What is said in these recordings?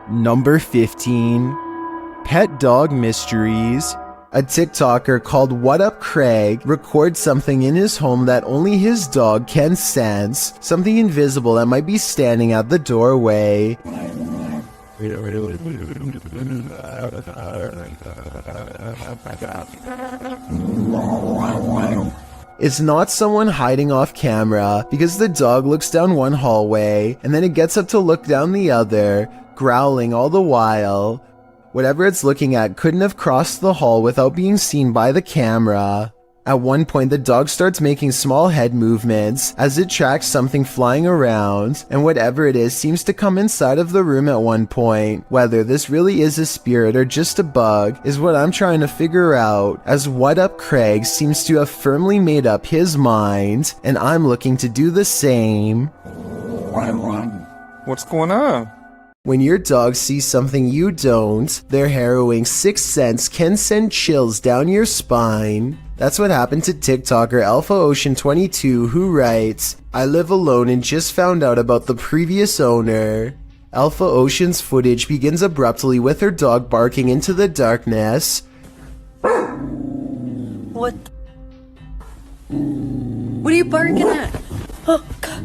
Number 15. Pet Dog Mysteries. A TikToker called What Up Craig records something in his home that only his dog can sense, something invisible that might be standing at the doorway. It's not someone hiding off camera, because the dog looks down one hallway and then it gets up to look down the other, growling all the while. Whatever it's looking at couldn't have crossed the hall without being seen by the camera. At one point, the dog starts making small head movements as it tracks something flying around, and whatever it is seems to come inside of the room at one point. Whether this really is a spirit or just a bug is what I'm trying to figure out, as What Up Craig seems to have firmly made up his mind, and I'm looking to do the same. What's going on? When your dog sees something you don't, their harrowing sixth sense can send chills down your spine. That's what happened to TikToker AlphaOcean22, who writes, "I live alone and just found out about the previous owner." AlphaOcean's footage begins abruptly with her dog barking into the darkness. What are you barking at? Oh, God.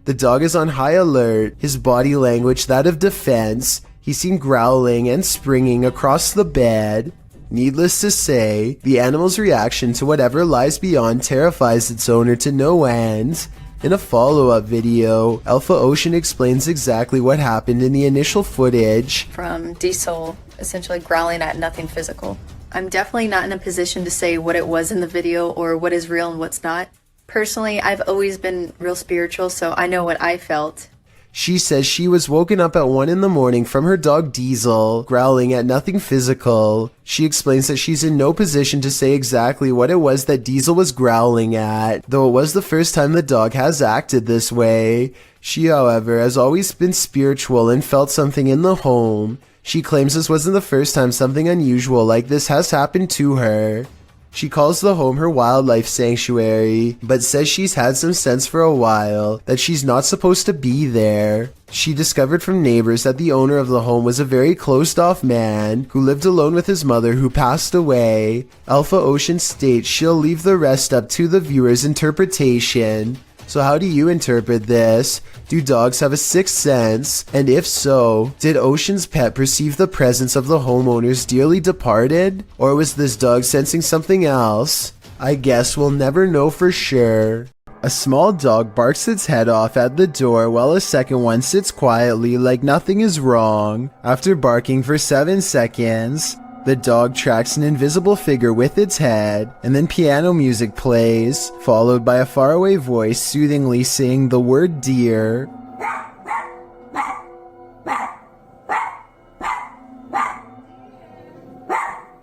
The dog is on high alert, his body language that of defense. He's seen growling and springing across the bed. Needless to say, the animal's reaction to whatever lies beyond terrifies its owner to no end. In a follow-up video, AlphaOcean explains exactly what happened in the initial footage. From Diesel essentially growling at nothing physical. I'm definitely not in a position to say what it was in the video or what is real and what's not. Personally, I've always been real spiritual, so I know what I felt. She says she was woken up at 1 in the morning from her dog Diesel, growling at nothing physical. She explains that she's in no position to say exactly what it was that Diesel was growling at, though it was the first time the dog has acted this way. She, however, has always been spiritual and felt something in the home. She claims this wasn't the first time something unusual like this has happened to her. She calls the home her wildlife sanctuary, but says she's had some sense for a while that she's not supposed to be there. She discovered from neighbors that the owner of the home was a very closed-off man who lived alone with his mother who passed away. AlphaOcean states she'll leave the rest up to the viewer's interpretation. So how do you interpret this? Do dogs have a sixth sense? And if so, did Ocean's pet perceive the presence of the homeowner's dearly departed? Or was this dog sensing something else? I guess we'll never know for sure. A small dog barks its head off at the door while a second one sits quietly like nothing is wrong. After barking for 7 seconds, the dog tracks an invisible figure with its head, and then piano music plays, followed by a faraway voice soothingly saying the word dear.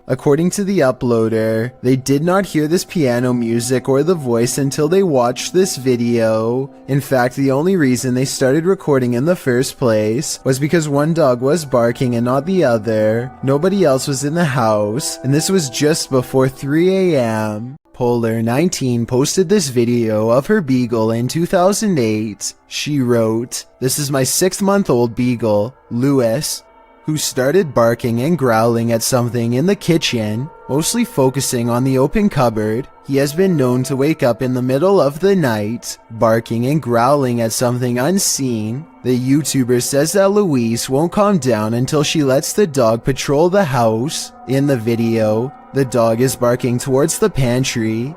According to the uploader, they did not hear this piano music or the voice until they watched this video. In fact, the only reason they started recording in the first place was because one dog was barking and not the other. Nobody else was in the house, and this was just before 3 a.m. Polar19 posted this video of her beagle in 2008. She wrote, "This is my 6-month-old beagle, Lewis, who started barking and growling at something in the kitchen, mostly focusing on the open cupboard. He has been known to wake up in the middle of the night, barking and growling at something unseen. The YouTuber says that Louise won't calm down until she lets the dog patrol the house. In the video, the dog is barking towards the pantry.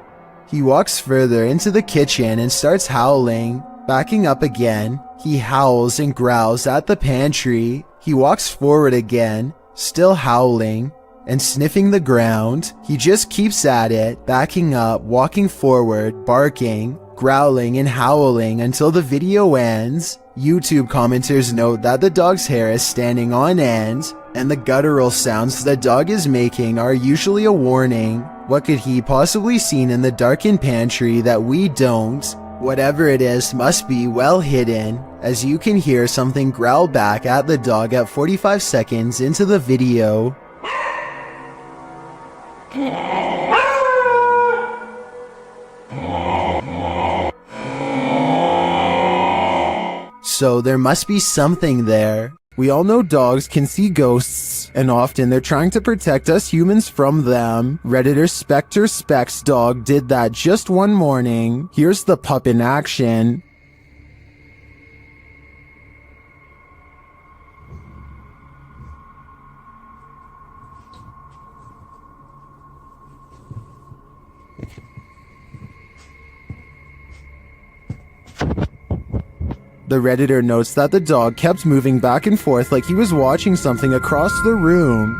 He walks further into the kitchen and starts howling. Backing up again, he howls and growls at the pantry. He walks forward again, still howling and sniffing the ground. He just keeps at it, backing up, walking forward, barking, growling and howling until the video ends. YouTube commenters note that the dog's hair is standing on end, and the guttural sounds the dog is making are usually a warning. What could he possibly seen in the darkened pantry that we don't? Whatever it is must be well hidden, as you can hear something growl back at the dog at 45 seconds into the video." so there must be something there. We all know dogs can see ghosts, and often they're trying to protect us humans from them. Redditor Spectre Specs dog did that just one morning. Here's the pup in action. The Redditor notes that the dog kept moving back and forth like he was watching something across the room.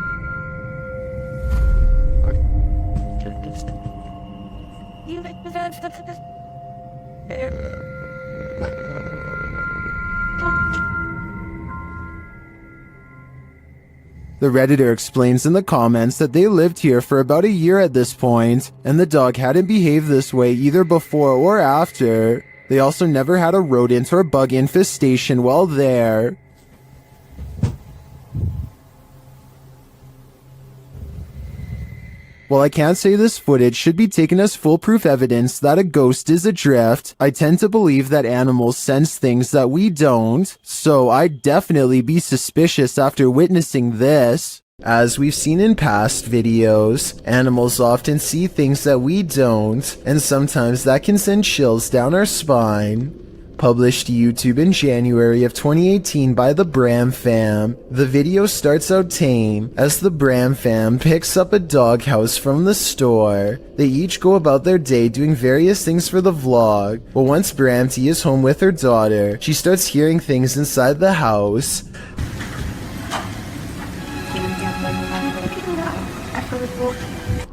The Redditor explains in the comments that they lived here for about a year at this point, and the dog hadn't behaved this way either before or after. They also never had a rodent or bug infestation while there. While I can't say this footage should be taken as foolproof evidence that a ghost is adrift, I tend to believe that animals sense things that we don't, so I'd definitely be suspicious after witnessing this. As we've seen in past videos, animals often see things that we don't, and sometimes that can send chills down our spine. Published to YouTube in January of 2018 by the Bram fam, the video starts out tame as the Bram fam picks up a doghouse from the store. They each go about their day doing various things for the vlog, but once Bramty is home with her daughter, she starts hearing things inside the house.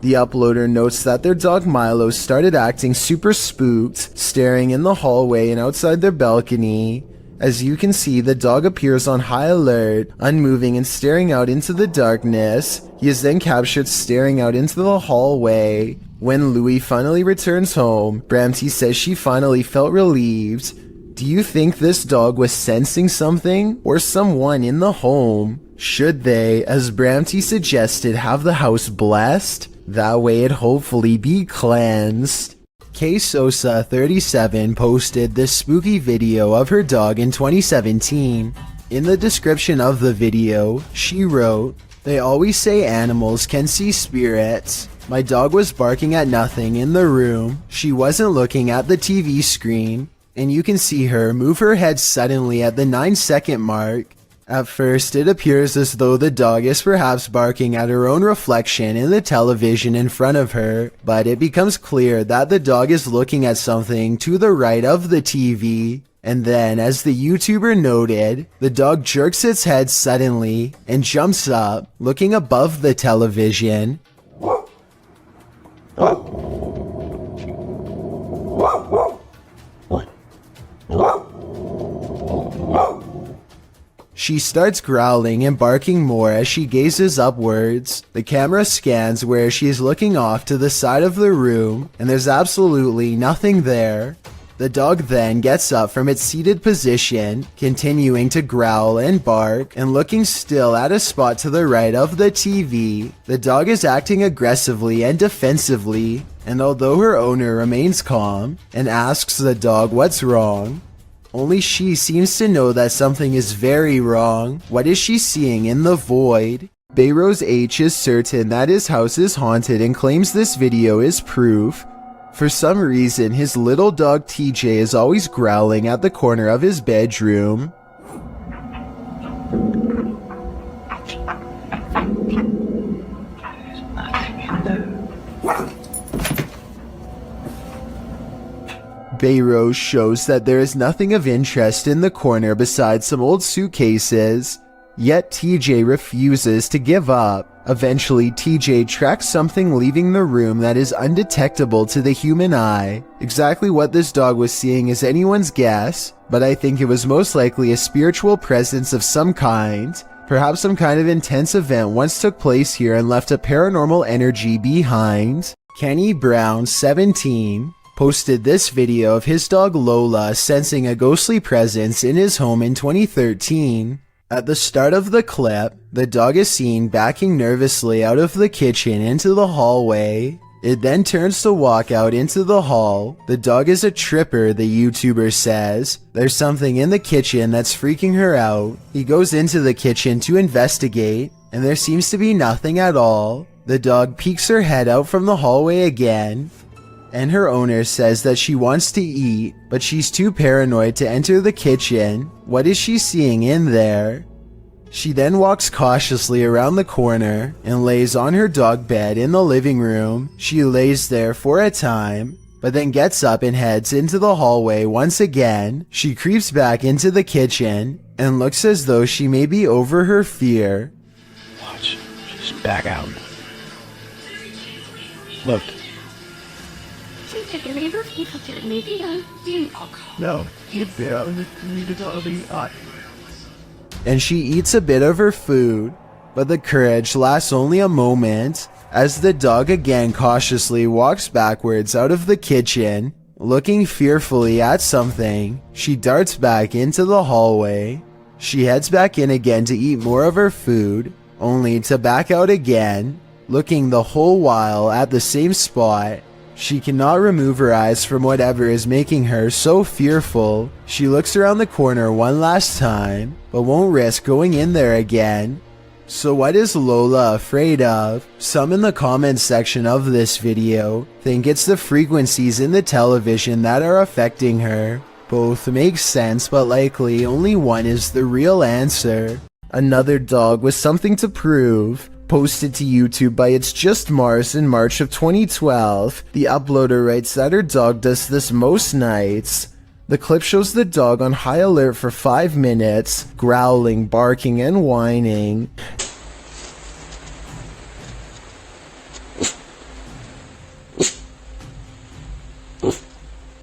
The uploader notes that their dog Milo started acting super spooked, staring in the hallway and outside their balcony. As you can see, the dog appears on high alert, unmoving and staring out into the darkness. He is then captured staring out into the hallway. When Louie finally returns home, Bramty says she finally felt relieved. Do you think this dog was sensing something or someone in the home? Should they, as Bramty suggested, have the house blessed? That way it'd hopefully be cleansed. K Sosa 37 posted this spooky video of her dog in 2017. In the description of the video, she wrote, "They always say animals can see spirits. My dog was barking at nothing in the room. She wasn't looking at the TV screen. And you can see her move her head suddenly at the 9-second mark. At first, it appears as though the dog is perhaps barking at her own reflection in the television in front of her, but it becomes clear that the dog is looking at something to the right of the TV. And then, as the YouTuber noted, the dog jerks its head suddenly and jumps up, looking above the television. She starts growling and barking more as she gazes upwards. The camera scans where she is looking off to the side of the room, and there's absolutely nothing there. The dog then gets up from its seated position, continuing to growl and bark, and looking still at a spot to the right of the TV. The dog is acting aggressively and defensively, and although her owner remains calm and asks the dog what's wrong, only she seems to know that something is very wrong. What is she seeing in the void? Bayrose H is certain that his house is haunted and claims this video is proof. For some reason, his little dog TJ is always growling at the corner of his bedroom. Bayrose shows that there is nothing of interest in the corner besides some old suitcases. Yet TJ refuses to give up. Eventually, TJ tracks something leaving the room that is undetectable to the human eye. Exactly what this dog was seeing is anyone's guess, but I think it was most likely a spiritual presence of some kind. Perhaps some kind of intense event once took place here and left a paranormal energy behind. Kenny Brown, 17, posted this video of his dog Lola sensing a ghostly presence in his home in 2013. At the start of the clip, the dog is seen backing nervously out of the kitchen into the hallway. It then turns to walk out into the hall. The dog is a tripper, the YouTuber says. There's something in the kitchen that's freaking her out. He goes into the kitchen to investigate, and there seems to be nothing at all. The dog peeks her head out from the hallway again, and her owner says that she wants to eat, but she's too paranoid to enter the kitchen. What is she seeing in there? She then walks cautiously around the corner and lays on her dog bed in the living room. She lays there for a time, but then gets up and heads into the hallway once again. She creeps back into the kitchen and looks as though she may be over her fear. Watch. She's back out. Look. No. And she eats a bit of her food, but the courage lasts only a moment as the dog again cautiously walks backwards out of the kitchen. Looking fearfully at something, she darts back into the hallway. She heads back in again to eat more of her food, only to back out again, looking the whole while at the same spot. She cannot remove her eyes from whatever is making her so fearful. She looks around the corner one last time, but won't risk going in there again. So what is Lola afraid of? Some in the comments section of this video think it's the frequencies in the television that are affecting her. Both make sense, but likely only one is the real answer. Another dog with something to prove. Posted to YouTube by It's Just Mars in March of 2012, the uploader writes that her dog does this most nights. The clip shows the dog on high alert for 5 minutes, growling, barking, and whining.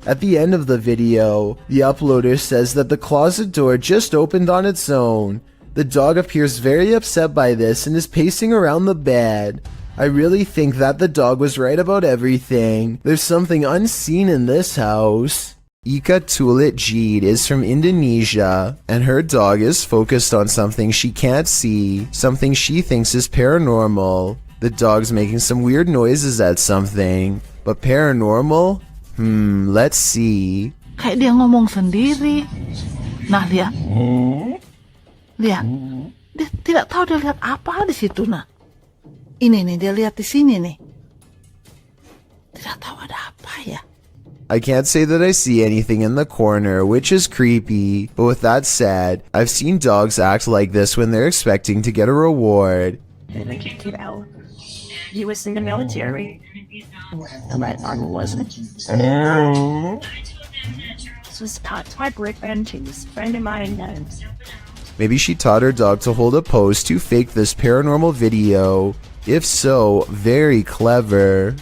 At the end of the video, the uploader says that the closet door just opened on its own. The dog appears very upset by this and is pacing around the bed. I really think that the dog was right about everything. There's something unseen in this house. Ika Tulit Jeed is from Indonesia, and her dog is focused on something she can't see, something she thinks is paranormal. The dog's making some weird noises at something, but paranormal? Let's see. Kayak dia ngomong sendiri. Nah, lihat. Lihat, dia tidak tahu dia lihat apa di situ, nah. Ini nih, dia lihat di sini nih. Tidak tahu ada apa ya. I can't say that I see anything in the corner, which is creepy, but with that said, I've seen dogs act like this when they're expecting to get a reward. He was in the military. My arm wasn't. This was taught by Brick and she's a friend of mine. Maybe she taught her dog to hold a pose to fake this paranormal video. If so, very clever.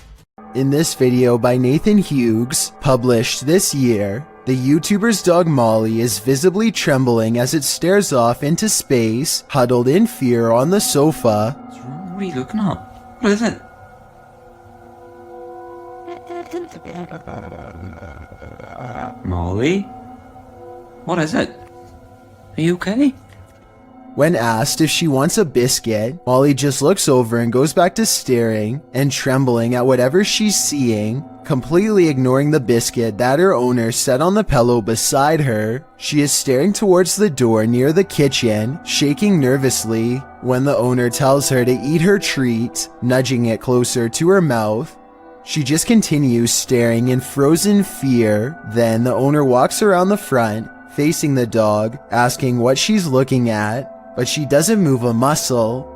In this video by Nathan Hughes, published this year, the YouTuber's dog Molly is visibly trembling as it stares off into space, huddled in fear on the sofa. What are you looking at? What is it? Molly? What is it? Are you okay? When asked if she wants a biscuit, Molly just looks over and goes back to staring and trembling at whatever she's seeing, completely ignoring the biscuit that her owner set on the pillow beside her. She is staring towards the door near the kitchen, shaking nervously when the owner tells her to eat her treat, nudging it closer to her mouth. She just continues staring in frozen fear. Then the owner walks around the front, facing the dog, asking what she's looking at, but she doesn't move a muscle.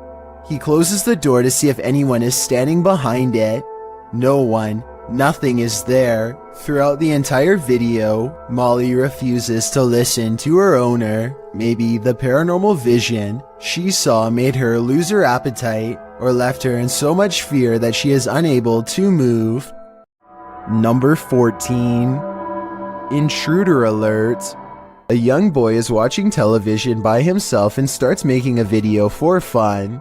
He closes the door to see if anyone is standing behind it. No one. Nothing is there. Throughout the entire video, Molly refuses to listen to her owner. Maybe the paranormal vision she saw made her lose her appetite or left her in so much fear that she is unable to move. Number 14. Intruder alert. A young boy is watching television by himself and starts making a video for fun.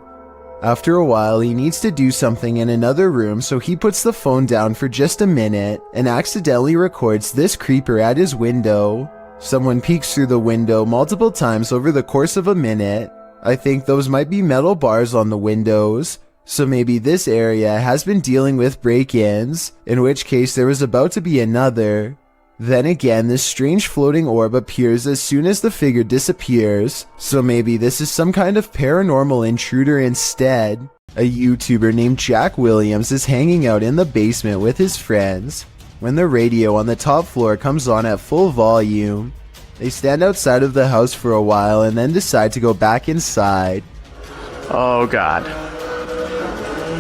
After a while, he needs to do something in another room, so he puts the phone down for just a minute and accidentally records this creeper at his window. Someone peeks through the window multiple times over the course of a minute. I think those might be metal bars on the windows. So maybe this area has been dealing with break-ins, in which case there was about to be another. Then again, this strange floating orb appears as soon as the figure disappears, so maybe this is some kind of paranormal intruder instead. A YouTuber named Jack Williams is hanging out in the basement with his friends when the radio on the top floor comes on at full volume. They stand outside of the house for a while and then decide to go back inside. Oh, God.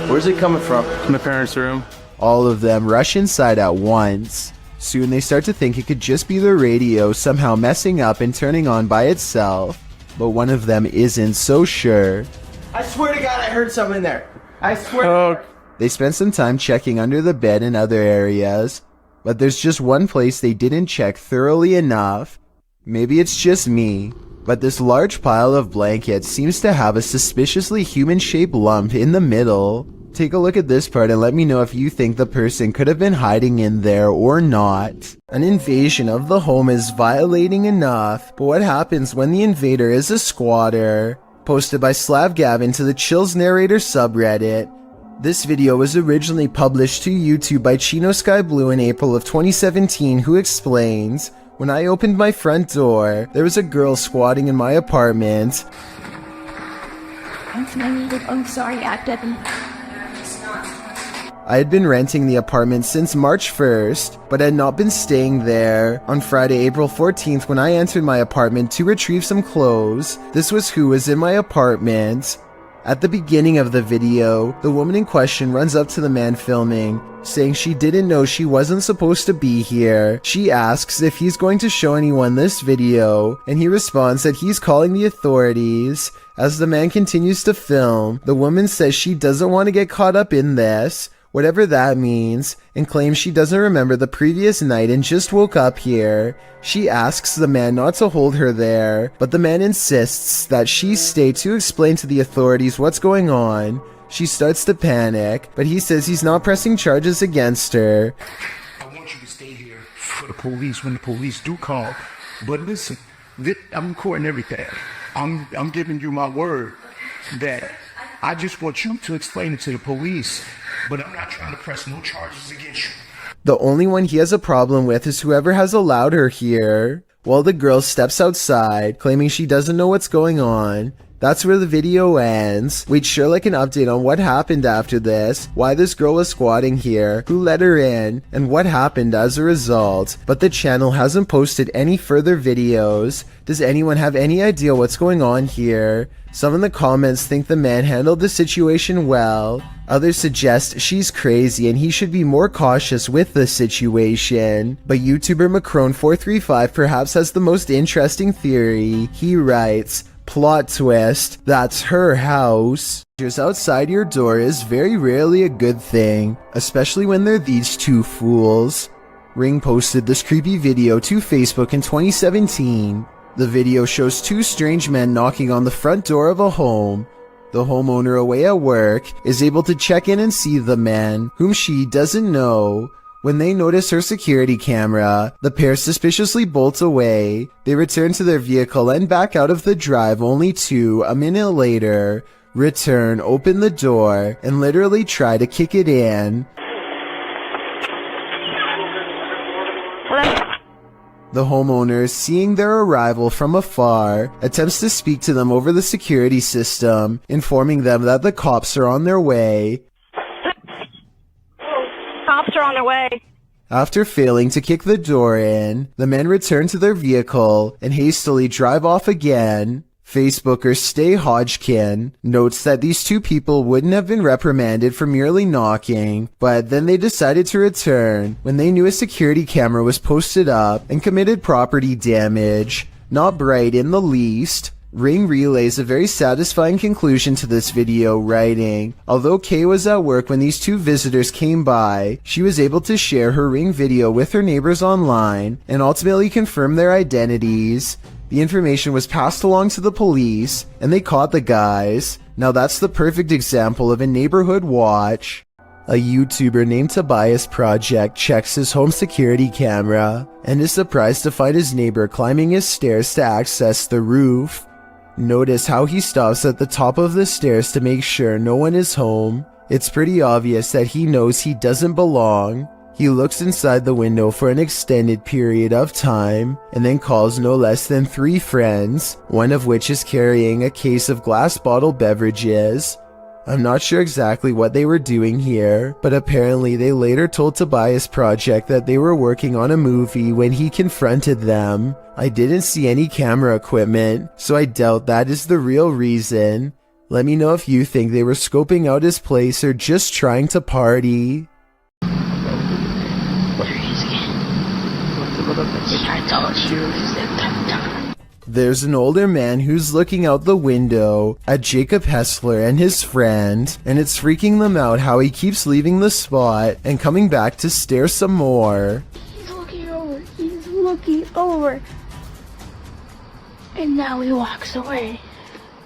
Where's it coming from? From the parents' room. All of them rush inside at once. Soon they start to think it could just be the radio somehow messing up and turning on by itself, but one of them isn't so sure. I swear to God I heard something in there. I swear. Oh, They spend some time checking under the bed and other areas, but there's just one place they didn't check thoroughly enough. Maybe it's just me, but this large pile of blankets seems to have a suspiciously human-shaped lump in the middle. Take a look at this part and let me know if you think the person could have been hiding in there or not. An invasion of the home is violating enough, but what happens when the invader is a squatter? Posted by Slav Gavin to the Chills Narrator subreddit. This video was originally published to YouTube by Chino Sky Blue in April of 2017, who explains, "When I opened my front door, there was a girl squatting in my apartment. I'm sorry, I didn't. I had been renting the apartment since March 1st, but had not been staying there. On Friday, April 14th, when I entered my apartment to retrieve some clothes, this was who was in my apartment." At the beginning of the video, the woman in question runs up to the man filming, saying she didn't know she wasn't supposed to be here. She asks if he's going to show anyone this video, and he responds that he's calling the authorities. As the man continues to film, the woman says she doesn't want to get caught up in this, whatever that means, and claims she doesn't remember the previous night and just woke up here. She asks the man not to hold her there, but the man insists that she stay to explain to the authorities what's going on. She starts to panic, but he says he's not pressing charges against her. I want you to stay here for the police when the police do call. But listen, I'm recording everything. I'm giving you my word that I just want you to explain it to the police, but I'm not trying to press no charges against you. The only one he has a problem with is whoever has allowed her here. While the girl steps outside, claiming she doesn't know what's going on. That's where the video ends. We'd sure like an update on what happened after this, why this girl was squatting here, who let her in, and what happened as a result. But the channel hasn't posted any further videos. Does anyone have any idea what's going on here? Some in the comments think the man handled the situation well. Others suggest she's crazy and he should be more cautious with the situation. But YouTuber Macron435 perhaps has the most interesting theory. He writes, "Plot twist, that's her house." Just outside your door is very rarely a good thing, especially when they're these two fools. Ring posted this creepy video to Facebook in 2017. The video shows two strange men knocking on the front door of a home. The homeowner, away at work, is able to check in and see the men, whom she doesn't know. When they notice her security camera, the pair suspiciously bolt away. They return to their vehicle and back out of the drive, only to, a minute later, return, open the door, and literally try to kick it in. The homeowner, seeing their arrival from afar, attempts to speak to them over the security system, informing them that the cops are on their way. Cops are on their way. After failing to kick the door in, the men return to their vehicle and hastily drive off again. Facebooker Stay Hodgkin notes that these two people wouldn't have been reprimanded for merely knocking, but then they decided to return when they knew a security camera was posted up and committed property damage. Not bright in the least. Ring relays a very satisfying conclusion to this video, writing, "Although Kay was at work when these two visitors came by, she was able to share her Ring video with her neighbors online and ultimately confirm their identities. The information was passed along to the police, and they caught the guys. Now that's the perfect example of a neighborhood watch." A YouTuber named Tobias Project checks his home security camera and is surprised to find his neighbor climbing his stairs to access the roof. Notice how he stops at the top of the stairs to make sure no one is home. It's pretty obvious that he knows he doesn't belong. He looks inside the window for an extended period of time and then calls no less than 3 friends, one of which is carrying a case of glass bottle beverages. I'm not sure exactly what they were doing here, but apparently they later told Tobias Project that they were working on a movie when he confronted them. I didn't see any camera equipment, so I doubt that is the real reason. Let me know if you think they were scoping out his place or just trying to party. There's an older man who's looking out the window at Jacob Hessler and his friend, and it's freaking them out how he keeps leaving the spot and coming back to stare some more. He's looking over. And now he walks away.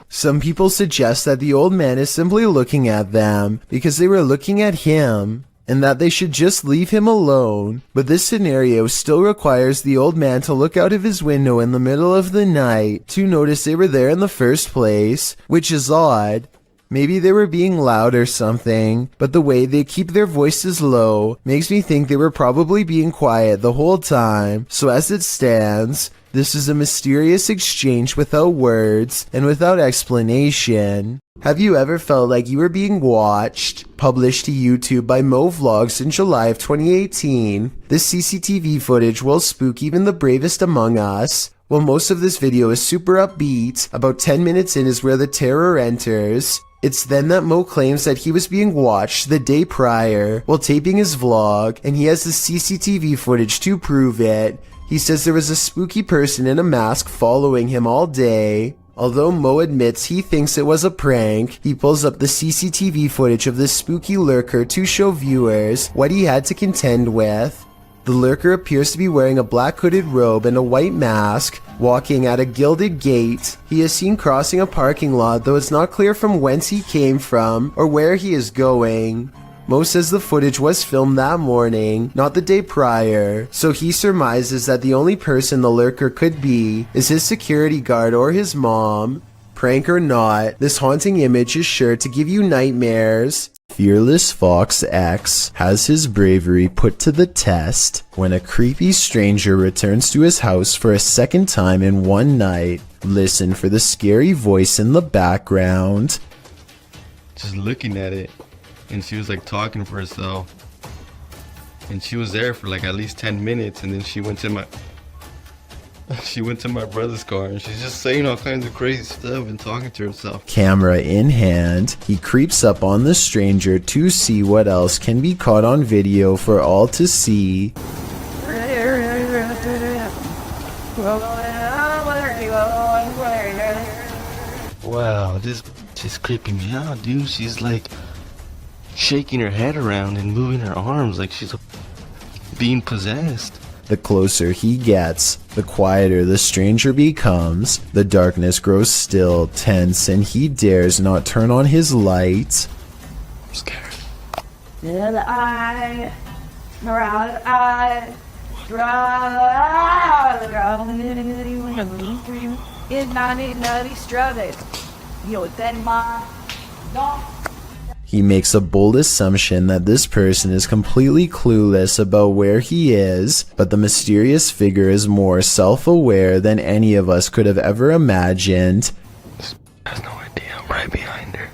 Some people suggest that the old man is simply looking at them because they were looking at him, and that they should just leave him alone, but this scenario still requires the old man to look out of his window in the middle of the night to notice they were there in the first place, which is odd. Maybe they were being loud or something, but the way they keep their voices low makes me think they were probably being quiet the whole time. So as it stands, this is a mysterious exchange without words and without explanation. Have you ever felt like you were being watched? Published to YouTube by Mo Vlogs in July of 2018. This CCTV footage will spook even the bravest among us. While most of this video is super upbeat, about 10 minutes in is where the terror enters. It's then that Mo claims that he was being watched the day prior while taping his vlog, and he has the CCTV footage to prove it. He says there was a spooky person in a mask following him all day. Although Mo admits he thinks it was a prank, he pulls up the CCTV footage of this spooky lurker to show viewers what he had to contend with. The lurker appears to be wearing a black hooded robe and a white mask, walking at a gilded gate. He is seen crossing a parking lot, though it's not clear from whence he came from or where he is going. Mo says the footage was filmed that morning, not the day prior, so he surmises that the only person the lurker could be is his security guard or his mom. Prank or not, this haunting image is sure to give you nightmares. Fearless Fox X has his bravery put to the test when a creepy stranger returns to his house for a second time in one night. Listen for the scary voice in the background. Just looking at it, and she was like talking for herself, and she was there for like at least 10 minutes, and then she went to my brother's car, and she's just saying all kinds of crazy stuff and talking to herself. Camera in hand, he creeps up on the stranger to see what else can be caught on video for all to see. Wow, this is creeping me out, dude. She's like shaking her head around and moving her arms like she's being possessed. The closer he gets, the quieter the stranger becomes. The darkness grows still, tense, and he dares not turn on his light. I'm scared. He makes a bold assumption that this person is completely clueless about where he is, but the mysterious figure is more self-aware than any of us could have ever imagined. I have no idea, I'm right behind her.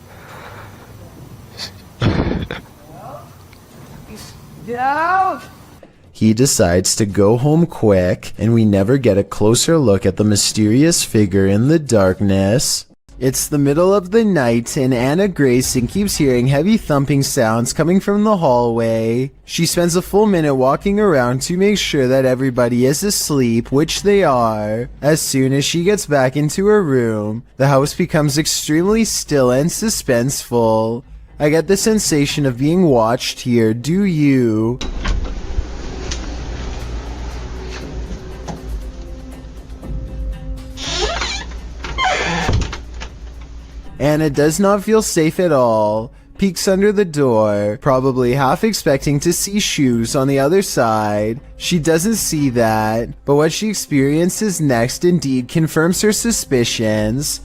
He decides to go home quick, and we never get a closer look at the mysterious figure in the darkness. It's the middle of the night, and Anna Grayson keeps hearing heavy thumping sounds coming from the hallway. She spends a full minute walking around to make sure that everybody is asleep, which they are. As soon as she gets back into her room, the house becomes extremely still and suspenseful. I get the sensation of being watched here, do you? Anna does not feel safe at all, peeks under the door, probably half expecting to see shoes on the other side. She doesn't see that, but what she experiences next indeed confirms her suspicions.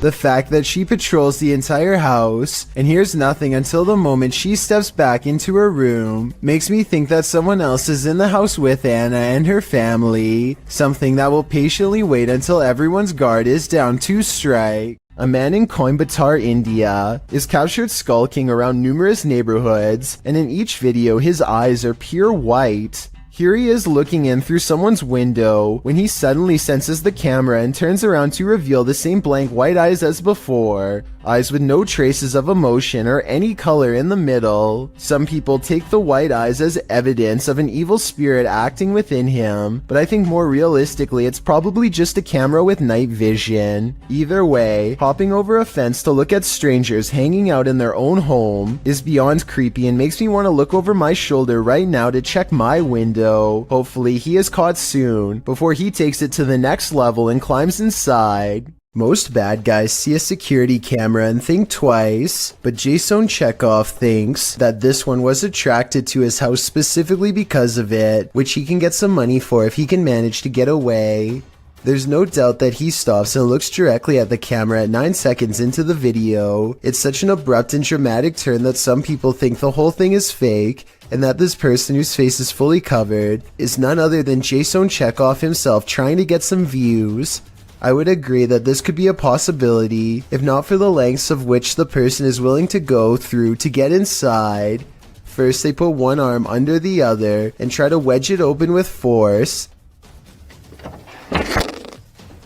The fact that she patrols the entire house and hears nothing until the moment she steps back into her room makes me think that someone else is in the house with Anna and her family, something that will patiently wait until everyone's guard is down to strike. A man in Coimbatore, India, is captured skulking around numerous neighborhoods, and in each video his eyes are pure white. Here he is looking in through someone's window when he suddenly senses the camera and turns around to reveal the same blank white eyes as before, eyes with no traces of emotion or any color in the middle. Some people take the white eyes as evidence of an evil spirit acting within him, but I think more realistically it's probably just a camera with night vision. Either way, hopping over a fence to look at strangers hanging out in their own home is beyond creepy and makes me want to look over my shoulder right now to check my window. Hopefully he is caught soon before he takes it to the next level and climbs inside. Most bad guys see a security camera and think twice, but Jason Chekhov thinks that this one was attracted to his house specifically because of it, which he can get some money for if he can manage to get away. There's no doubt that he stops and looks directly at the camera at 9 seconds into the video. It's such an abrupt and dramatic turn that some people think the whole thing is fake, and that this person whose face is fully covered is none other than Jason Chekhov himself trying to get some views. I would agree that this could be a possibility, if not for the lengths of which the person is willing to go through to get inside. First they put one arm under the other and try to wedge it open with force.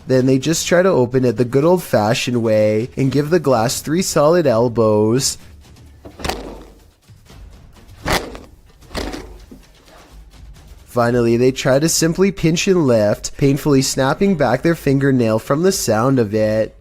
Then they just try to open it the good old-fashioned way and give the glass 3 solid elbows. Finally, they try to simply pinch and lift, painfully snapping back their fingernail from the sound of it.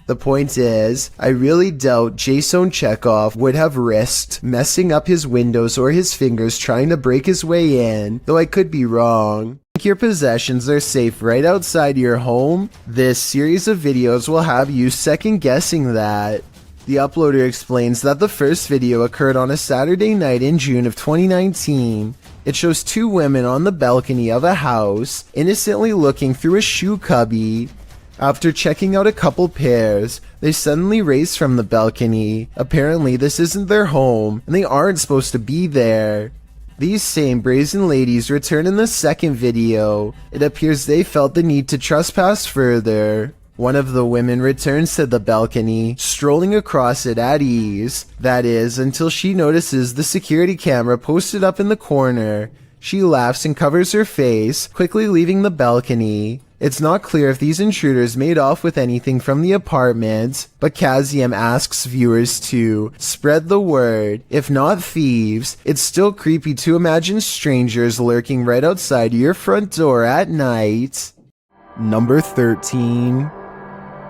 The point is, I really doubt Jason Chekhov would have risked messing up his windows or his fingers trying to break his way in, though I could be wrong. Think your possessions are safe right outside your home? This series of videos will have you second guessing that. The uploader explains that the first video occurred on a Saturday night in June of 2019. It shows 2 women on the balcony of a house, innocently looking through a shoe cubby. After checking out a couple pairs, they suddenly race from the balcony. Apparently this isn't their home, and they aren't supposed to be there. These same brazen ladies return in the second video. It appears they felt the need to trespass further. One of the women returns to the balcony, strolling across it at ease. That is, until she notices the security camera posted up in the corner. She laughs and covers her face, quickly leaving the balcony. It's not clear if these intruders made off with anything from the apartment, but Kaziem asks viewers to spread the word. If not thieves, it's still creepy to imagine strangers lurking right outside your front door at night. Number 13.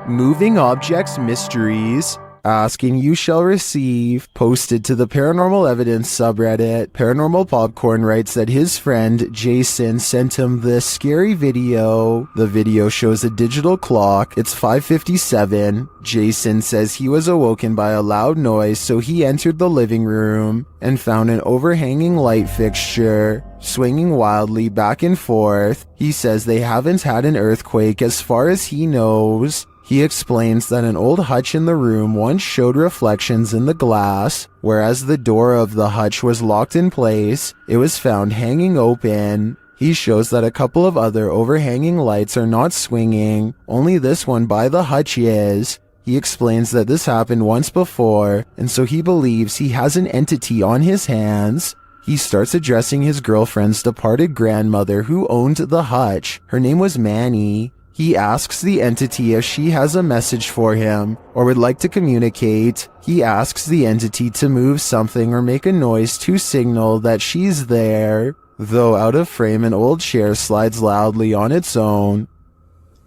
Moving Objects Mysteries. Ask and you shall receive. Posted to the Paranormal Evidence subreddit, Paranormal Popcorn writes that his friend Jason sent him this scary video. The video shows a digital clock. It's 5:57. Jason says he was awoken by a loud noise, so he entered the living room and found an overhanging light fixture swinging wildly back and forth. He says they haven't had an earthquake as far as he knows. He explains that an old hutch in the room once showed reflections in the glass, whereas the door of the hutch was locked in place. It was found hanging open. He shows that a couple of other overhanging lights are not swinging, only this one by the hutch is. He explains that this happened once before, and so he believes he has an entity on his hands. He starts addressing his girlfriend's departed grandmother who owned the hutch. Her name was Manny. He asks the entity if she has a message for him or would like to communicate. He asks the entity to move something or make a noise to signal that she's there. Though out of frame, an old chair slides loudly on its own.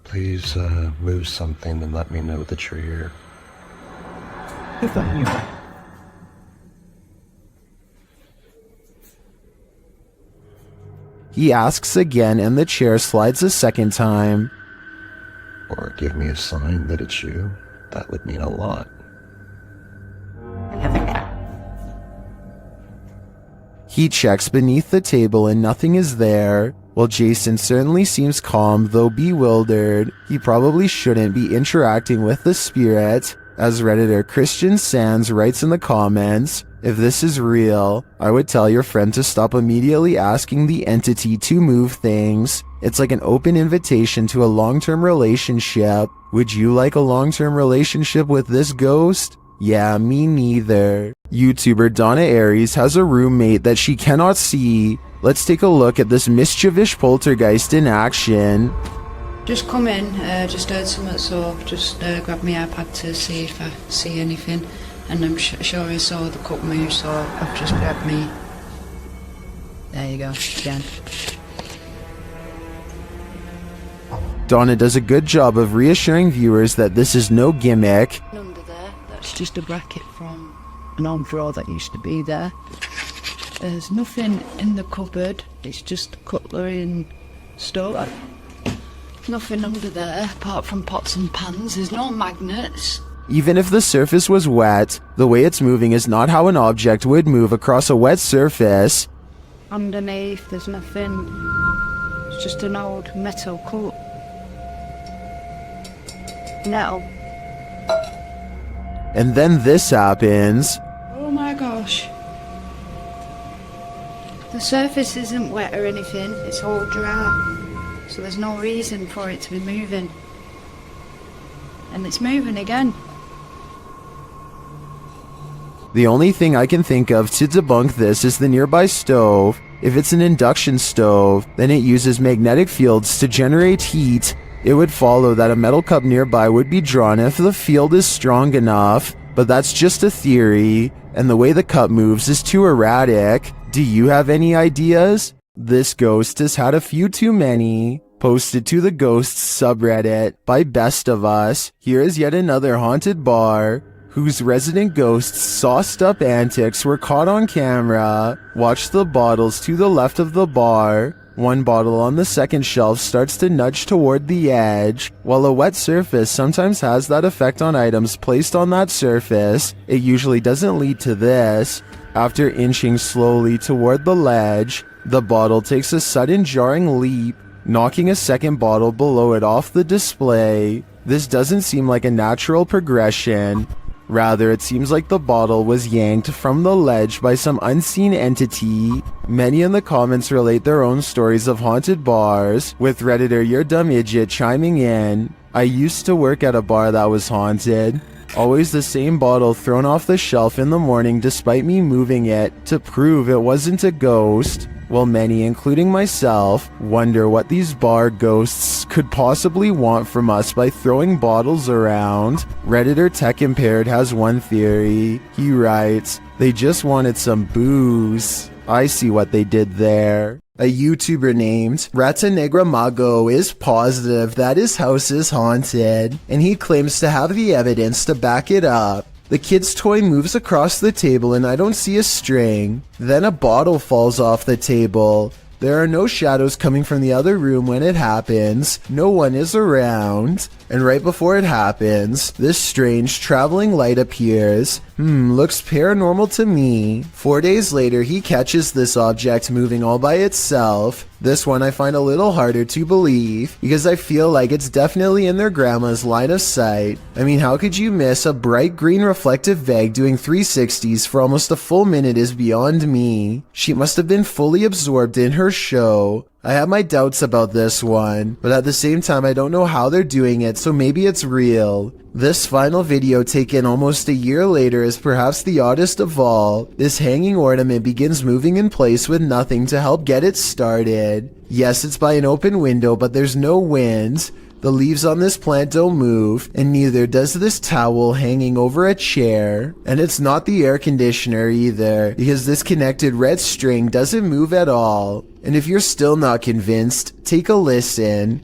Please move something and let me know that you're here. He asks again and the chair slides a second time. Or give me a sign that it's you. That would mean a lot. He checks beneath the table and nothing is there. While Jason certainly seems calm, though bewildered, he probably shouldn't be interacting with the spirit. As Redditor Christian Sands writes in the comments, if this is real, I would tell your friend to stop immediately asking the entity to move things. It's like an open invitation to a long-term relationship. Would you like a long-term relationship with this ghost? Yeah, me neither. YouTuber Donna Aries has a roommate that she cannot see. Let's take a look at this mischievous poltergeist in action. Just come in, just heard something, so just grabbed my iPad to see if I see anything, and I'm sure I saw the cup move, so I've just grabbed me. There you go, again. Donna does a good job of reassuring viewers that this is no gimmick. Under there, that's just a bracket from an arm drawer that used to be there. There's nothing in the cupboard, it's just cutlery and stuff. Nothing under there apart from pots and pans. There's no magnets. Even if the surface was wet, the way it's moving is not how an object would move across a wet surface. Underneath there's nothing. It's just an old metal cup. No. And then this happens. Oh my gosh. The surface isn't wet or anything. It's all dry. So there's no reason for it to be moving. And it's moving again. The only thing I can think of to debunk this is the nearby stove. If it's an induction stove, then it uses magnetic fields to generate heat. It would follow that a metal cup nearby would be drawn if the field is strong enough, but that's just a theory, and the way the cup moves is too erratic. Do you have any ideas? This ghost has had a few too many. Posted to the Ghosts subreddit by Best of Us, here is yet another haunted bar whose resident ghosts' sauced-up antics were caught on camera. Watch the bottles to the left of the bar. One bottle on the second shelf starts to nudge toward the edge. While a wet surface sometimes has that effect on items placed on that surface, it usually doesn't lead to this. After inching slowly toward the ledge, the bottle takes a sudden jarring leap, knocking a second bottle below it off the display. This doesn't seem like a natural progression. Rather, it seems like the bottle was yanked from the ledge by some unseen entity. Many in the comments relate their own stories of haunted bars, with Redditor Your Dumb Idiot chiming in. I used to work at a bar that was haunted. Always the same bottle thrown off the shelf in the morning despite me moving it to prove it wasn't a ghost. Well, many, including myself, wonder what these bar ghosts could possibly want from us by throwing bottles around. Redditor Tech Impaired has one theory. He writes, they just wanted some booze. I see what they did there. A YouTuber named Rata Negra Mago is positive that his house is haunted, and he claims to have the evidence to back it up. The kid's toy moves across the table and I don't see a string. Then a bottle falls off the table. There are no shadows coming from the other room when it happens. No one is around. And right before it happens, this strange traveling light appears. Looks paranormal to me. 4 days later, he catches this object moving all by itself. This one I find a little harder to believe, because I feel like it's definitely in their grandma's line of sight. I mean, how could you miss a bright green reflective veg doing 360s for almost a full minute is beyond me. She must have been fully absorbed in her show. I have my doubts about this one, but at the same time I don't know how they're doing it, so maybe it's real. This final video taken almost a year later is perhaps the oddest of all. This hanging ornament begins moving in place with nothing to help get it started. Yes, it's by an open window, but there's no wind. The leaves on this plant don't move, and neither does this towel hanging over a chair. And it's not the air conditioner either, because this connected red string doesn't move at all. And if you're still not convinced, take a listen.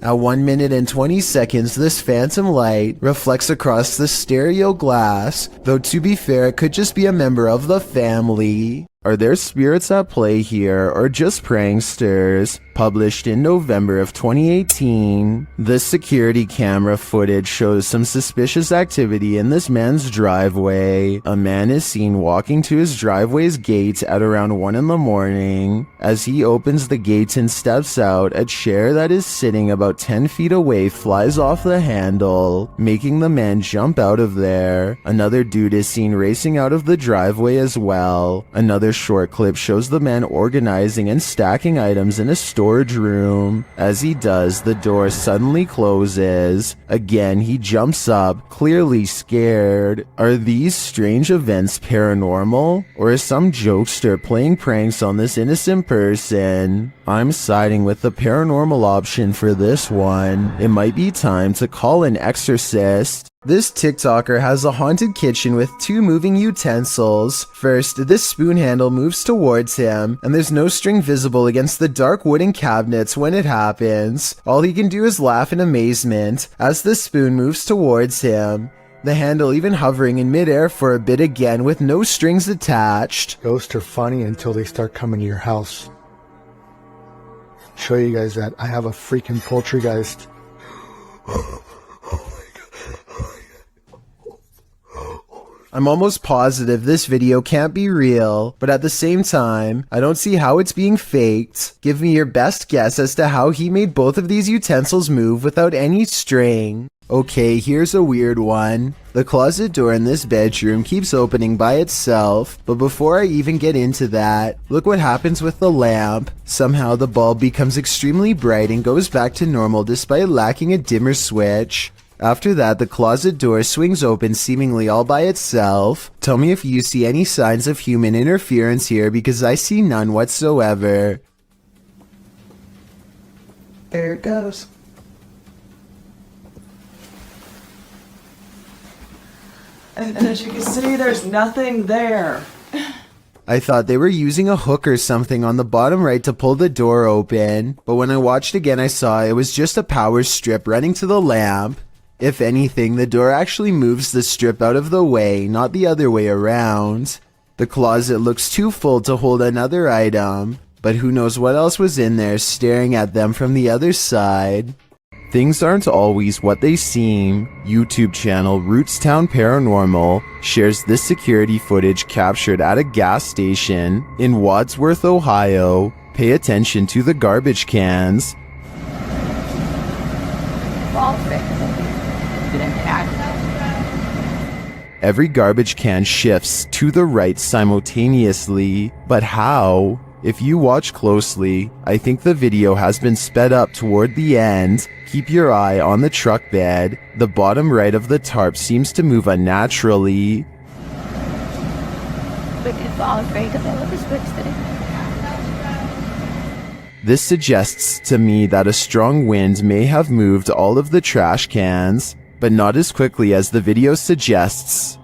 At 1 minute and 20 seconds, this phantom light reflects across the stereo glass, though to be fair, it could just be a member of the family. Are there spirits at play here or just pranksters? Published in November of 2018, this security camera footage shows some suspicious activity in this man's driveway. A man is seen walking to his driveway's gate at around 1 in the morning. As he opens the gate and steps out, a chair that is sitting about 10 feet away flies off the handle, making the man jump out of there. Another dude is seen racing out of the driveway as well. Another short clip shows the man organizing and stacking items in a storage room. As he does, the door suddenly closes. Again, he jumps up, clearly scared. Are these strange events paranormal? Or is some jokester playing pranks on this innocent person? I'm siding with the paranormal option for this one. It might be time to call an exorcist. This TikToker has a haunted kitchen with 2 moving utensils. First, this spoon handle moves towards him, and there's no string visible against the dark wooden cabinets when it happens. All he can do is laugh in amazement as the spoon moves towards him. The handle even hovering in midair for a bit again with no strings attached. Ghosts are funny until they start coming to your house. Show you guys that I have a freaking poltergeist. I'm almost positive this video can't be real, but at the same time, I don't see how it's being faked. Give me your best guess as to how he made both of these utensils move without any string. Okay, here's a weird one. The closet door in this bedroom keeps opening by itself, but before I even get into that, look what happens with the lamp. Somehow the bulb becomes extremely bright and goes back to normal despite lacking a dimmer switch. After that, the closet door swings open seemingly all by itself. Tell me if you see any signs of human interference here, because I see none whatsoever. There it goes. And as you can see, there's nothing there. I thought they were using a hook or something on the bottom right to pull the door open, but when I watched again I saw it was just a power strip running to the lamp. If anything, the door actually moves the strip out of the way, not the other way around. The closet looks too full to hold another item, but who knows what else was in there staring at them from the other side. Things aren't always what they seem. YouTube channel Rootstown Paranormal shares this security footage captured at a gas station in Wadsworth, Ohio. Pay attention to the garbage cans. Every garbage can shifts to the right simultaneously, but how? If you watch closely, I think the video has been sped up toward the end. Keep your eye on the truck bed. The bottom right of the tarp seems to move unnaturally. This suggests to me that a strong wind may have moved all of the trash cans, but not as quickly as the video suggests.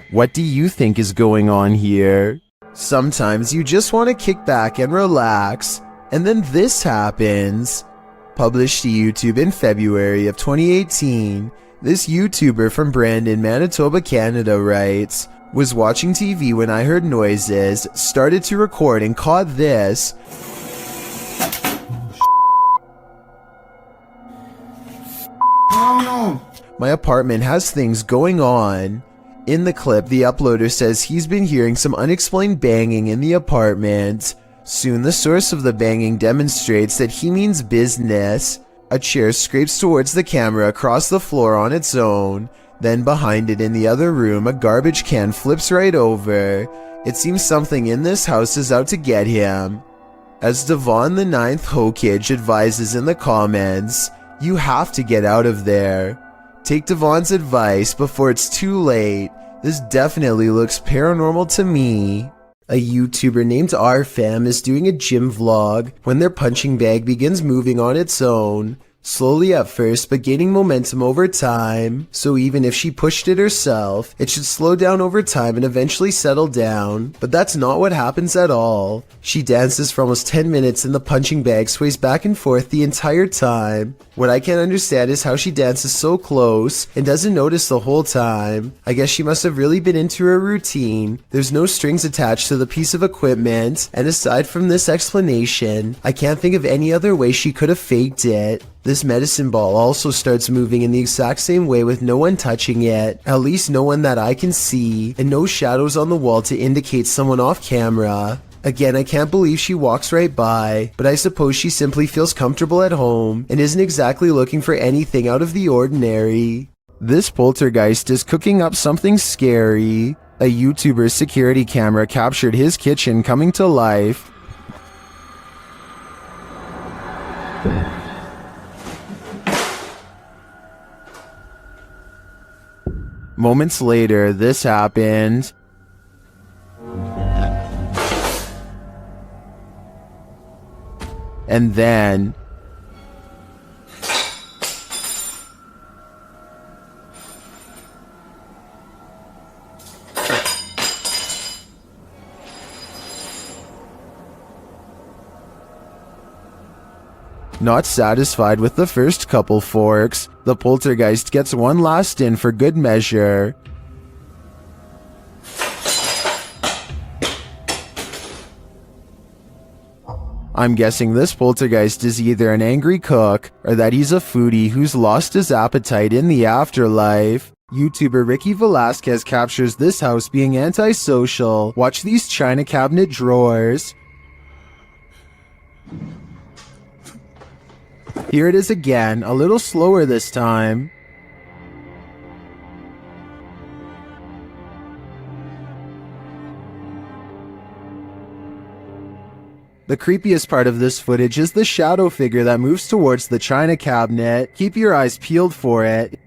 What do you think is going on here? Sometimes you just want to kick back and relax, and then this happens. Published to YouTube in February of 2018, this YouTuber from Brandon, Manitoba, Canada writes, "Was watching TV when I heard noises, started to record and caught this." My apartment has things going on. In the clip, the uploader says he's been hearing some unexplained banging in the apartment. Soon the source of the banging demonstrates that he means business. A chair scrapes towards the camera across the floor on its own. Then behind it in the other room, a garbage can flips right over. It seems something in this house is out to get him. As Devon the 9th Hokage advises in the comments, you have to get out of there. Take Devon's advice before it's too late. This definitely looks paranormal to me. A YouTuber named RFam is doing a gym vlog when their punching bag begins moving on its own. slowly at first but gaining momentum over time, so even if she pushed it herself, it should slow down over time and eventually settle down, but that's not what happens at all. She dances for almost 10 minutes and the punching bag sways back and forth the entire time. What I can't understand is how she dances so close and doesn't notice the whole time. I guess she must have really been into her routine. There's no strings attached to the piece of equipment, and aside from this explanation, I can't think of any other way she could have faked it. This medicine ball also starts moving in the exact same way with no one touching it, at least no one that I can see, and no shadows on the wall to indicate someone off camera. Again, I can't believe she walks right by, but I suppose she simply feels comfortable at home and isn't exactly looking for anything out of the ordinary. This poltergeist is cooking up something scary. A YouTuber's security camera captured his kitchen coming to life. Moments later, this happened. And then not satisfied with the first couple forks, the poltergeist gets one last in for good measure. I'm guessing this poltergeist is either an angry cook or that he's a foodie who's lost his appetite in the afterlife. YouTuber Ricky Velasquez captures this house being antisocial. Watch these china cabinet drawers. Here it is again, a little slower this time. The creepiest part of this footage is the shadow figure that moves towards the china cabinet. Keep your eyes peeled for it.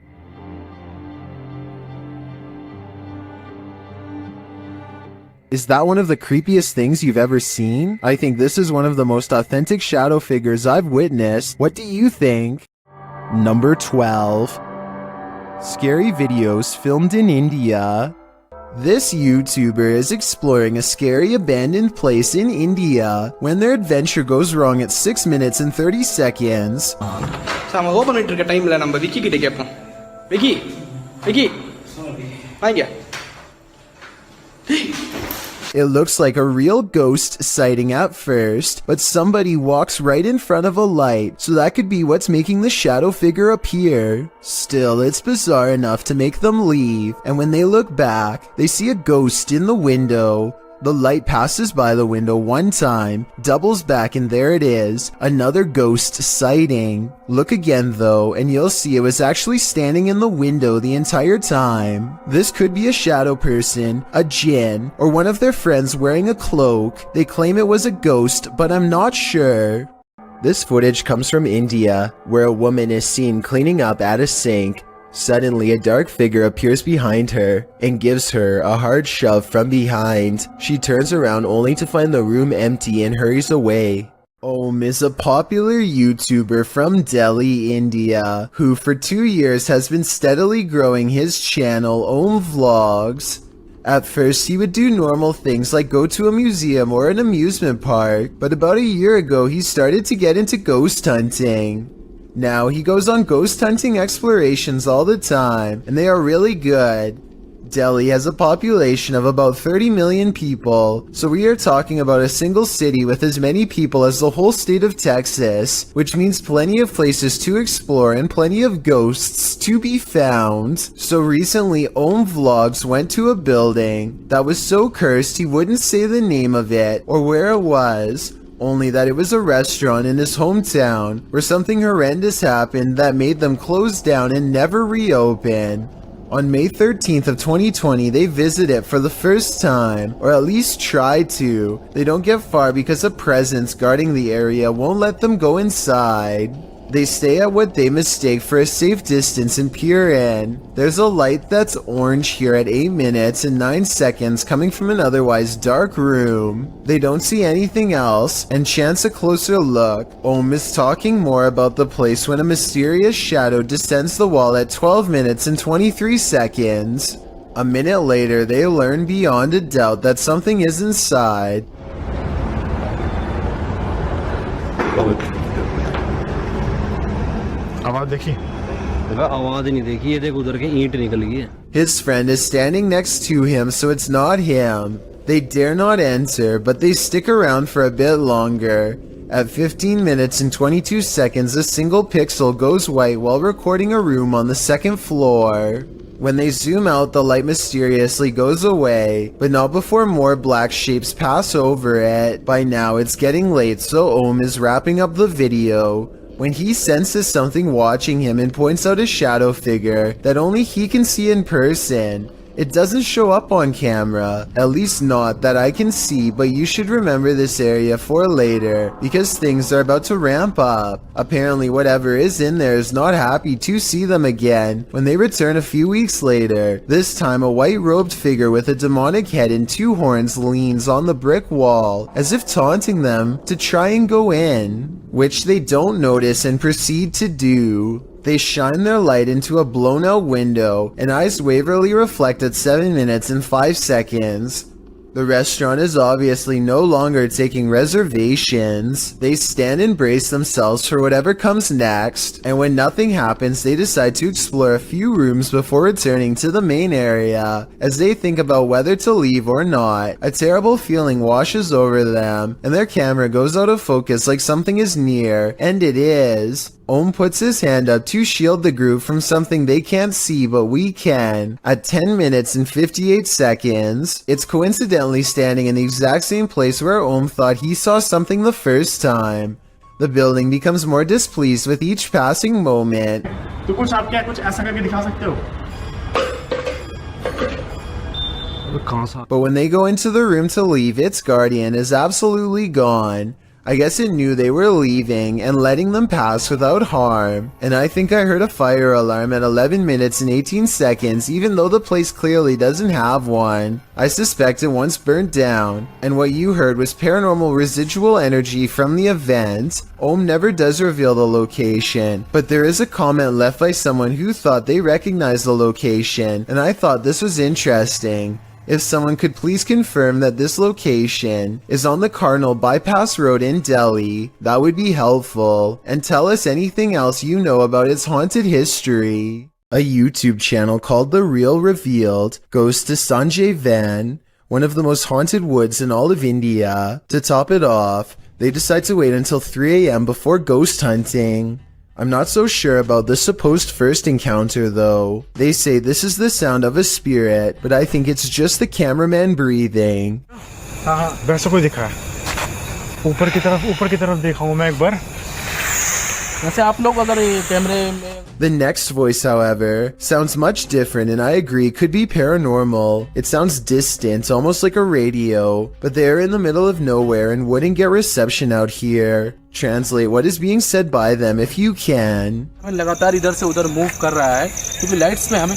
Is that one of the creepiest things you've ever seen? I think this is one of the most authentic shadow figures I've witnessed. What do you think? Number 12. Scary videos filmed in India. This YouTuber is exploring a scary abandoned place in India when their adventure goes wrong at 6 minutes and 30 seconds. It looks like a real ghost sighting at first, but somebody walks right in front of a light, so that could be what's making the shadow figure appear. Still, it's bizarre enough to make them leave, and when they look back, they see a ghost in the window. The light passes by the window one time, doubles back, and there it is, another ghost sighting. Look again though, and you'll see it was actually standing in the window the entire time. This could be a shadow person, a djinn, or one of their friends wearing a cloak. They claim it was a ghost, but I'm not sure. This footage comes from India, where a woman is seen cleaning up at a sink. Suddenly, a dark figure appears behind her and gives her a hard shove from behind. She turns around only to find the room empty and hurries away. Om is a popular YouTuber from Delhi, India, who for 2 years has been steadily growing his channel Om Vlogs. At first, he would do normal things like go to a museum or an amusement park, but about a year ago, he started to get into ghost hunting. Now, he goes on ghost hunting explorations all the time, and they are really good. Delhi has a population of about 30 million people, so we are talking about a single city with as many people as the whole state of Texas, which means plenty of places to explore and plenty of ghosts to be found. So recently, Om Vlogs went to a building that was so cursed he wouldn't say the name of it or where it was, only that it was a restaurant in his hometown where something horrendous happened that made them close down and never reopen. On May 13th of 2020, they visit it for the first time, or at least try to. They don't get far because a presence guarding the area won't let them go inside. They stay at what they mistake for a safe distance and peer in. There's a light that's orange here at 8 minutes and 9 seconds coming from an otherwise dark room. They don't see anything else and chance a closer look. Ohm is talking more about the place when a mysterious shadow descends the wall at 12 minutes and 23 seconds. A minute later, they learn beyond a doubt that something is inside. His friend is standing next to him, so it's not him. They dare not enter, but they stick around for a bit longer. At 15 minutes and 22 seconds, a single pixel goes white while recording a room on the second floor. When they zoom out, the light mysteriously goes away, but not before more black shapes pass over it. By now, it's getting late, so Ohm is wrapping up the video when he senses something watching him and points out a shadow figure that only he can see in person. It doesn't show up on camera, at least not that I can see, but you should remember this area for later, because things are about to ramp up. Apparently whatever is in there is not happy to see them again when they return a few weeks later. This time a white-robed figure with a demonic head and 2 horns leans on the brick wall, as if taunting them to try and go in, which they don't notice and proceed to do. They shine their light into a blown-out window, and eyes waverly reflect at 7 minutes and 5 seconds. The restaurant is obviously no longer taking reservations. They stand and brace themselves for whatever comes next, and when nothing happens, they decide to explore a few rooms before returning to the main area. As they think about whether to leave or not, a terrible feeling washes over them, and their camera goes out of focus like something is near, and it is. Ohm puts his hand up to shield the group from something they can't see but we can. At 10 minutes and 58 seconds, it's coincidentally standing in the exact same place where Ohm thought he saw something the first time. The building becomes more displeased with each passing moment. But when they go into the room to leave, its guardian is absolutely gone. I guess it knew they were leaving and letting them pass without harm, and I think I heard a fire alarm at 11 minutes and 18 seconds even though the place clearly doesn't have one. I suspect it once burnt down, and what you heard was paranormal residual energy from the event. Ohm never does reveal the location, but there is a comment left by someone who thought they recognized the location, and I thought this was interesting. If someone could please confirm that this location is on the Cardinal Bypass Road in Delhi, that would be helpful, and tell us anything else you know about its haunted history. A YouTube channel called The Real Revealed goes to Sanjay Van, one of the most haunted woods in all of India. To top it off, they decide to wait until 3 AM before ghost hunting. I'm not so sure about the supposed first encounter though. They say this is the sound of a spirit, but I think it's just the cameraman breathing. वैसा कोई दिख रहा है ऊपर की तरफ देखा हूँ मैं एक बार वैसे आप लोग अगर ये कैमरे में The next voice, however, sounds much different and I agree could be paranormal. It sounds distant, almost like a radio, but they're in the middle of nowhere and wouldn't get reception out here. Translate what is being said by them if you can. लगातार इधर से उधर move कर रहा है क्योंकि lights में हमें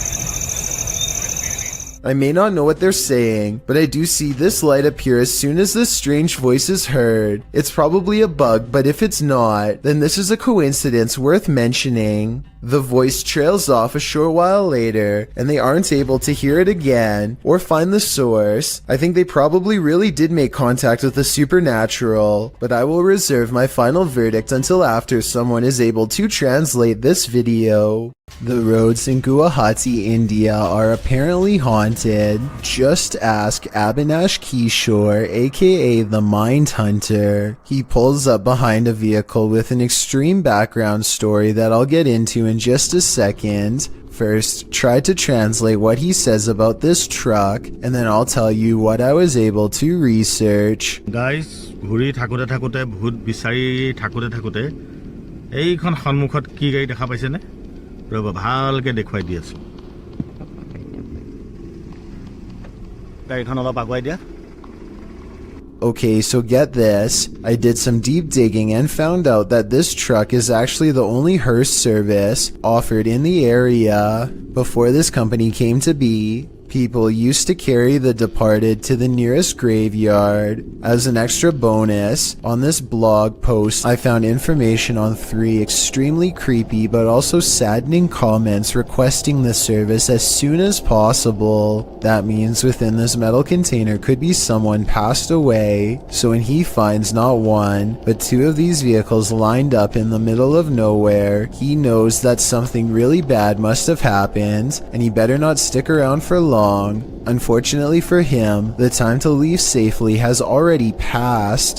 I may not know what they're saying, but I do see this light appear as soon as this strange voice is heard. It's probably a bug, but if it's not, then this is a coincidence worth mentioning. The voice trails off a short while later, and they aren't able to hear it again, or find the source. I think they probably really did make contact with the supernatural, but I will reserve my final verdict until after someone is able to translate this video. The roads in Guwahati, India are apparently haunted. Just ask Abhinash Kishore, aka the Mind Hunter. He pulls up behind a vehicle with an extreme background story that I'll get into in just a second. First, try to translate what he says about this truck, and then I'll tell you what I was able to research. Guys, ঘুৰি থাকোতে থাকোতে ভূত বিচাৰি থাকোতে থাকোতে এইখন সন্মুখত কি গাড়ী দেখা পাইছে নে ৰব ভালকে দেখুৱাই দি আছো গাড়ীখন অলপ আগুৱাই দিয়া Okay, so get this. I did some deep digging and found out that this truck is actually the only hearse service offered in the area. Before this company came to be, people used to carry the departed to the nearest graveyard. As an extra bonus, on this blog post, I found information on 3 extremely creepy but also saddening comments requesting the service as soon as possible. That means within this metal container could be someone passed away, so when he finds not 1, but 2 of these vehicles lined up in the middle of nowhere, he knows that something really bad must have happened, and he better not stick around for long. Unfortunately for him, the time to leave safely has already passed.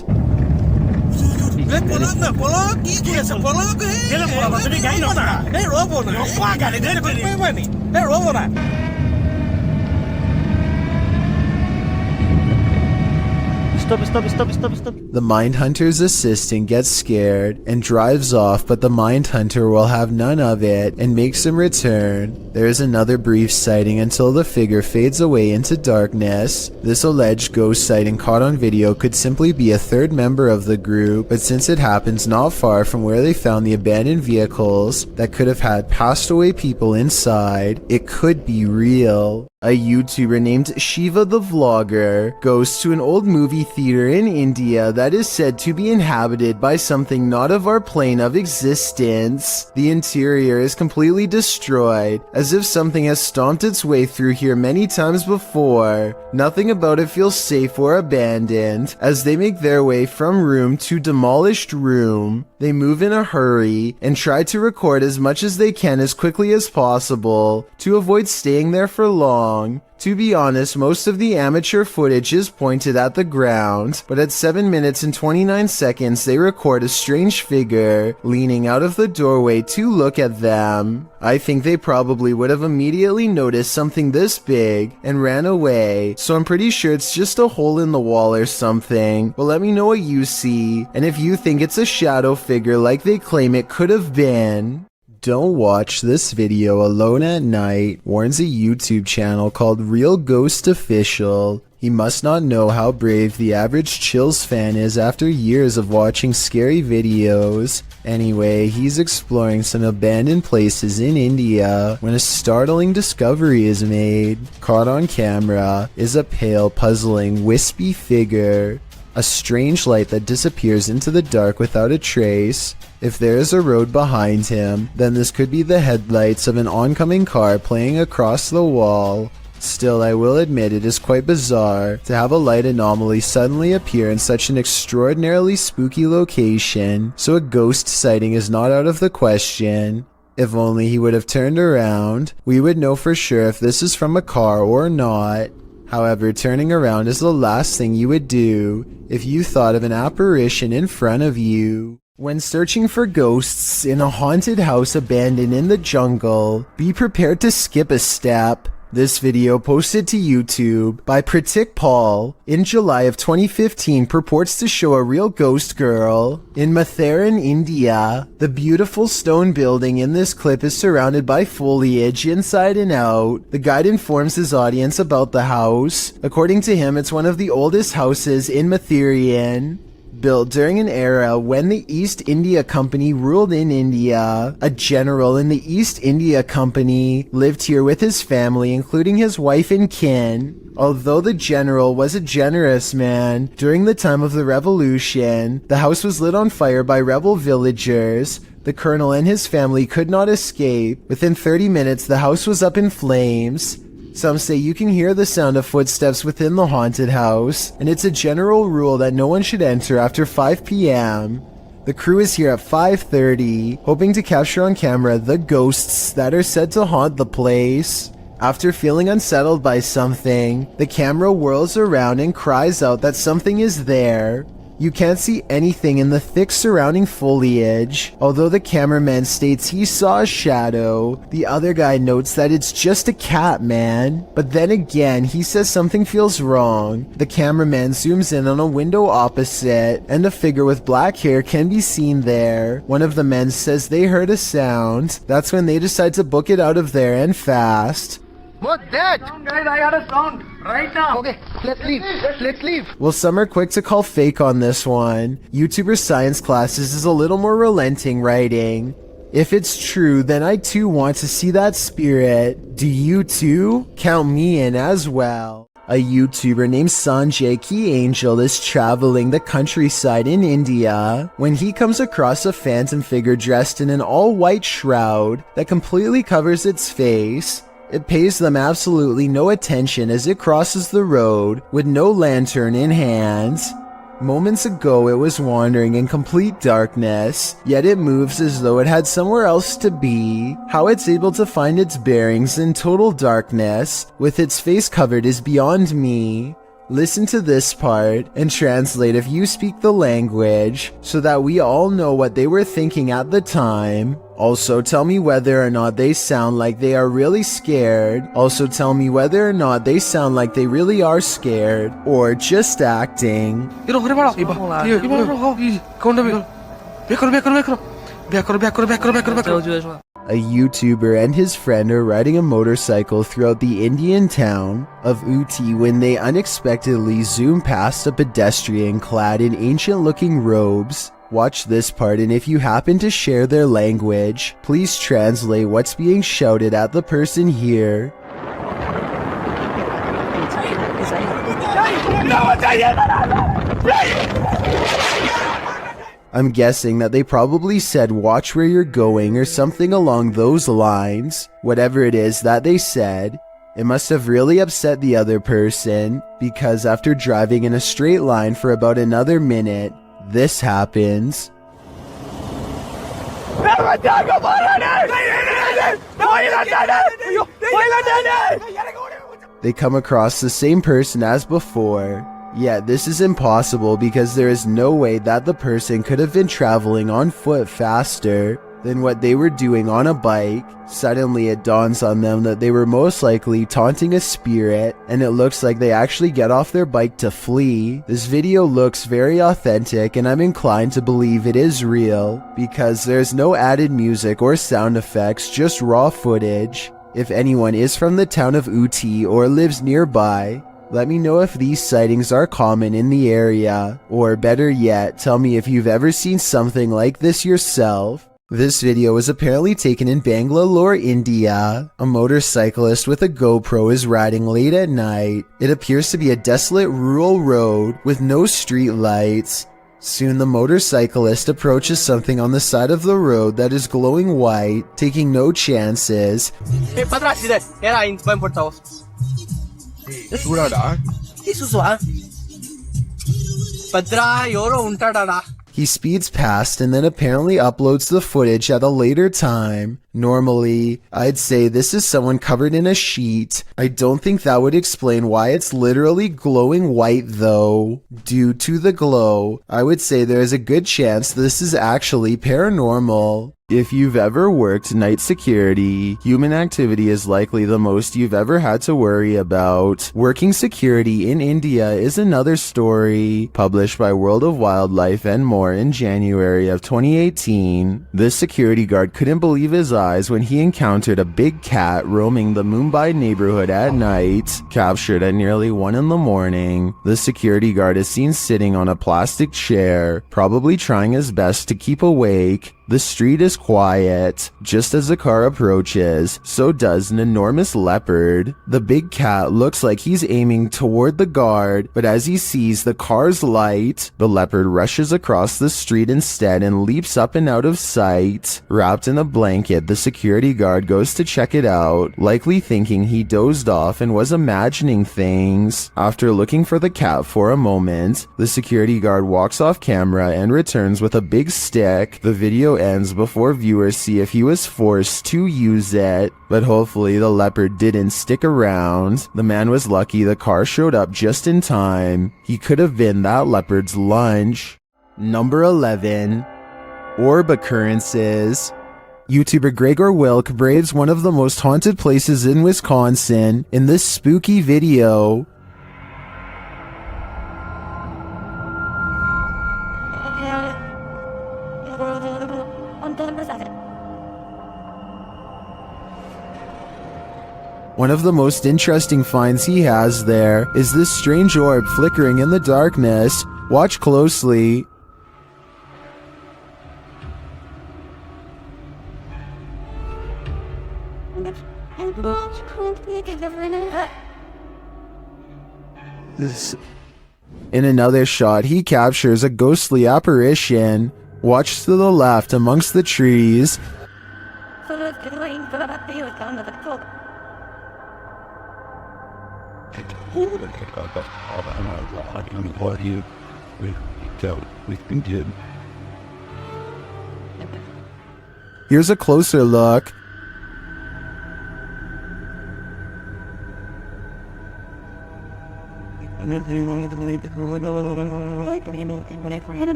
Stop. The Mindhunter's assistant gets scared and drives off, but the Mindhunter will have none of it and makes him return. There is another brief sighting until the figure fades away into darkness. This alleged ghost sighting caught on video could simply be a third member of the group, but since it happens not far from where they found the abandoned vehicles that could have had passed away people inside, it could be real. A YouTuber named Shiva the Vlogger goes to an old movie theater in India that is said to be inhabited by something not of our plane of existence. The interior is completely destroyed, as if something has stomped its way through here many times before. Nothing about it feels safe or abandoned. As they make their way from room to demolished room, they move in a hurry and try to record as much as they can as quickly as possible to avoid staying there for long. To be honest, most of the amateur footage is pointed at the ground, but at 7 minutes and 29 seconds they record a strange figure leaning out of the doorway to look at them. I think they probably would have immediately noticed something this big and ran away, so I'm pretty sure it's just a hole in the wall or something, but let me know what you see, and if you think it's a shadow figure like they claim it could have been. Don't watch this video alone at night, warns a YouTube channel called Real Ghost Official. He must not know how brave the average Chills fan is after years of watching scary videos. Anyway, he's exploring some abandoned places in India when a startling discovery is made. Caught on camera is a pale, puzzling, wispy figure. A strange light that disappears into the dark without a trace. If there is a road behind him, then this could be the headlights of an oncoming car playing across the wall. Still, I will admit it is quite bizarre to have a light anomaly suddenly appear in such an extraordinarily spooky location, so a ghost sighting is not out of the question. If only he would have turned around, we would know for sure if this is from a car or not. However, turning around is the last thing you would do if you thought of an apparition in front of you. When searching for ghosts in a haunted house abandoned in the jungle, be prepared to skip a step. This video, posted to YouTube by Pratik Paul in July of 2015, purports to show a real ghost girl in Matharan, India. The beautiful stone building in this clip is surrounded by foliage inside and out. The guide informs his audience about the house. According to him, it's one of the oldest houses in Matharan, built during an era when the East India Company ruled in India. A general in the East India Company lived here with his family, including his wife and kin. Although the general was a generous man, during the time of the revolution, the house was lit on fire by rebel villagers. The colonel and his family could not escape. Within 30 minutes, the house was up in flames. Some say you can hear the sound of footsteps within the haunted house, and it's a general rule that no one should enter after 5 p.m. The crew is here at 5:30, hoping to capture on camera the ghosts that are said to haunt the place. After feeling unsettled by something, the camera whirls around and cries out that something is there. You can't see anything in the thick surrounding foliage. Although the cameraman states he saw a shadow, the other guy notes that it's just a cat, man. But then again, he says something feels wrong. The cameraman zooms in on a window opposite, and a figure with black hair can be seen there. One of the men says they heard a sound. That's when they decide to book it out of there, and fast. What's that? Guys, I got a sound right now. Okay, let's leave. Let's leave. Well, some are quick to call fake on this one. YouTuber Science Classes is a little more relenting, writing, "If it's true, then I too want to see that spirit. Do you too? Count me in as well." A YouTuber named Sanjay Key Angel is traveling the countryside in India when he comes across a phantom figure dressed in an all-white shroud that completely covers its face. It pays them absolutely no attention as it crosses the road with no lantern in hand. Moments ago it was wandering in complete darkness, yet it moves as though it had somewhere else to be. How it's able to find its bearings in total darkness, with its face covered, is beyond me. Listen to this part and translate if you speak the language, so that we all know what they were thinking at the time. Also, tell me whether or not they sound like they are really scared. Also, tell me whether or not they sound like they really are scared, or just acting. A YouTuber and his friend are riding a motorcycle throughout the Indian town of Ooty when they unexpectedly zoom past a pedestrian clad in ancient-looking robes. Watch this part, and if you happen to share their language, please translate what's being shouted at the person here. I'm guessing that they probably said "watch where you're going" or something along those lines. Whatever it is that they said, it must have really upset the other person, because after driving in a straight line for about another minute, this happens. They come across the same person as before. Yet this is impossible because there is no way that the person could have been traveling on foot faster than what they were doing on a bike. Suddenly it dawns on them that they were most likely taunting a spirit, and it looks like they actually get off their bike to flee. This video looks very authentic, and I'm inclined to believe it is real, because there's no added music or sound effects, just raw footage. If anyone is from the town of Ooty or lives nearby, let me know if these sightings are common in the area, or better yet, tell me if you've ever seen something like this yourself. This video was apparently taken in Bangalore, India. A motorcyclist with a GoPro is riding late at night. It appears to be a desolate rural road with no street lights. Soon the motorcyclist approaches something on the side of the road that is glowing white, taking no chances. He speeds past and then apparently uploads the footage at a later time. Normally, I'd say this is someone covered in a sheet. I don't think that would explain why it's literally glowing white though. Due to the glow, I would say there is a good chance this is actually paranormal. If you've ever worked night security, human activity is likely the most you've ever had to worry about. Working security in India is another story, published by World of Wildlife and more in January of 2018. This security guard couldn't believe his eyes when he encountered a big cat roaming the Mumbai neighborhood at night. Captured at nearly 1 in the morning, the security guard is seen sitting on a plastic chair, probably trying his best to keep awake. The street is quiet. Just as the car approaches, so does an enormous leopard. The big cat looks like he's aiming toward the guard, but as he sees the car's light, the leopard rushes across the street instead and leaps up and out of sight. Wrapped in a blanket, the security guard goes to check it out, likely thinking he dozed off and was imagining things. After looking for the cat for a moment, the security guard walks off camera and returns with a big stick. The video ends before viewers see if he was forced to use it, but hopefully the leopard didn't stick around. The man was lucky the car showed up just in time. He could have been that leopard's lunch. Number 11. Orb occurrences. YouTuber Gregor Wilk braves one of the most haunted places in Wisconsin in this spooky video. One of the most interesting finds he has there is this strange orb flickering in the darkness. Watch closely. In another shot, he captures a ghostly apparition. Watch to the left amongst the trees. Here's a closer look.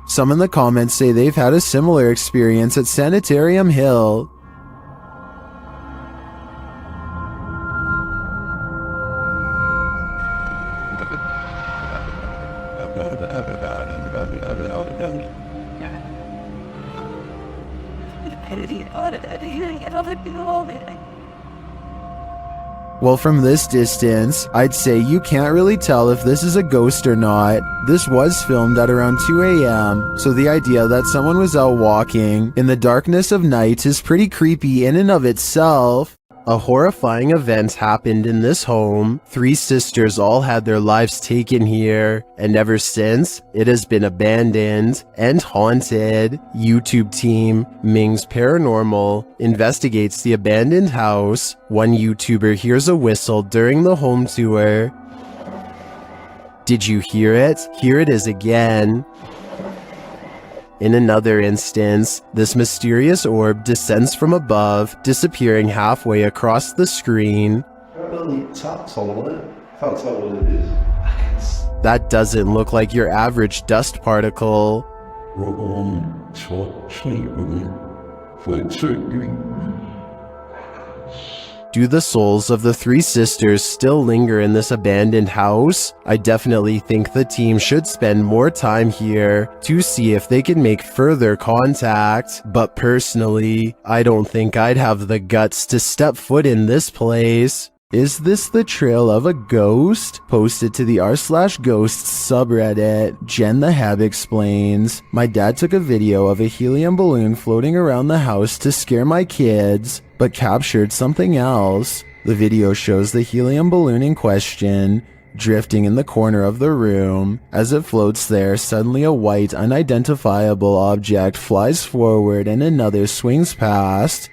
Some in the comments say they've had a similar experience at Sanitarium Hill. Well, from this distance, I'd say you can't really tell if this is a ghost or not. This was filmed at around 2 a.m., so the idea that someone was out walking in the darkness of night is pretty creepy in and of itself. A horrifying event happened in this home. 3 sisters all had their lives taken here, and ever since, it has been abandoned and haunted. YouTube team Ming's Paranormal investigates the abandoned house. One YouTuber hears a whistle during the home tour. Did you hear it? Here it is again. In another instance, this mysterious orb descends from above, disappearing halfway across the screen. That doesn't look like your average dust particle. Do the souls of the 3 sisters still linger in this abandoned house? I definitely think the team should spend more time here to see if they can make further contact. But personally, I don't think I'd have the guts to step foot in this place. Is this the trail of a ghost? Posted to the r/ghosts subreddit, Jen the Heb explains, my dad took a video of a helium balloon floating around the house to scare my kids, but captured something else. The video shows the helium balloon in question drifting in the corner of the room. As it floats there, suddenly a white, unidentifiable object flies forward and another swings past.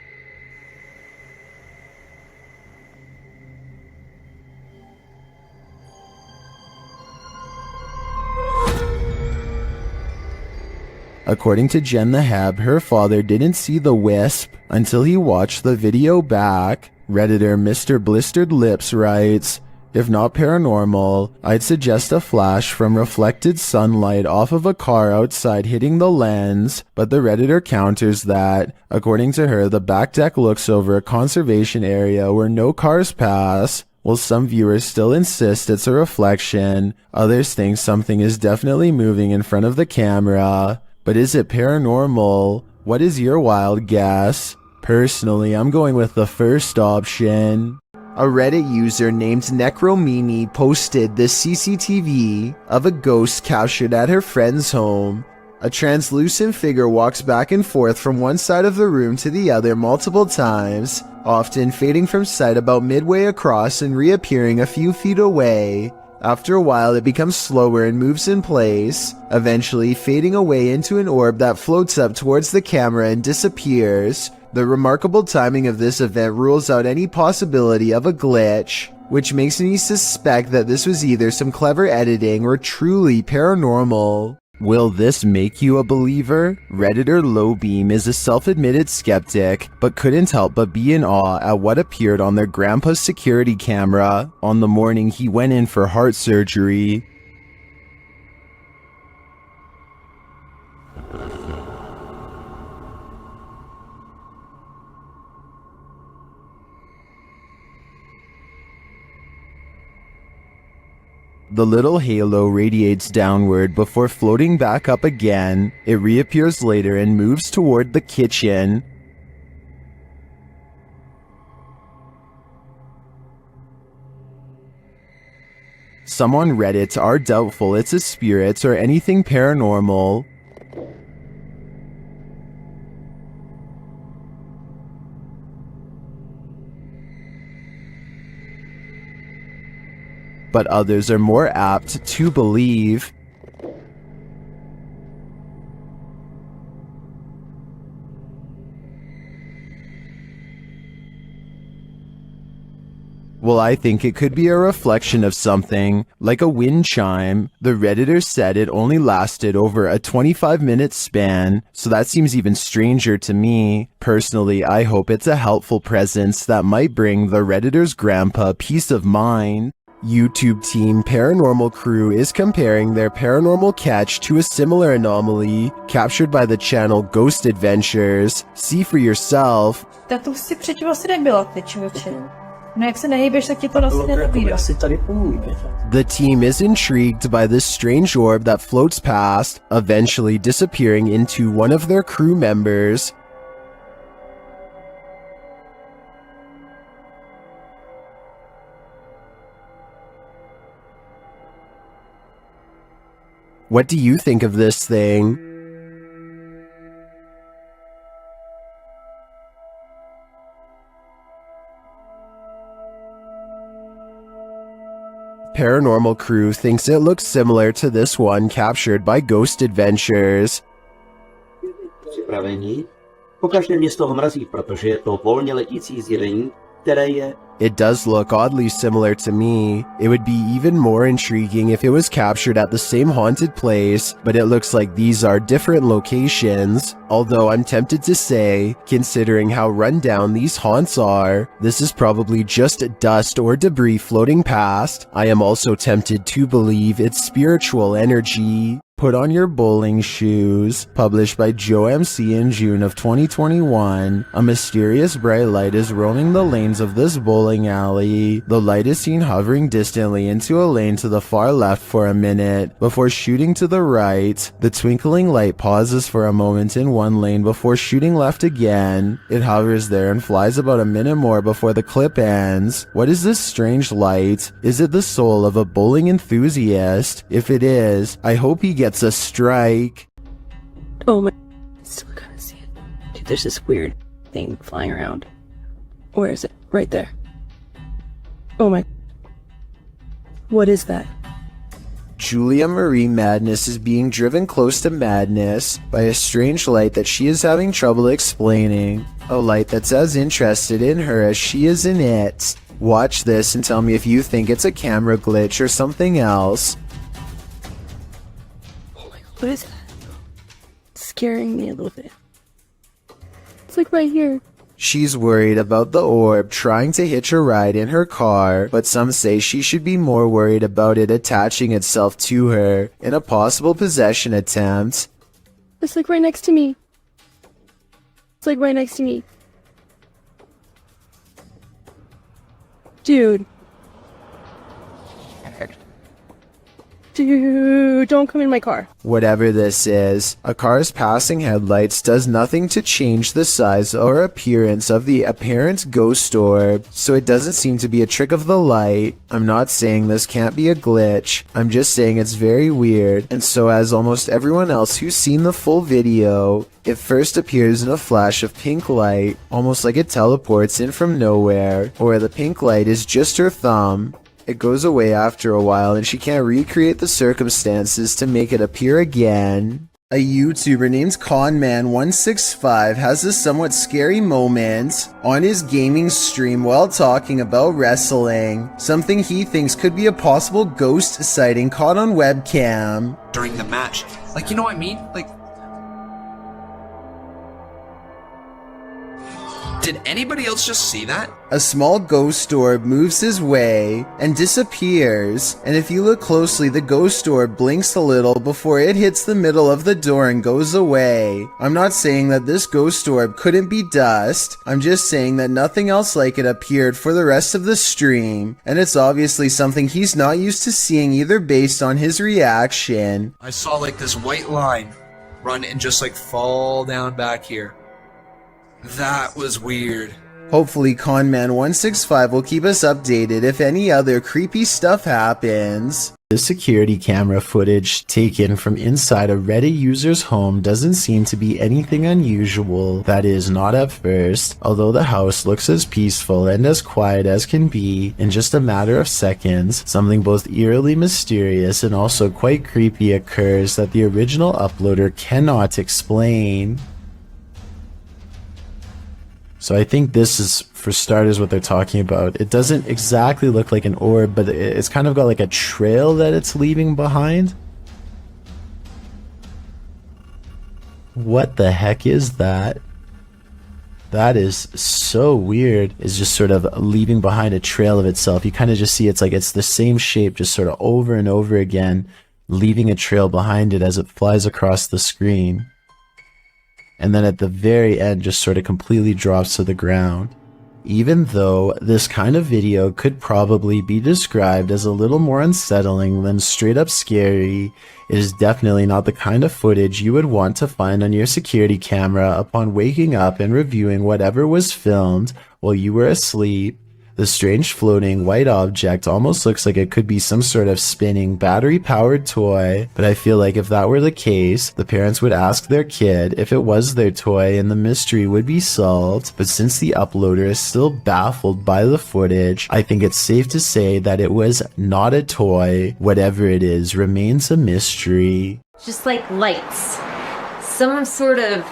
According to Jen the Heb, her father didn't see the wisp until he watched the video back. Redditor Mr. Blistered Lips writes, if not paranormal, I'd suggest a flash from reflected sunlight off of a car outside hitting the lens, but the Redditor counters that, according to her, the back deck looks over a conservation area where no cars pass. While some viewers still insist it's a reflection, others think something is definitely moving in front of the camera. But is it paranormal? What is your wild guess? Personally, I'm going with the first option. A Reddit user named Necromimi posted this CCTV of a ghost captured at her friend's home. A translucent figure walks back and forth from one side of the room to the other multiple times, often fading from sight about midway across and reappearing a few feet away. After a while, it becomes slower and moves in place, eventually fading away into an orb that floats up towards the camera and disappears. The remarkable timing of this event rules out any possibility of a glitch, which makes me suspect that this was either some clever editing or truly paranormal. Will this make you a believer? Redditor Lowbeam is a self-admitted skeptic, but couldn't help but be in awe at what appeared on their grandpa's security camera on the morning he went in for heart surgery. The little halo radiates downward before floating back up again. It reappears later and moves toward the kitchen. Some on Reddit are doubtful it's a spirit or anything paranormal. But others are more apt to believe. Well, I think it could be a reflection of something, like a wind chime. The Redditor said it only lasted over a 25-minute span, so that seems even stranger to me. Personally, I hope it's a helpful presence that might bring the Redditor's grandpa peace of mind. YouTube team Paranormal Crew is comparing their paranormal catch to a similar anomaly captured by the channel Ghost Adventures. See for yourself. To si předtím asi nebyla, ty člověče. No jak se nehýbeš, tak ti to asi nenabídá. The team is intrigued by this strange orb that floats past, eventually disappearing into one of their crew members. What do you think of this thing? Paranormal Crew thinks it looks similar to this one captured by Ghost Adventures. Připravení. Pokaždé mě z toho mrazí, protože je to volně letící zjevení, které je... It does look oddly similar to me. It would be even more intriguing if it was captured at the same haunted place, but it looks like these are different locations. Although I'm tempted to say, considering how run down these haunts are, this is probably just dust or debris floating past. I am also tempted to believe it's spiritual energy. Put on your bowling shoes. Published by Joe MC in June of 2021. A mysterious bright light is roaming the lanes of this bowling alley. The light is seen hovering distantly into a lane to the far left for a minute, before shooting to the right. The twinkling light pauses for a moment in one lane before shooting left again. It hovers there and flies about a minute more before the clip ends. What is this strange light? Is it the soul of a bowling enthusiast? If it is, I hope he gets a strike. Oh my, I still gotta see it. Dude, there's this weird thing flying around. Where is it? Right there. Oh my. What is that? Julia Marie Madness is being driven close to madness by a strange light that she is having trouble explaining. A light that's as interested in her as she is in it. Watch this and tell me if you think it's a camera glitch or something else. What is that? It's scaring me a little bit. It's like right here. She's worried about the orb trying to hitch a ride in her car, but some say she should be more worried about it attaching itself to her in a possible possession attempt. It's like right next to me. It's like right next to me. Dude. Dude, don't come in my car. Whatever this is, a car's passing headlights does nothing to change the size or appearance of the apparent ghost orb, so it doesn't seem to be a trick of the light. I'm not saying this can't be a glitch, I'm just saying it's very weird, and so as almost everyone else who's seen the full video, it first appears in a flash of pink light, almost like it teleports in from nowhere, or the pink light is just her thumb. It goes away after a while and she can't recreate the circumstances to make it appear again. A YouTuber named Conman165 has a somewhat scary moment on his gaming stream while talking about wrestling, something he thinks could be a possible ghost sighting caught on webcam. During the match. Like, you know what I mean? Like, Did anybody else just see that? A small ghost orb moves his way and disappears, and if you look closely, the ghost orb blinks a little before it hits the middle of the door and goes away. I'm not saying that this ghost orb couldn't be dust, I'm just saying that nothing else like it appeared for the rest of the stream, and it's obviously something he's not used to seeing either based on his reaction. I saw like this white line run and just like fall down back here. That was weird. Hopefully Conman165 will keep us updated if any other creepy stuff happens. The security camera footage taken from inside a Reddit user's home doesn't seem to be anything unusual, that is, not at first, although the house looks as peaceful and as quiet as can be. In just a matter of seconds, something both eerily mysterious and also quite creepy occurs that the original uploader cannot explain. So I think this is, for starters, what they're talking about. It doesn't exactly look like an orb, but it's kind of got like a trail that it's leaving behind. What the heck is that? That is so weird. It's just sort of leaving behind a trail of itself. You kind of just see it's like it's the same shape, just sort of over and over again, leaving a trail behind it as it flies across the screen. And then at the very end just sort of completely drops to the ground. Even though this kind of video could probably be described as a little more unsettling than straight up scary, it is definitely not the kind of footage you would want to find on your security camera upon waking up and reviewing whatever was filmed while you were asleep. The strange floating white object almost looks like it could be some sort of spinning battery-powered toy, but I feel like if that were the case, the parents would ask their kid if it was their toy and the mystery would be solved. But since the uploader is still baffled by the footage, I think it's safe to say that it was not a toy. Whatever it is remains a mystery. Just like lights. Some sort of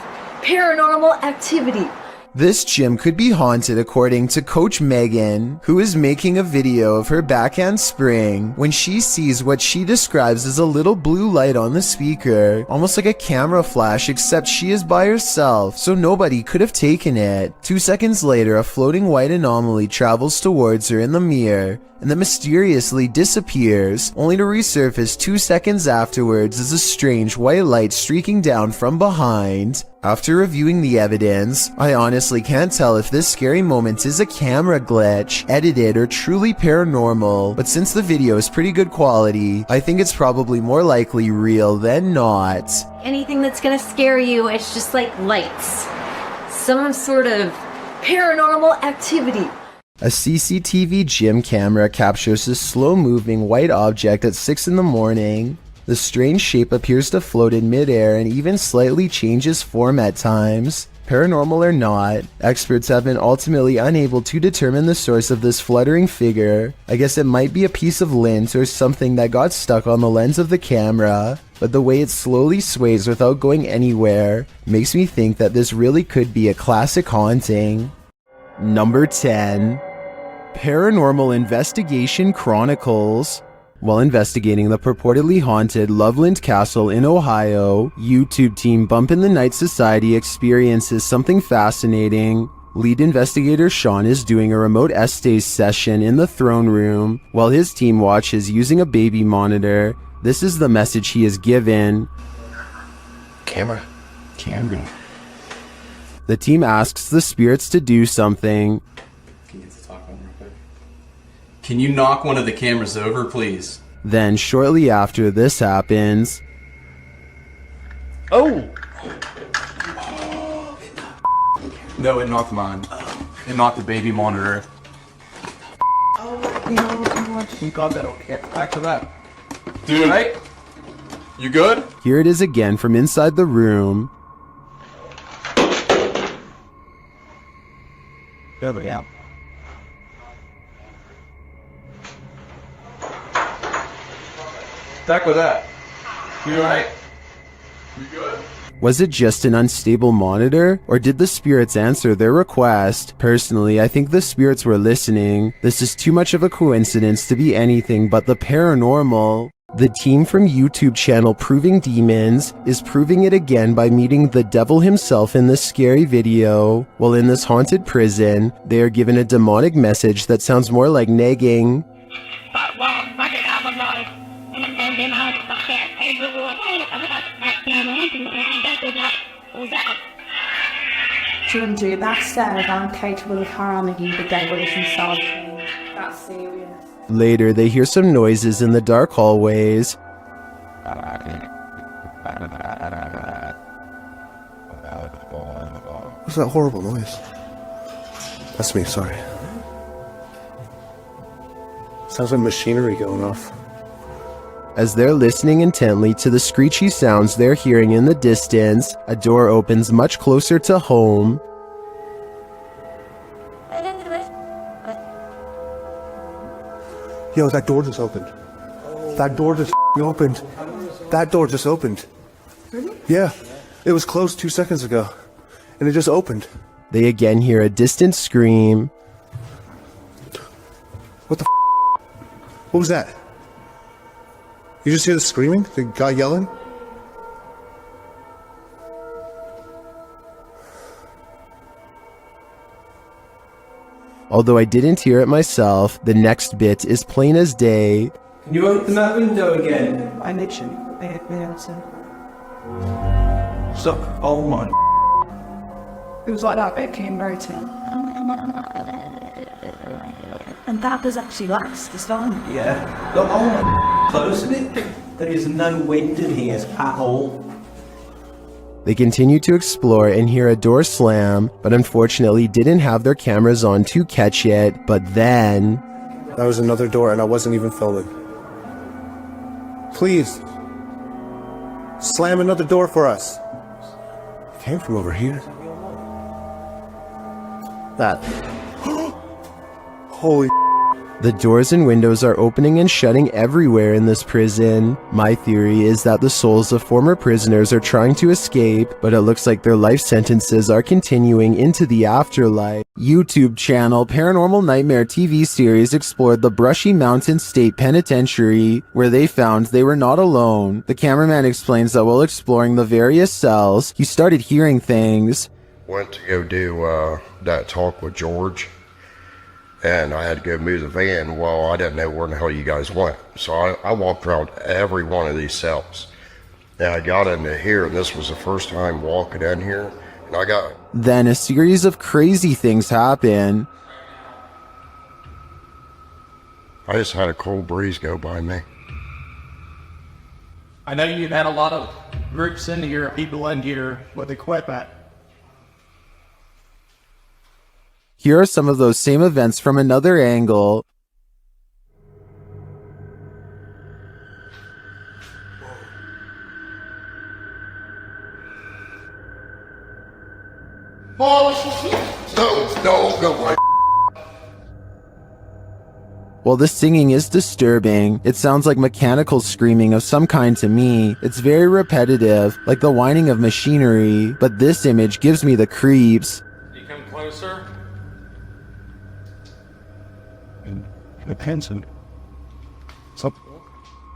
paranormal activity. This gym could be haunted according to Coach Megan, who is making a video of her backhand spring when she sees what she describes as a little blue light on the speaker, almost like a camera flash, except she is by herself, so nobody could have taken it. 2 seconds later, a floating white anomaly travels towards her in the mirror, and then mysteriously disappears, only to resurface 2 seconds afterwards as a strange white light streaking down from behind. After reviewing the evidence, I honestly can't tell if this scary moment is a camera glitch, edited, or truly paranormal, but since the video is pretty good quality, I think it's probably more likely real than not. Anything that's gonna scare you, it's just like lights. Some sort of paranormal activity. A CCTV gym camera captures this slow-moving white object at 6 in the morning. The strange shape appears to float in midair and even slightly changes form at times. Paranormal or not, experts have been ultimately unable to determine the source of this fluttering figure. I guess it might be a piece of lint or something that got stuck on the lens of the camera, but the way it slowly sways without going anywhere makes me think that this really could be a classic haunting. Number 10. Paranormal Investigation Chronicles. While investigating the purportedly haunted Loveland Castle in Ohio, YouTube team Bump in the Night Society experiences something fascinating. Lead investigator Sean is doing a remote Estes session in the throne room, while his team watches using a baby monitor. This is the message he is given. Camera. The team asks the spirits to do something. Can you knock one of the cameras over, please? Then, shortly after this happens... Oh! No, it knocked mine. It knocked the baby monitor. Oh, God, that'll get back to that. Dude, right? You good? Here it is again from inside the room. Yeah. Back with that. You alright? You good? Was it just an unstable monitor, or did the spirits answer their request? Personally, I think the spirits were listening. This is too much of a coincidence to be anything but the paranormal. The team from YouTube channel Proving Demons is proving it again by meeting the devil himself in this scary video. While in this haunted prison, they are given a demonic message that sounds more like nagging. Children, that said, I'm capable of harming the devil is inside me. That's serious. Later, they hear some noises in the dark hallways. What's that horrible noise? That's me, sorry. Sounds like machinery going off. As they're listening intently to the screechy sounds they're hearing in the distance, a door opens much closer to home. Yo, that door just opened. That door just opened. That door just opened. Yeah, it was closed 2 seconds ago, and it just opened. They again hear a distant scream. What the What was that? You just hear the screaming? The guy yelling? Although I didn't hear it myself, the next bit is plain as day. Can you open that window again? I literally made an answer. Stop. Oh my. It was like that bit came rotating. And that does actually last this long. Yeah. Look, oh my. Close it. There is no wind in here at all. They continue to explore and hear a door slam, but unfortunately didn't have their cameras on to catch it. But then... That was another door and I wasn't even filming. Please. Slam another door for us. It came from over here. That. Holy... The doors and windows are opening and shutting everywhere in this prison. My theory is that the souls of former prisoners are trying to escape, but it looks like their life sentences are continuing into the afterlife. YouTube channel Paranormal Nightmare TV series explored the Brushy Mountain State Penitentiary, where they found they were not alone. The cameraman explains that while exploring the various cells, he started hearing things. Went to go do that talk with George. And I had to go move the van. Well, I didn't know where the hell you guys went. So I walked around every one of these cells. And I got into here, and this was the first time walking in here. And I got... Then a series of crazy things happen. I just had a cold breeze go by me. I know you've had a lot of groups in here, people in here with equipment. Here are some of those same events from another angle. No. While the singing is disturbing, it sounds like mechanical screaming of some kind to me. It's very repetitive, like the whining of machinery, but this image gives me the creeps. You come closer.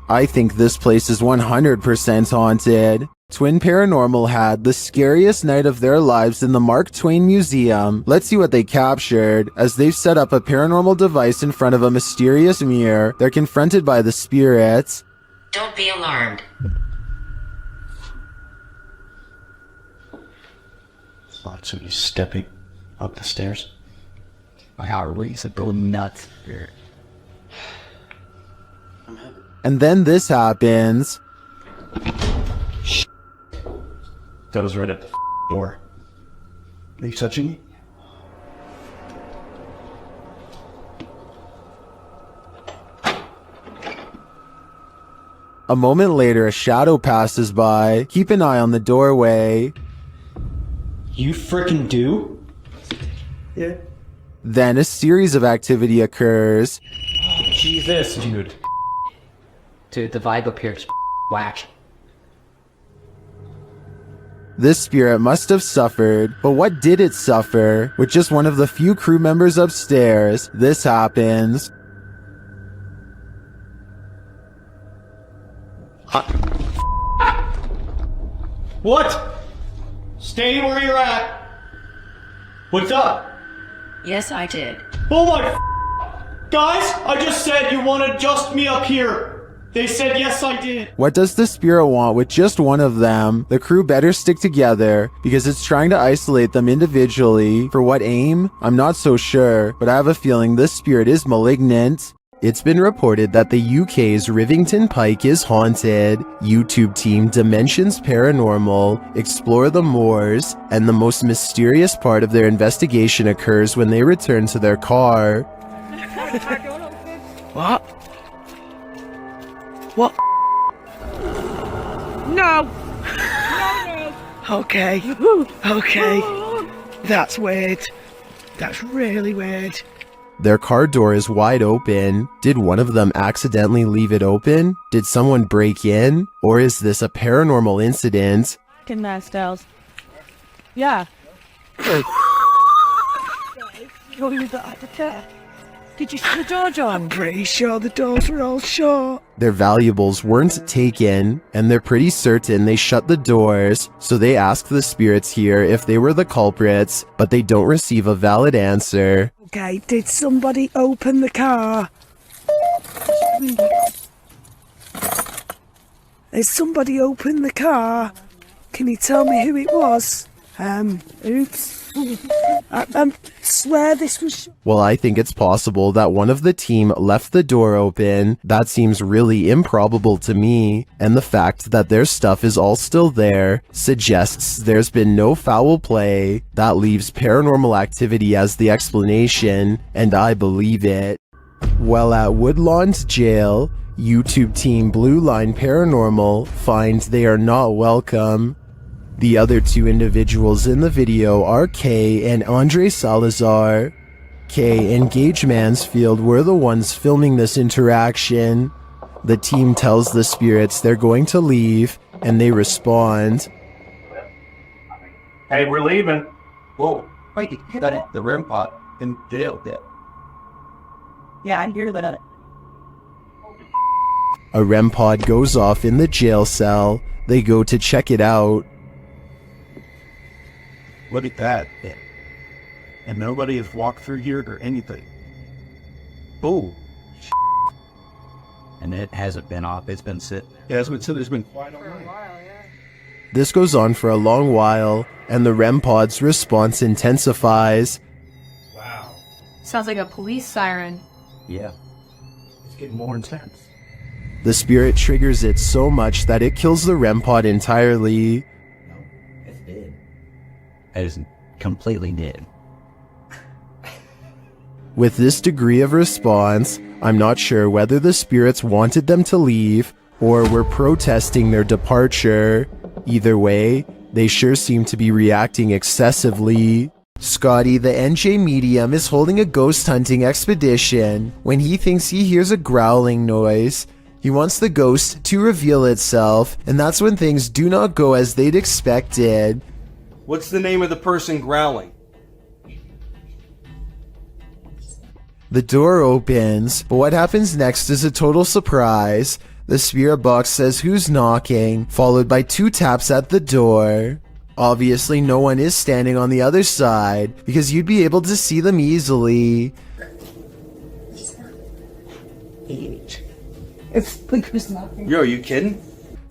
I think this place is 100% haunted. Twin Paranormal had the scariest night of their lives in the Mark Twain Museum. Let's see what they captured. As they've set up a paranormal device in front of a mysterious mirror, they're confronted by the spirits. Don't be alarmed. Thought somebody stepping up the stairs. My heart races go nuts. And then this happens. That was right at the door. Are you touching me? A moment later, a shadow passes by. Keep an eye on the doorway. You frickin' do? Yeah. Then a series of activity occurs. Jesus, dude. Dude, the vibe up here is whack. This spirit must have suffered, but what did it suffer? With just one of the few crew members upstairs, this happens. What? Stay where you're at. What's up? Yes, I did. Oh my guys, I just said you wanted just me up here. They said yes, I did. What does the spirit want with just one of them? The crew better stick together because it's trying to isolate them individually. For what aim? I'm not so sure, but I have a feeling this spirit is malignant. It's been reported that the UK's Rivington Pike is haunted. YouTube team Dimensions Paranormal explore the moors, and the most mysterious part of their investigation occurs when they return to their car. What? What? No! Okay. Okay. That's weird. That's really weird. Their car door is wide open. Did one of them accidentally leave it open? Did someone break in? Or is this a paranormal incident? Fucking mass styles. Yeah. Did you see the door, John? I'm pretty sure the doors were all shut. Their valuables weren't taken, and they're pretty certain they shut the doors, so they ask the spirits here if they were the culprits, but they don't receive a valid answer. Okay, did somebody open the car? Did somebody open the car? Can you tell me who it was? Oops. I swear this was... Well, I think it's possible that one of the team left the door open. That seems really improbable to me, and the fact that their stuff is all still there suggests there's been no foul play. That leaves paranormal activity as the explanation, and I believe it. While at Woodlawn's jail, YouTube team Blue Line Paranormal finds they are not welcome. The other two individuals in the video are Kay and Andre Salazar. Kay and Gage Mansfield were the ones filming this interaction. The team tells the spirits they're going to leave, and they respond. Hey, we're leaving. Whoa, wait, that the REM pod in jail there. Yeah, I hear that. A REM pod goes off in the jail cell. They go to check it out. Look at that. And nobody has walked through here or anything. Oh. And it hasn't been off. It's been sitting. Yeah, that's what it said. There's been quite a while. This goes on for a long while, and the REM pod's response intensifies. Wow. Sounds like a police siren. Yeah. It's getting more intense. The spirit triggers it so much that it kills the REM pod entirely. It's dead. It is completely dead. With this degree of response, I'm not sure whether the spirits wanted them to leave or were protesting their departure. Either way, they sure seem to be reacting excessively. Scotty, the NJ medium, is holding a ghost hunting expedition when he thinks he hears a growling noise. He wants the ghost to reveal itself, and that's when things do not go as they'd expected. What's the name of the person growling? The door opens, but what happens next is a total surprise. The spirit box says who's knocking, followed by 2 taps at the door. Obviously, no one is standing on the other side, because you'd be able to see them easily. Yo, are you kidding?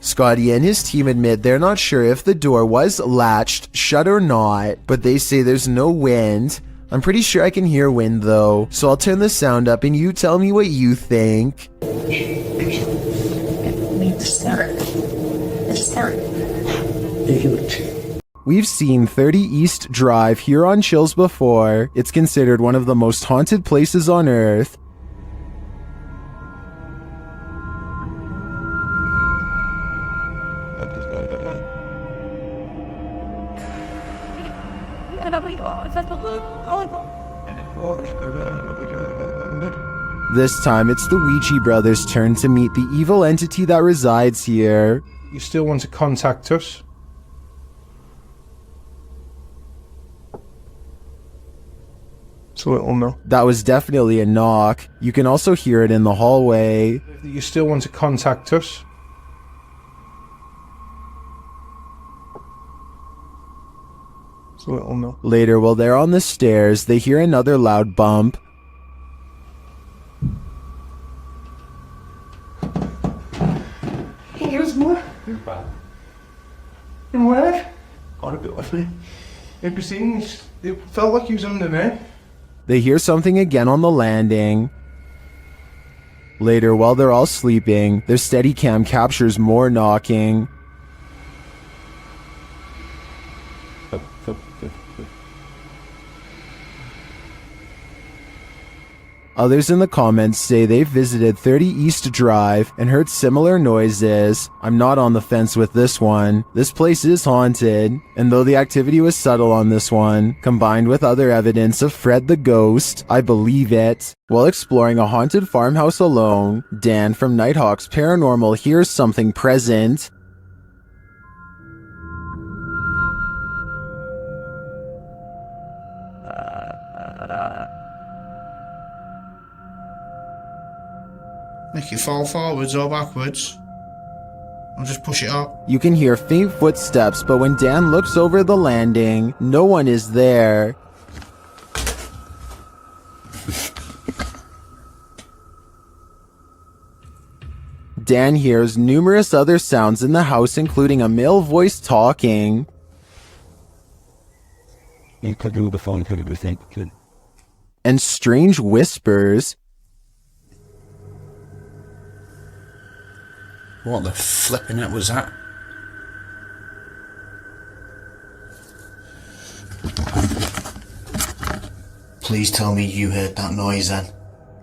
Scotty and his team admit they're not sure if the door was latched shut or not, but they say there's no wind. I'm pretty sure I can hear wind though, so I'll turn the sound up and you tell me what you think. We've seen 30 East Drive here on Chills before. It's considered one of the most haunted places on Earth. This time, it's the Ouija brothers' turn to meet the evil entity that resides here. You still want to contact us? It's a little no. That was definitely a knock. You can also hear it in the hallway. You still want to contact us? Well, no. Later, while they're on the stairs, they hear another loud bump. Here's more. And what? Got a bit with me. Have you seen this? It felt like he was in the night. They hear something again on the landing. Later, while they're all sleeping, their Steadicam captures more knocking. Others in the comments say they've visited 30 East Drive and heard similar noises. I'm not on the fence with this one. This place is haunted, and though the activity was subtle on this one, combined with other evidence of Fred the Ghost, I believe it. While exploring a haunted farmhouse alone, Dan from Nighthawk's Paranormal hears something present. Make it fall forwards or backwards. I'll just push it up. You can hear faint footsteps, but when Dan looks over the landing, no one is there. Dan hears numerous other sounds in the house, including a male voice talking. And strange whispers. What the flipping it was that? Please tell me you heard that noise then.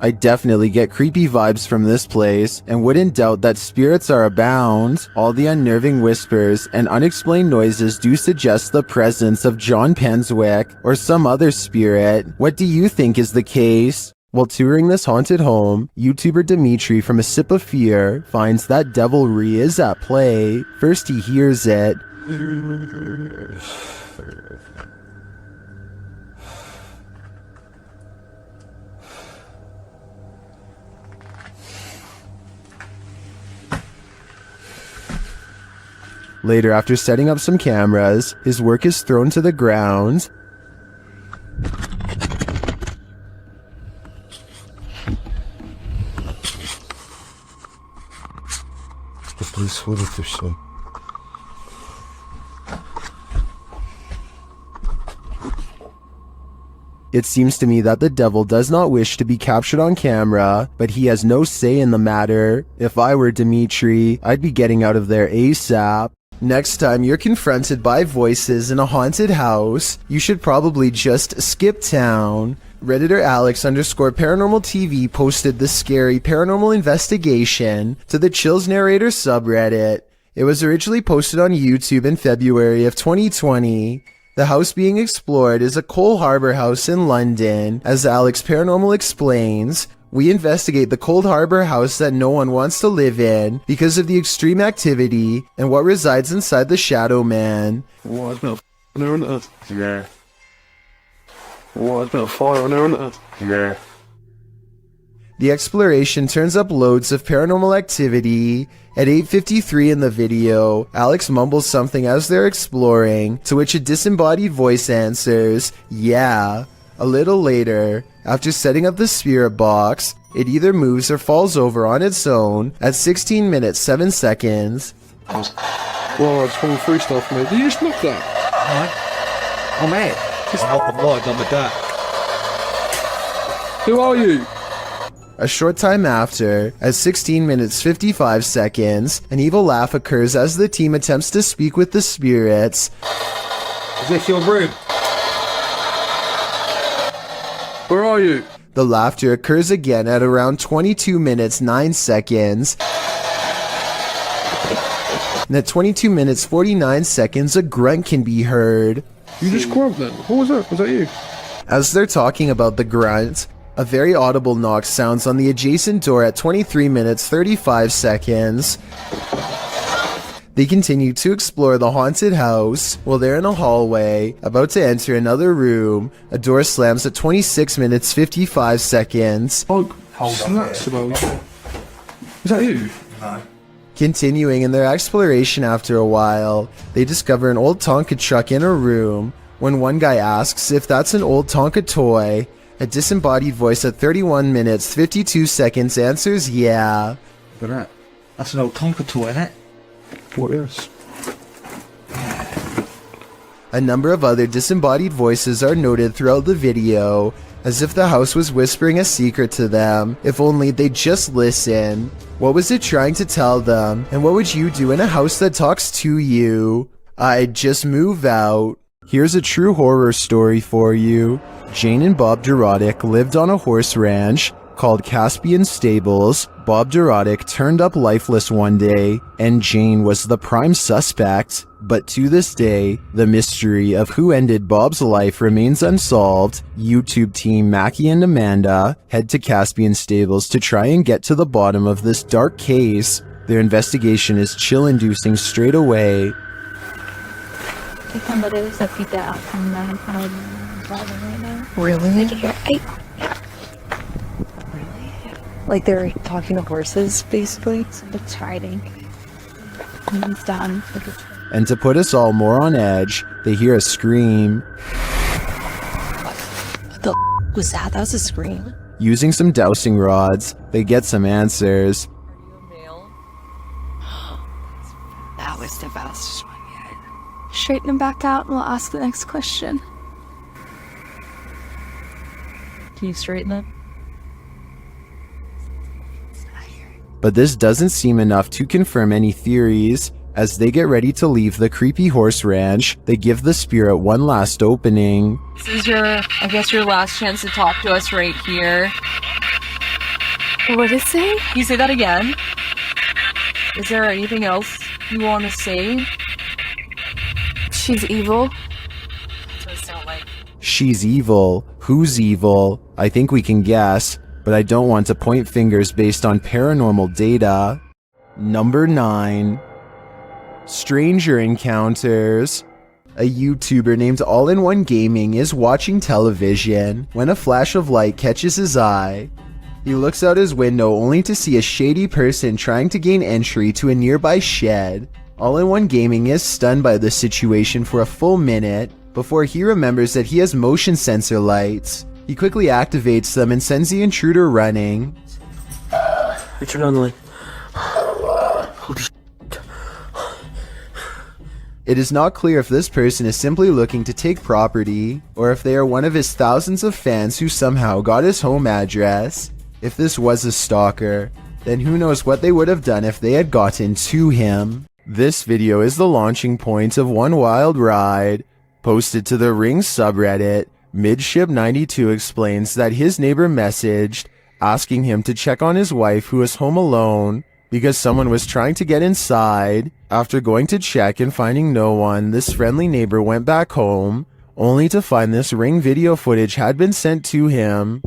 I definitely get creepy vibes from this place, and wouldn't doubt that spirits are abound. All the unnerving whispers and unexplained noises do suggest the presence of John Penswick or some other spirit. What do you think is the case? While touring this haunted home, YouTuber Dimitri from A Sip of Fear finds that devilry is at play. First he hears it. Later, after setting up some cameras, his work is thrown to the ground. It seems to me that the devil does not wish to be captured on camera, but he has no say in the matter. If I were Dimitri, I'd be getting out of there ASAP. Next time you're confronted by voices in a haunted house, you should probably just skip town. Redditor Alex_paranormal TV posted the scary paranormal investigation to the Chills Narrator subreddit. It was originally posted on YouTube in February of 2020. The house being explored is a Cole Harbour house in London. As Alex Paranormal explains, we investigate the Cold Harbour house that no one wants to live in because of the extreme activity and what resides inside the Shadow Man. What about there on Earth? Yeah. What about fire on there on Earth? Yeah. The exploration turns up loads of paranormal activity. At 8:53 in the video, Alex mumbles something as they're exploring, to which a disembodied voice answers, "Yeah." A little later, after setting up the spirit box, it either moves or falls over on its own at 16 minutes 7 seconds. Well, it's all free stuff, mate. You just looked that. Oh, mate. Just hop the light on the deck. Who are you? A short time after, at 16 minutes 55 seconds, an evil laugh occurs as the team attempts to speak with the spirits. Is this your room? Where are you? The laughter occurs again at around 22 minutes 9 seconds. And at 22 minutes 49 seconds, a grunt can be heard. You just grunt then? What was that? Was that you? As they're talking about the grunt, a very audible knock sounds on the adjacent door at 23 minutes 35 seconds. They continue to explore the haunted house. While they're in a hallway, about to enter another room, a door slams at 26 minutes 55 seconds. Oh, that's about you. Is that you? No. Continuing in their exploration after a while, they discover an old Tonka truck in a room. When one guy asks if that's an old Tonka toy, a disembodied voice at 31 minutes 52 seconds answers yeah. But that's an old Tonka toy, isn't it? What is? A number of other disembodied voices are noted throughout the video, as if the house was whispering a secret to them, if only they'd just listen. What was it trying to tell them, and what would you do in a house that talks to you? I'd just move out. Here's a true horror story for you. Jane and Bob Dorodic lived on a horse ranch called Caspian Stables. Bob Dorodic turned up lifeless one day, and Jane was the prime suspect. But to this day, the mystery of who ended Bob's life remains unsolved. YouTube team Mackie and Amanda head to Caspian Stables to try and get to the bottom of this dark case. Their investigation is chill-inducing straight away. Really? Really? Like they're talking to horses, basically? It's riding. And he's done. And to put us all more on edge, they hear a scream. What the was that? That was a scream. Using some dowsing rods, they get some answers. That was the best one yet. Straighten him back out and we'll ask the next question. Can you straighten it? But this doesn't seem enough to confirm any theories. As they get ready to leave the creepy horse ranch, they give the spirit one last opening. This is I guess your last chance to talk to us right here. What did it say? Can you say that again? Is there anything else you want to say? She's evil. That's what it sounds like. She's evil. Who's evil? I think we can guess, but I don't want to point fingers based on paranormal data. Number 9. Stranger encounters. A YouTuber named All-in-One Gaming is watching television when a flash of light catches his eye. He looks out his window only to see a shady person trying to gain entry to a nearby shed. All-in-One Gaming is stunned by the situation for a full minute before he remembers that he has motion sensor lights. He quickly activates them and sends the intruder running. Turn on the light. It is not clear if this person is simply looking to take property, or if they are one of his thousands of fans who somehow got his home address. If this was a stalker, then who knows what they would have done if they had gotten to him. This video is the launching point of one wild ride. Posted to the Ring subreddit, Midship92 explains that his neighbor messaged, asking him to check on his wife who was home alone, because someone was trying to get inside. After going to check and finding no one, this friendly neighbor went back home, only to find this Ring video footage had been sent to him.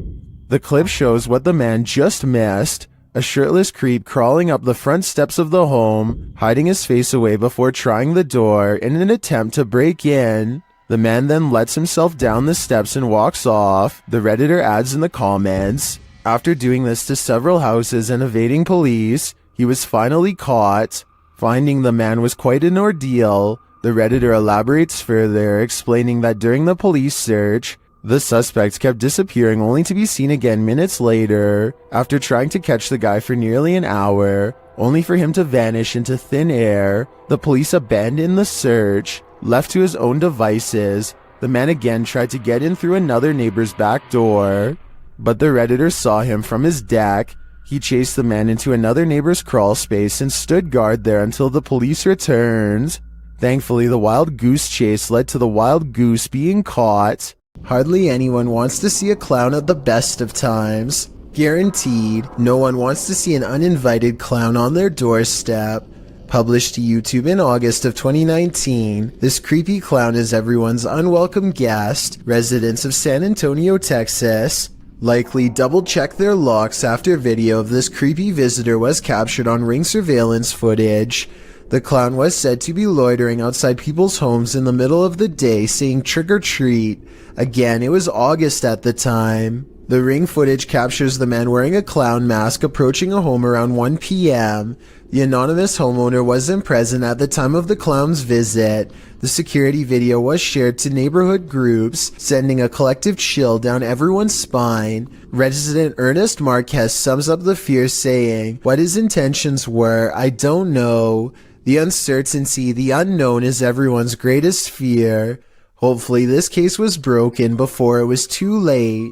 The clip shows what the man just missed, a shirtless creep crawling up the front steps of the home, hiding his face away before trying the door in an attempt to break in. The man then lets himself down the steps and walks off. The Redditor adds in the comments, after doing this to several houses and evading police, he was finally caught. Finding the man was quite an ordeal. The Redditor elaborates further, explaining that during the police search, the suspect kept disappearing only to be seen again minutes later, after trying to catch the guy for nearly an hour, only for him to vanish into thin air. The police abandoned the search. Left to his own devices, the man again tried to get in through another neighbor's back door, but the Redditor saw him from his deck. He chased the man into another neighbor's crawl space and stood guard there until the police returned. Thankfully, the wild goose chase led to the wild goose being caught. Hardly anyone wants to see a clown at the best of times. Guaranteed, no one wants to see an uninvited clown on their doorstep. Published to YouTube in August of 2019, this creepy clown is everyone's unwelcome guest. Residents of San Antonio, Texas likely double-checked their locks after video of this creepy visitor was captured on Ring surveillance footage. The clown was said to be loitering outside people's homes in the middle of the day saying trick or treat. Again, it was August at the time. The Ring footage captures the man wearing a clown mask approaching a home around 1 p.m. The anonymous homeowner wasn't present at the time of the clown's visit. The security video was shared to neighborhood groups, sending a collective chill down everyone's spine. Resident Ernest Marquez sums up the fear saying, "What his intentions were, I don't know. The uncertainty, the unknown is everyone's greatest fear. Hopefully this case was broken before it was too late."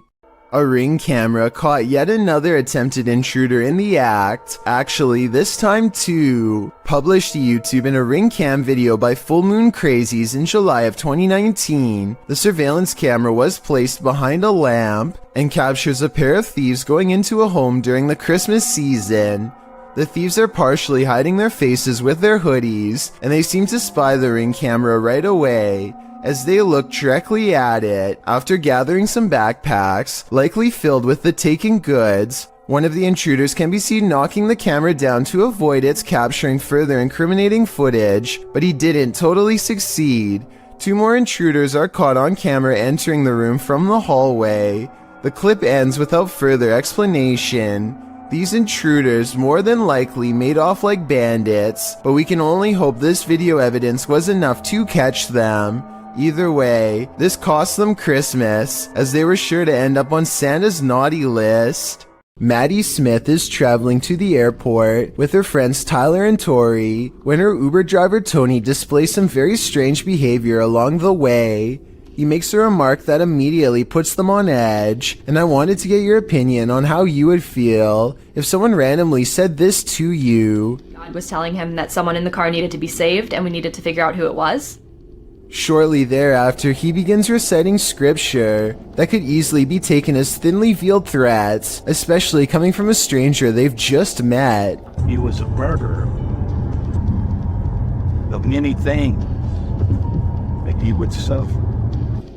A Ring camera caught yet another attempted intruder in the act, actually this time too. Published to YouTube in a Ring cam video by Full Moon Crazies in July of 2019, the surveillance camera was placed behind a lamp and captures a pair of thieves going into a home during the Christmas season. The thieves are partially hiding their faces with their hoodies, and they seem to spy the Ring camera right away, as they look directly at it. After gathering some backpacks, likely filled with the taken goods, one of the intruders can be seen knocking the camera down to avoid its capturing further incriminating footage, but he didn't totally succeed. 2 more intruders are caught on camera entering the room from the hallway. The clip ends without further explanation. These intruders more than likely made off like bandits, but we can only hope this video evidence was enough to catch them. Either way, this cost them Christmas, as they were sure to end up on Santa's naughty list. Maddie Smith is traveling to the airport with her friends Tyler and Tori when her Uber driver Tony displays some very strange behavior along the way. He makes a remark that immediately puts them on edge, and I wanted to get your opinion on how you would feel if someone randomly said this to you. God was telling him that someone in the car needed to be saved and we needed to figure out who it was. Shortly thereafter, he begins reciting scripture that could easily be taken as thinly veiled threats, especially coming from a stranger they've just met. He was a murderer of many things that he would suffer.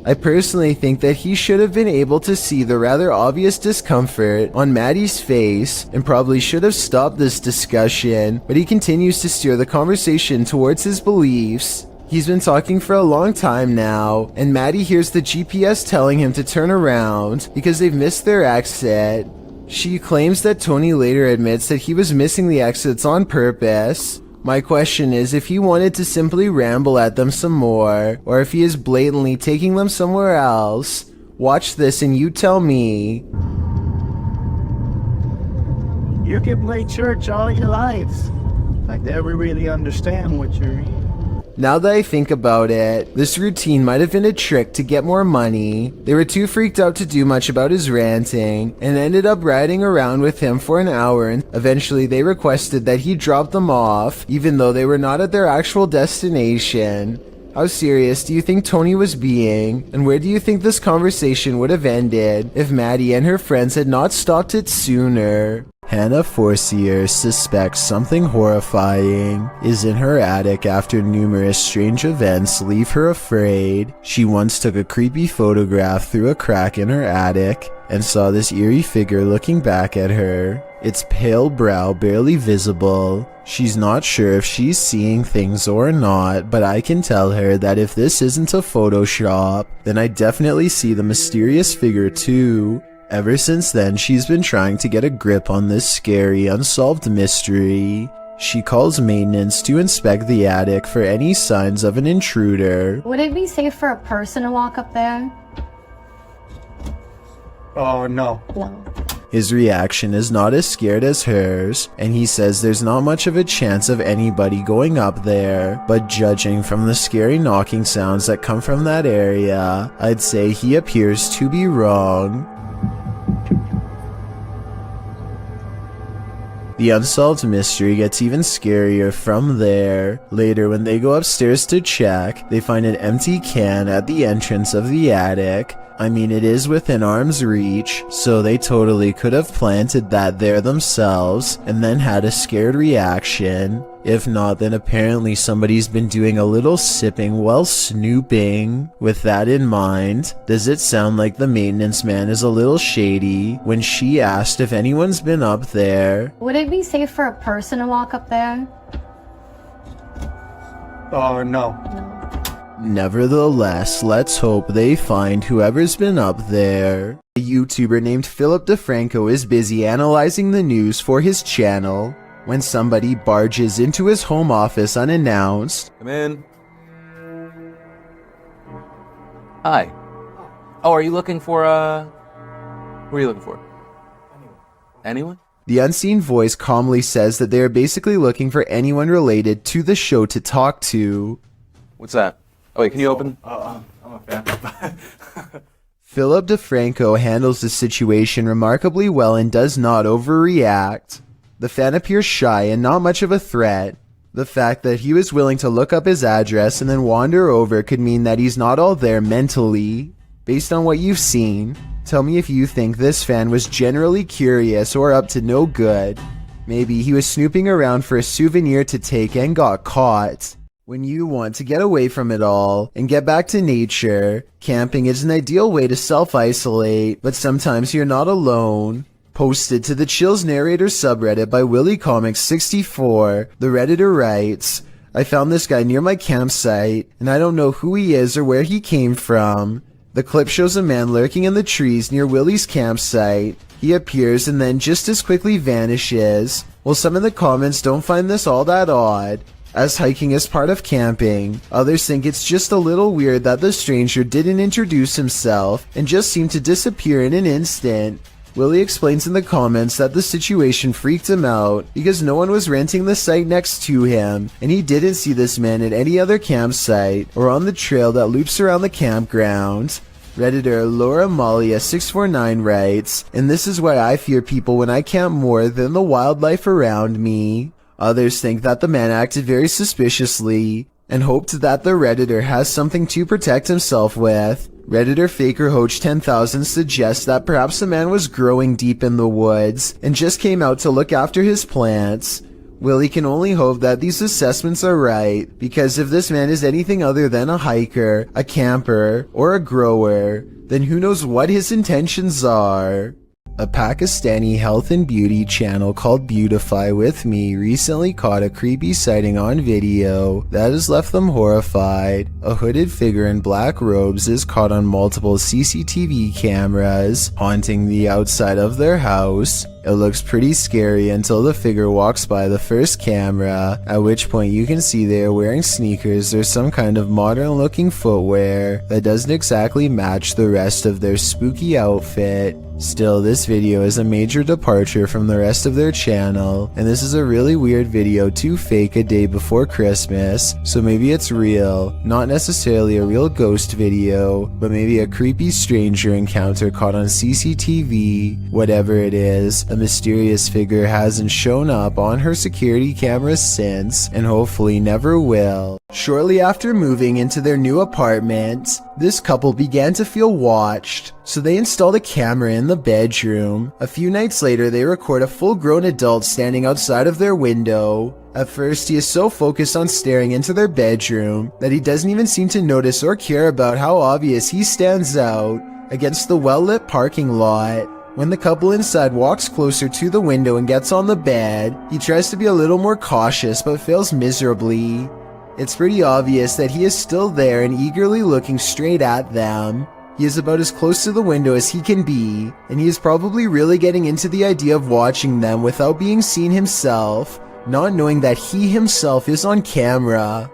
I personally think that he should have been able to see the rather obvious discomfort on Maddie's face and probably should have stopped this discussion, but he continues to steer the conversation towards his beliefs. He's been talking for a long time now, and Maddie hears the GPS telling him to turn around because they've missed their exit. She claims that Tony later admits that he was missing the exits on purpose. My question is if he wanted to simply ramble at them some more, or if he is blatantly taking them somewhere else. Watch this and you tell me. You can play church all your life. I never really understand what you're reading. Now that I think about it, this routine might have been a trick to get more money. They were too freaked out to do much about his ranting, and ended up riding around with him for an hour, and eventually they requested that he drop them off, even though they were not at their actual destination. How serious do you think Tony was being, and where do you think this conversation would have ended if Maddie and her friends had not stopped it sooner? Hannah Forcier suspects something horrifying is in her attic after numerous strange events leave her afraid. She once took a creepy photograph through a crack in her attic and saw this eerie figure looking back at her, its pale brow barely visible. She's not sure if she's seeing things or not, but I can tell her that if this isn't a Photoshop, then I definitely see the mysterious figure too. Ever since then, she's been trying to get a grip on this scary, unsolved mystery. She calls maintenance to inspect the attic for any signs of an intruder. Would it be safe for a person to walk up there? Oh, no. No. His reaction is not as scared as hers, and he says there's not much of a chance of anybody going up there, but judging from the scary knocking sounds that come from that area, I'd say he appears to be wrong. The unsolved mystery gets even scarier from there. Later, when they go upstairs to check, they find an empty can at the entrance of the attic. I mean, it is within arm's reach, so they totally could have planted that there themselves and then had a scared reaction. If not, then apparently somebody's been doing a little sipping while snooping. With that in mind, does it sound like the maintenance man is a little shady when she asked if anyone's been up there? Would it be safe for a person to walk up there? Oh, no. No. Nevertheless, let's hope they find whoever's been up there. A YouTuber named Philip DeFranco is busy analyzing the news for his channel when somebody barges into his home office unannounced. Come in. Hi. Oh, are you looking for, who are you looking for? Anyone? The unseen voice calmly says that they are basically looking for anyone related to the show to talk to. What's that? Oh, wait, can you open? I'm a fan. Philip DeFranco handles the situation remarkably well and does not overreact. The fan appears shy and not much of a threat. The fact that he was willing to look up his address and then wander over could mean that he's not all there mentally. Based on what you've seen, tell me if you think this fan was generally curious or up to no good. Maybe he was snooping around for a souvenir to take and got caught. When you want to get away from it all and get back to nature, camping is an ideal way to self-isolate, but sometimes you're not alone. Posted to the Chills Narrator subreddit by WillyComics64, the Redditor writes, I found this guy near my campsite, and I don't know who he is or where he came from. The clip shows a man lurking in the trees near Willy's campsite. He appears and then just as quickly vanishes. Well, some in the comments don't find this all that odd, as hiking is part of camping. Others think it's just a little weird that the stranger didn't introduce himself and just seemed to disappear in an instant. Willy explains in the comments that the situation freaked him out because no one was renting the site next to him, and he didn't see this man at any other campsite or on the trail that loops around the campground. Redditor Laura Malia 649 writes, and this is why I fear people when I camp more than the wildlife around me. Others think that the man acted very suspiciously and hoped that the Redditor has something to protect himself with. Redditor FakerHoach 10,000 suggests that perhaps the man was growing deep in the woods and just came out to look after his plants. Willy can only hope that these assessments are right, because if this man is anything other than a hiker, a camper, or a grower, then who knows what his intentions are. A Pakistani health and beauty channel called Beautify With Me recently caught a creepy sighting on video that has left them horrified. A hooded figure in black robes is caught on multiple CCTV cameras, haunting the outside of their house. It looks pretty scary until the figure walks by the first camera, at which point you can see they are wearing sneakers or some kind of modern looking footwear that doesn't exactly match the rest of their spooky outfit. Still, this video is a major departure from the rest of their channel, and this is a really weird video to fake a day before Christmas, so maybe it's real, not necessarily a real ghost video, but maybe a creepy stranger encounter caught on CCTV. Whatever it is, a mysterious figure hasn't shown up on her security cameras since, and hopefully never will. Shortly after moving into their new apartment, this couple began to feel watched, so they installed a camera in the bedroom. A few nights later, they record a full-grown adult standing outside of their window. At first, he is so focused on staring into their bedroom that he doesn't even seem to notice or care about how obvious he stands out against the well-lit parking lot. When the couple inside walks closer to the window and gets on the bed, he tries to be a little more cautious but fails miserably. It's pretty obvious that he is still there and eagerly looking straight at them. He is about as close to the window as he can be, and he is probably really getting into the idea of watching them without being seen himself, not knowing that he himself is on camera.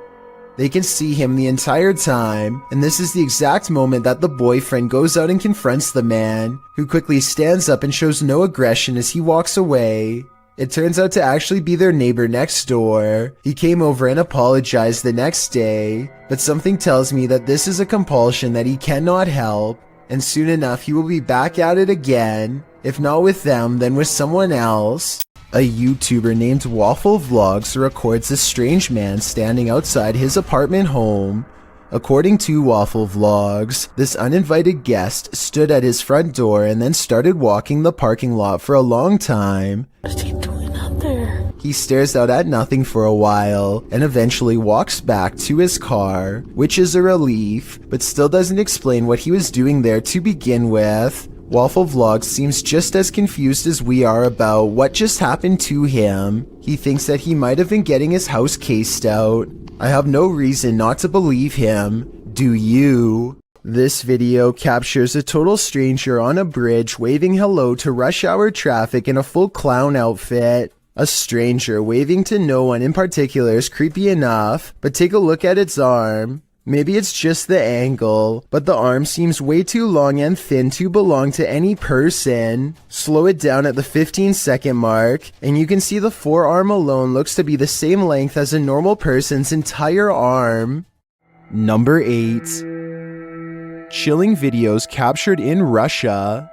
They can see him the entire time, and this is the exact moment that the boyfriend goes out and confronts the man, who quickly stands up and shows no aggression as he walks away. It turns out to actually be their neighbor next door. He came over and apologized the next day, but something tells me that this is a compulsion that he cannot help, and soon enough he will be back at it again, if not with them, then with someone else. A YouTuber named Waffle Vlogs records a strange man standing outside his apartment home. According to Waffle Vlogs, this uninvited guest stood at his front door and then started walking the parking lot for a long time. What is he doing out there? He stares out at nothing for a while and eventually walks back to his car, which is a relief, but still doesn't explain what he was doing there to begin with. Waffle Vlogs seems just as confused as we are about what just happened to him. He thinks that he might have been getting his house cased out. I have no reason not to believe him. Do you? This video captures a total stranger on a bridge waving hello to rush hour traffic in a full clown outfit. A stranger waving to no one in particular is creepy enough, but take a look at its arm. Maybe it's just the angle, but the arm seems way too long and thin to belong to any person. Slow it down at the 15-second mark, and you can see the forearm alone looks to be the same length as a normal person's entire arm. Number 8. Chilling videos captured in Russia.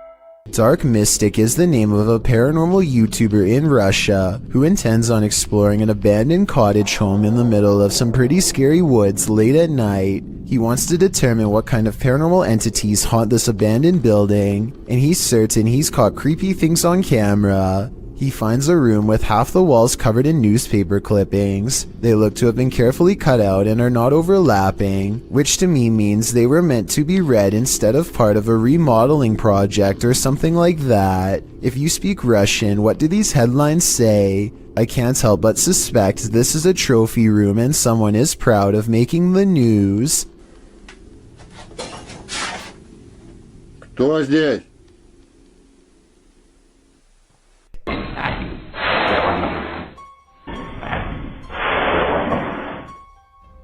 Dark Mystic is the name of a paranormal YouTuber in Russia who intends on exploring an abandoned cottage home in the middle of some pretty scary woods late at night. He wants to determine what kind of paranormal entities haunt this abandoned building, and he's certain he's caught creepy things on camera. He finds a room with half the walls covered in newspaper clippings. They look to have been carefully cut out and are not overlapping, which to me means they were meant to be read instead of part of a remodeling project or something like that. If you speak Russian, what do these headlines say? I can't help but suspect this is a trophy room and someone is proud of making the news. Кто здесь?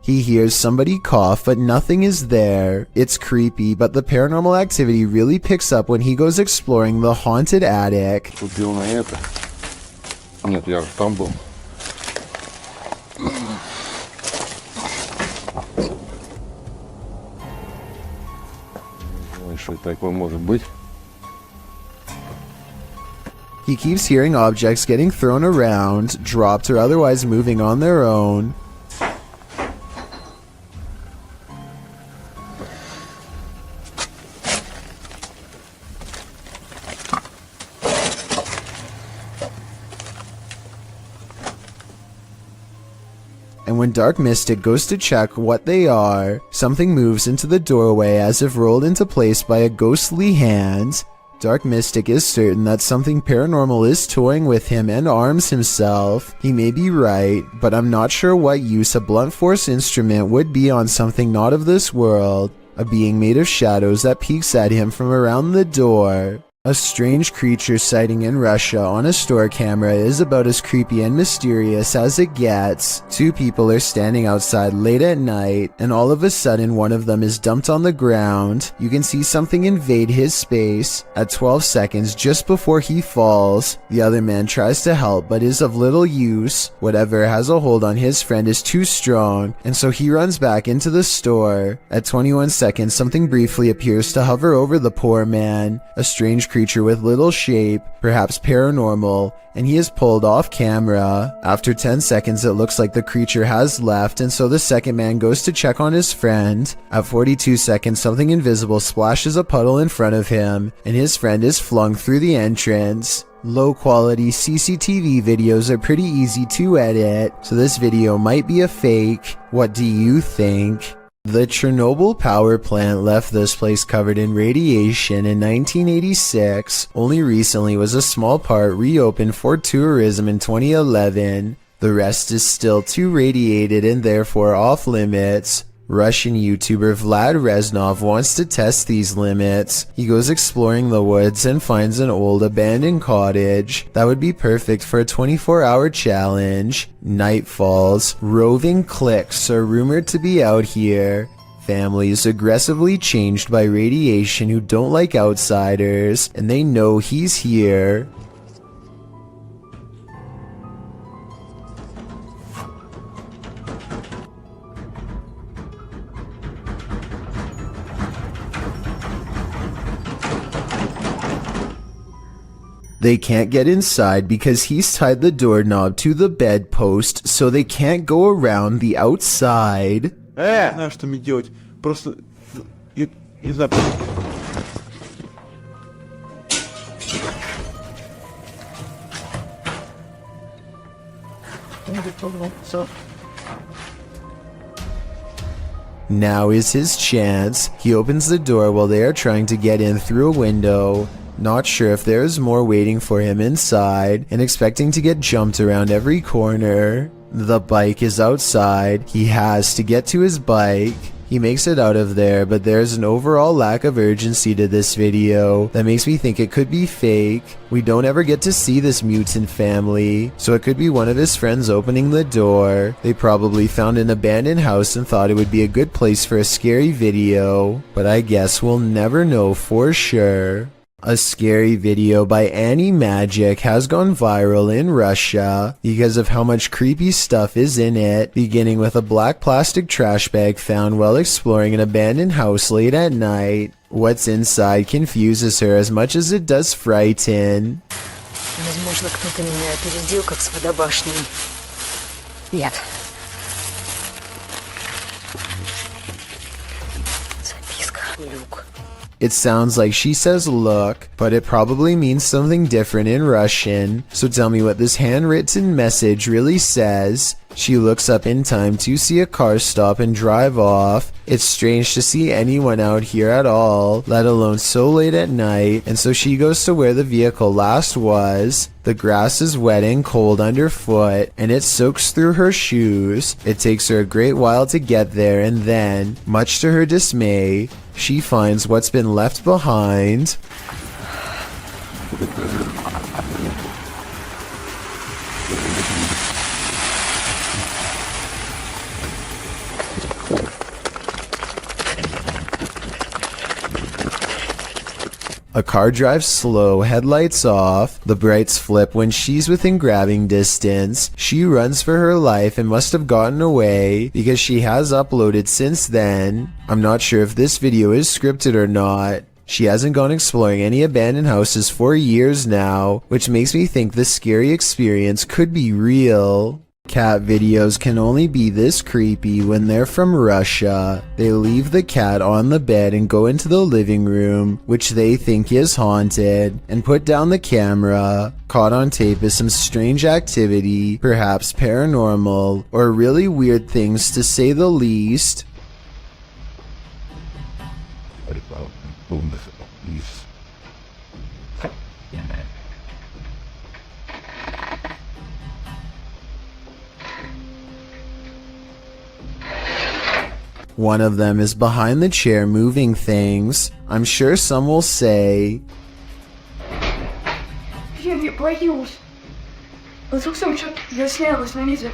He hears somebody cough, but nothing is there. It's creepy, but the paranormal activity really picks up when he goes exploring the haunted attic. Купил на это. Нет, я там был. Что такое может быть? He keeps hearing objects getting thrown around, dropped, or otherwise moving on their own. And when Dark Mystic goes to check what they are, something moves into the doorway as if rolled into place by a ghostly hand. Dark Mystic is certain that something paranormal is toying with him and arms himself. He may be right, but I'm not sure what use a blunt force instrument would be on something not of this world. A being made of shadows that peeks at him from around the door. A strange creature sighting in Russia on a store camera is about as creepy and mysterious as it gets. Two people are standing outside late at night, and all of a sudden one of them is dumped on the ground. You can see something invade his space. At 12 seconds, just before he falls, the other man tries to help but is of little use. Whatever has a hold on his friend is too strong, and so he runs back into the store. At 21 seconds, something briefly appears to hover over the poor man. A strange creature with little shape, perhaps paranormal, and he is pulled off camera. After 10 seconds, it looks like the creature has left, and so the second man goes to check on his friend. At 42 seconds, something invisible splashes a puddle in front of him, and his friend is flung through the entrance. Low quality CCTV videos are pretty easy to edit, so this video might be a fake. What do you think? The Chernobyl power plant left this place covered in radiation in 1986. Only recently was a small part reopened for tourism in 2011. The rest is still too radiated and therefore off limits. Russian YouTuber Vlad Reznov wants to test these limits. He goes exploring the woods and finds an old abandoned cottage. That would be perfect for a 24-hour challenge. Night falls. Roving cliques are rumored to be out here. Families aggressively changed by radiation who don't like outsiders, and they know he's here. They can't get inside because he's tied the doorknob to the bedpost, so they can't go around the outside. Знаешь, что мне делать? Просто... Я не знаю... Now is his chance. He opens the door while they are trying to get in through a window. Not sure if there is more waiting for him inside, and expecting to get jumped around every corner. The bike is outside. He has to get to his bike. He makes it out of there, but there's an overall lack of urgency to this video that makes me think it could be fake. We don't ever get to see this mutant family, so it could be one of his friends opening the door. They probably found an abandoned house and thought it would be a good place for a scary video, but I guess we'll never know for sure. A scary video by Annie Magic has gone viral in Russia because of how much creepy stuff is in it, beginning with a black plastic trash bag found while exploring an abandoned house late at night. What's inside confuses her as much as it does frighten. Возможно, кто-то меня опередил, как с водобашней. Нет. Записка. Люк. It sounds like she says look, but it probably means something different in Russian, so tell me what this handwritten message really says. She looks up in time to see a car stop and drive off. It's strange to see anyone out here at all, let alone so late at night, and so she goes to where the vehicle last was. The grass is wet and cold underfoot, and it soaks through her shoes. It takes her a great while to get there, and then, much to her dismay, she finds what's been left behind. A car drives slow, headlights off. The brights flip when she's within grabbing distance. She runs for her life and must have gotten away because she has uploaded since then. I'm not sure if this video is scripted or not. She hasn't gone exploring any abandoned houses for years now, which makes me think this scary experience could be real. Cat videos can only be this creepy when they're from Russia. They leave the cat on the bed and go into the living room, which they think is haunted, and put down the camera. Caught on tape is some strange activity, perhaps paranormal, or really weird things to say the least. One of them is behind the chair moving things. I'm sure some will say, Я боюсь. Вдруг что-то заснялось, но нельзя.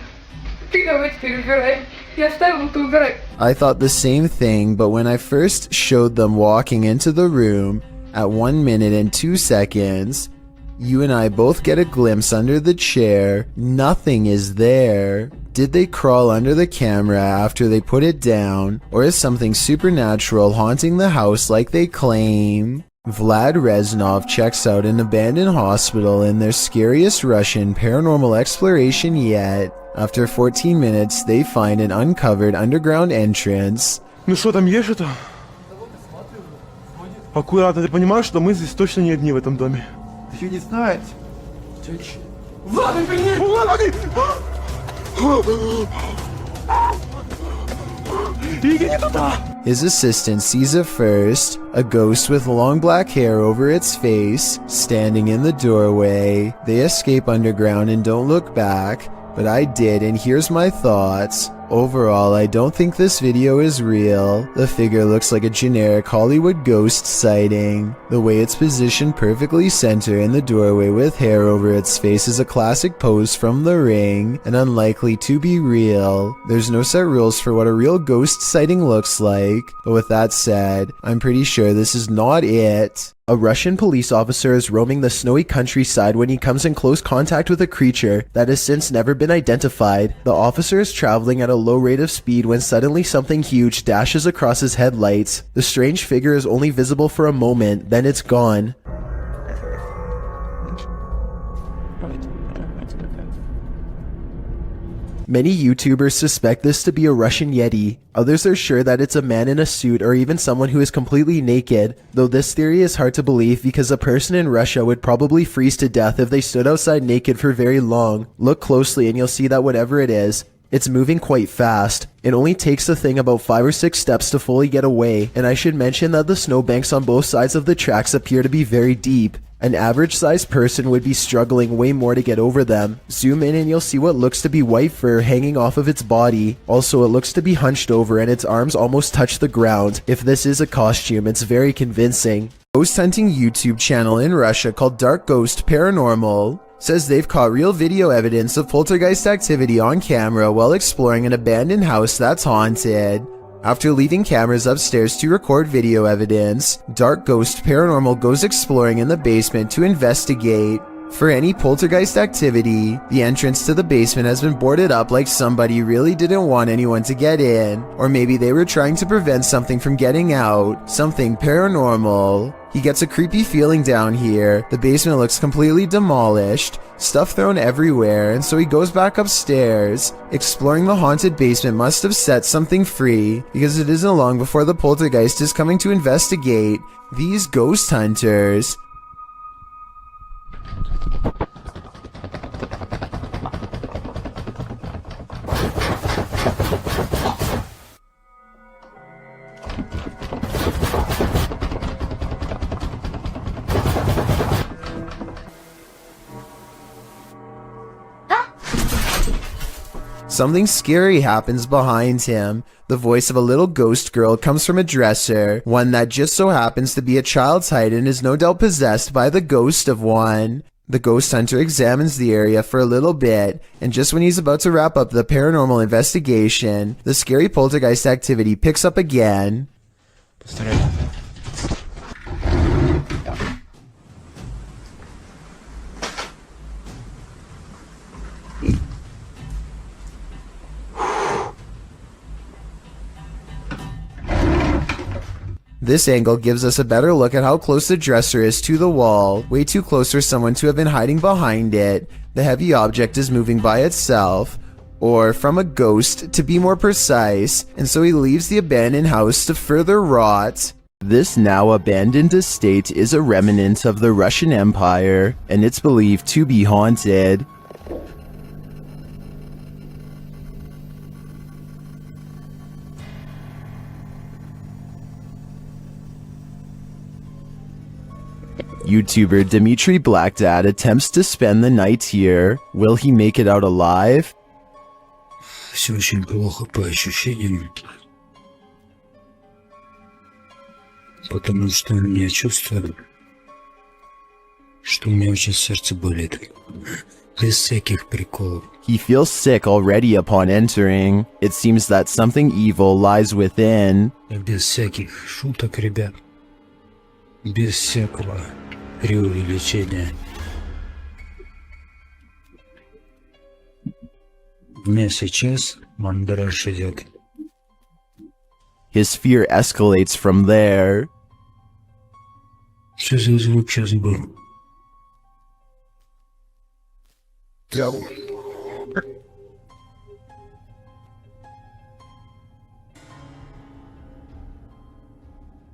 Ты давай теперь убирай. Я оставил, ты убирай. I thought the same thing, but when I first showed them walking into the room at 1 minute and 2 seconds, you and I both get a glimpse under the chair. Nothing is there. Did they crawl under the camera after they put it down, or is something supernatural haunting the house like they claim? Vlad Reznov checks out an abandoned hospital in their scariest Russian paranormal exploration yet. After 14 minutes, they find an uncovered underground entrance. Ну что, там есть что-то? Аккуратно, ты понимаешь, что мы здесь точно не одни в этом доме? Ты не знать. Влад, Влад, His assistant sees it first, a ghost with long black hair over its face, standing in the doorway. They escape underground and don't look back, but I did, and here's my thoughts. Overall, I don't think this video is real. The figure looks like a generic Hollywood ghost sighting. The way it's positioned perfectly center in the doorway with hair over its face is a classic pose from The Ring, and unlikely to be real. There's no set rules for what a real ghost sighting looks like, but with that said, I'm pretty sure this is not it. A Russian police officer is roaming the snowy countryside when he comes in close contact with a creature that has since never been identified. The officer is traveling at a low rate of speed when suddenly something huge dashes across his headlights. The strange figure is only visible for a moment, then it's gone. Many YouTubers suspect this to be a Russian Yeti. Others are sure that it's a man in a suit or even someone who is completely naked, though this theory is hard to believe because a person in Russia would probably freeze to death if they stood outside naked for very long. Look closely and you'll see that whatever it is, it's moving quite fast. It only takes the thing about 5 or 6 steps to fully get away, and I should mention that the snowbanks on both sides of the tracks appear to be very deep. An average-sized person would be struggling way more to get over them. Zoom in and you'll see what looks to be white fur hanging off of its body. Also, it looks to be hunched over and its arms almost touch the ground. If this is a costume, it's very convincing. Ghost hunting YouTube channel in Russia called Dark Ghost Paranormal says they've caught real video evidence of poltergeist activity on camera while exploring an abandoned house that's haunted. After leaving cameras upstairs to record video evidence, Dark Ghost Paranormal goes exploring in the basement to investigate for any poltergeist activity. The entrance to the basement has been boarded up like somebody really didn't want anyone to get in, or maybe they were trying to prevent something from getting out, something paranormal. He gets a creepy feeling down here. The basement looks completely demolished, stuff thrown everywhere, and so he goes back upstairs. Exploring the haunted basement must have set something free, because it isn't long before the poltergeist is coming to investigate these ghost hunters. Something scary happens behind him. The voice of a little ghost girl comes from a dresser, one that just so happens to be a child's height and is no doubt possessed by the ghost of one. The ghost hunter examines the area for a little bit, and just when he's about to wrap up the paranormal investigation, the scary poltergeist activity picks up again. This angle gives us a better look at how close the dresser is to the wall, way too close for someone to have been hiding behind it. The heavy object is moving by itself, or from a ghost to be more precise, and so he leaves the abandoned house to further rot. This now abandoned estate is a remnant of the Russian Empire, and it's believed to be haunted. YouTuber Dmitry Blackdad attempts to spend the night here. Will he make it out alive? Все очень плохо по ощущениям, потому что я чувствую, что у меня очень сердце болит. Без всяких приколов. He feels sick already upon entering. It seems that something evil lies within. Без всяких шуток, ребят. Без всякого преувеличения. У меня сейчас мандраж идет. His fear escalates from there. Что за звук сейчас был?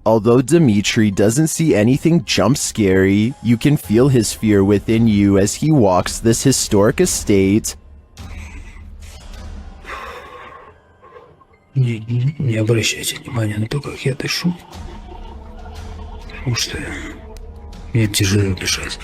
Although Dmitry doesn't see anything jump scary, you can feel his fear within you as he walks this historic estate. Не обращайте внимания на то, как я дышу. Потому что мне тяжело дышать.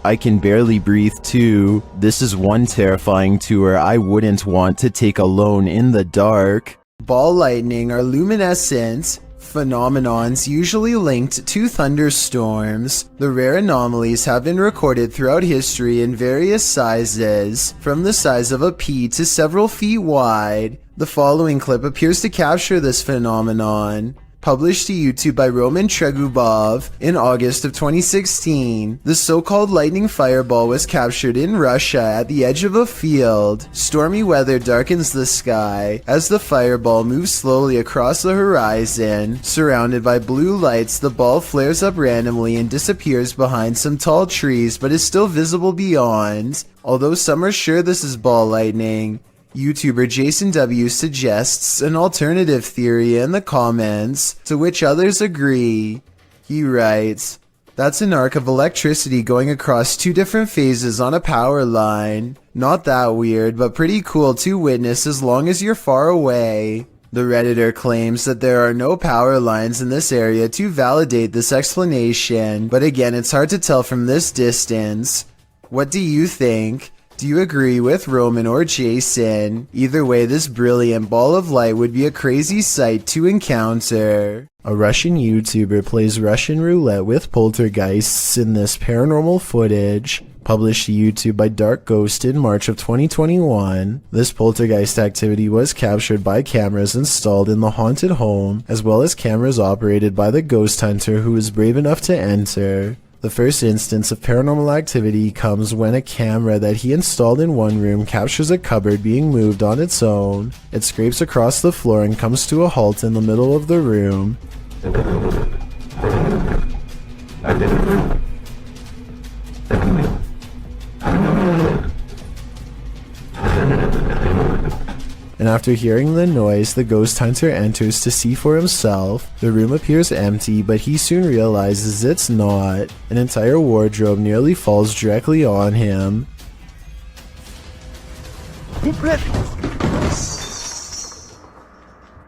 I can barely breathe too. This is one terrifying tour I wouldn't want to take alone in the dark. Ball lightning are luminescent phenomenons usually linked to thunderstorms. The rare anomalies have been recorded throughout history in various sizes, from the size of a pea to several feet wide. The following clip appears to capture this phenomenon. Published to YouTube by Roman Tregubov in August of 2016, the so-called lightning fireball was captured in Russia at the edge of a field. Stormy weather darkens the sky as the fireball moves slowly across the horizon. Surrounded by blue lights, the ball flares up randomly and disappears behind some tall trees, but is still visible beyond. Although some are sure this is ball lightning, YouTuber Jason W suggests an alternative theory in the comments, to which others agree. He writes, "That's an arc of electricity going across two different phases on a power line. Not that weird, but pretty cool to witness as long as you're far away." The Redditor claims that there are no power lines in this area to validate this explanation, but again, it's hard to tell from this distance. What do you think? Do you agree with Roman or Jason? Either way, this brilliant ball of light would be a crazy sight to encounter. A Russian YouTuber plays Russian roulette with poltergeists in this paranormal footage. Published to YouTube by Dark Ghost in March of 2021, this poltergeist activity was captured by cameras installed in the haunted home, as well as cameras operated by the ghost hunter who was brave enough to enter. The first instance of paranormal activity comes when a camera that he installed in one room captures a cupboard being moved on its own. It scrapes across the floor and comes to a halt in the middle of the room. And after hearing the noise, the ghost hunter enters to see for himself. The room appears empty, but he soon realizes it's not. An entire wardrobe nearly falls directly on him.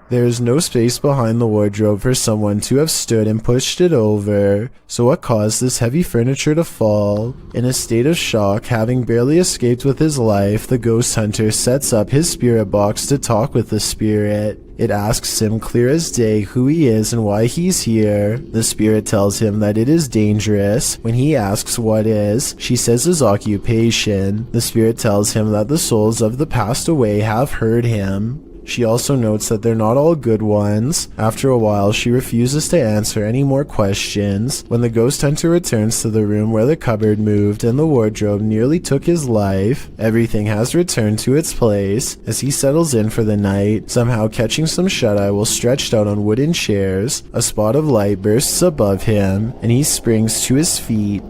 There is no space behind the wardrobe for someone to have stood and pushed it over. So what caused this heavy furniture to fall? In a state of shock, having barely escaped with his life, the ghost hunter sets up his spirit box to talk with the spirit. It asks him clear as day who he is and why he's here. The spirit tells him that it is dangerous. When he asks what is, she says his occupation. The spirit tells him that the souls of the passed away have heard him. She also notes that they're not all good ones. After a while, she refuses to answer any more questions. When the ghost hunter returns to the room where the cupboard moved and the wardrobe nearly took his life, everything has returned to its place. As he settles in for the night, somehow catching some shut-eye while stretched out on wooden chairs, a spot of light bursts above him, and he springs to his feet.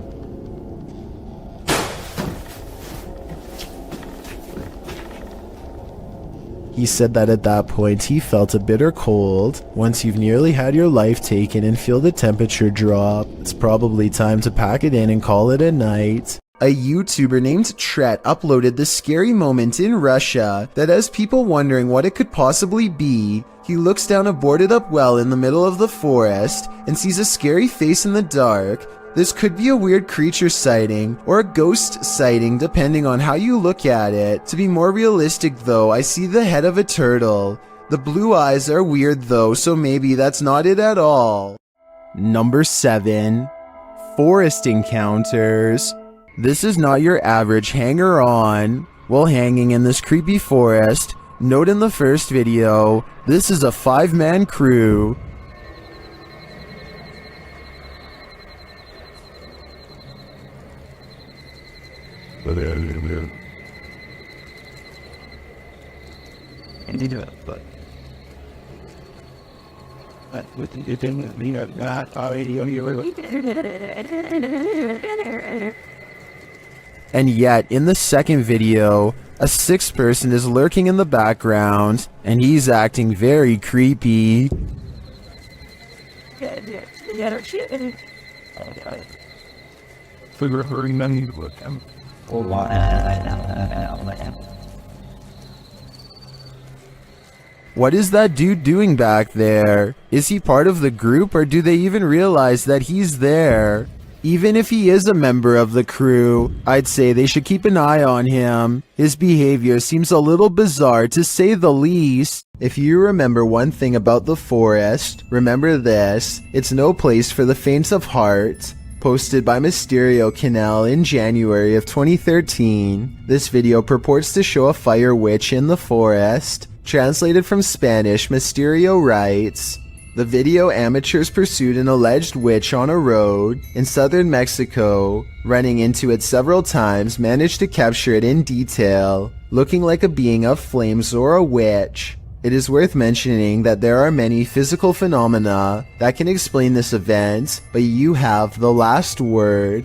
He said that at that point he felt a bitter cold. Once you've nearly had your life taken and feel the temperature drop, it's probably time to pack it in and call it a night. A YouTuber named Tret uploaded this scary moment in Russia that has people wondering what it could possibly be. He looks down a boarded up well in the middle of the forest and sees a scary face in the dark. This could be a weird creature sighting or a ghost sighting depending on how you look at it. To be more realistic though, I see the head of a turtle. The blue eyes are weird though, so maybe that's not it at all. Number 7. Forest encounters. This is not your average hanger-on. While hanging in this creepy forest, note in the first video, this is a 5-man crew. And yet, in the second video, a 6th person is lurking in the background, and he's acting very creepy. What is that dude doing back there? Is he part of the group, or do they even realize that he's there? Even if he is a member of the crew, I'd say they should keep an eye on him. His behavior seems a little bizarre to say the least. If you remember one thing about the forest, remember this: it's no place for the faint of heart. Posted by Mysterio Canal in January of 2013, this video purports to show a fire witch in the forest. Translated from Spanish, Mysterio writes, the video amateurs pursued an alleged witch on a road in southern Mexico. Running into it several times, managed to capture it in detail, looking like a being of flames or a witch. It is worth mentioning that there are many physical phenomena that can explain this event, but you have the last word.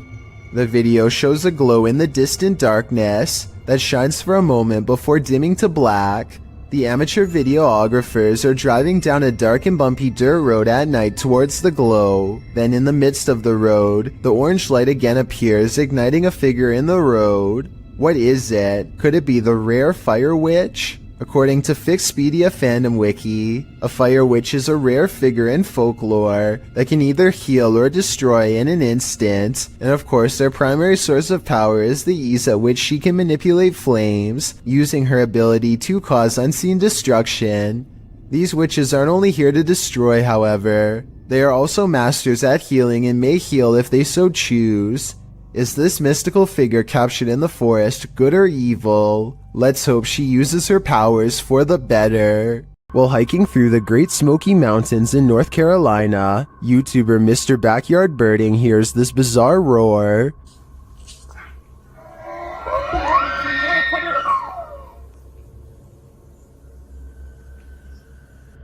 The video shows a glow in the distant darkness that shines for a moment before dimming to black. The amateur videographers are driving down a dark and bumpy dirt road at night towards the glow. Then in the midst of the road, the orange light again appears, igniting a figure in the road. What is it? Could it be the rare fire witch? According to Fixpedia Fandom Wiki, a fire witch is a rare figure in folklore that can either heal or destroy in an instant, and of course their primary source of power is the ease at which she can manipulate flames, using her ability to cause unseen destruction. These witches aren't only here to destroy, however. They are also masters at healing and may heal if they so choose. Is this mystical figure captured in the forest good or evil? Let's hope she uses her powers for the better. While hiking through the Great Smoky Mountains in North Carolina, YouTuber Mr. Backyard Birding hears this bizarre roar.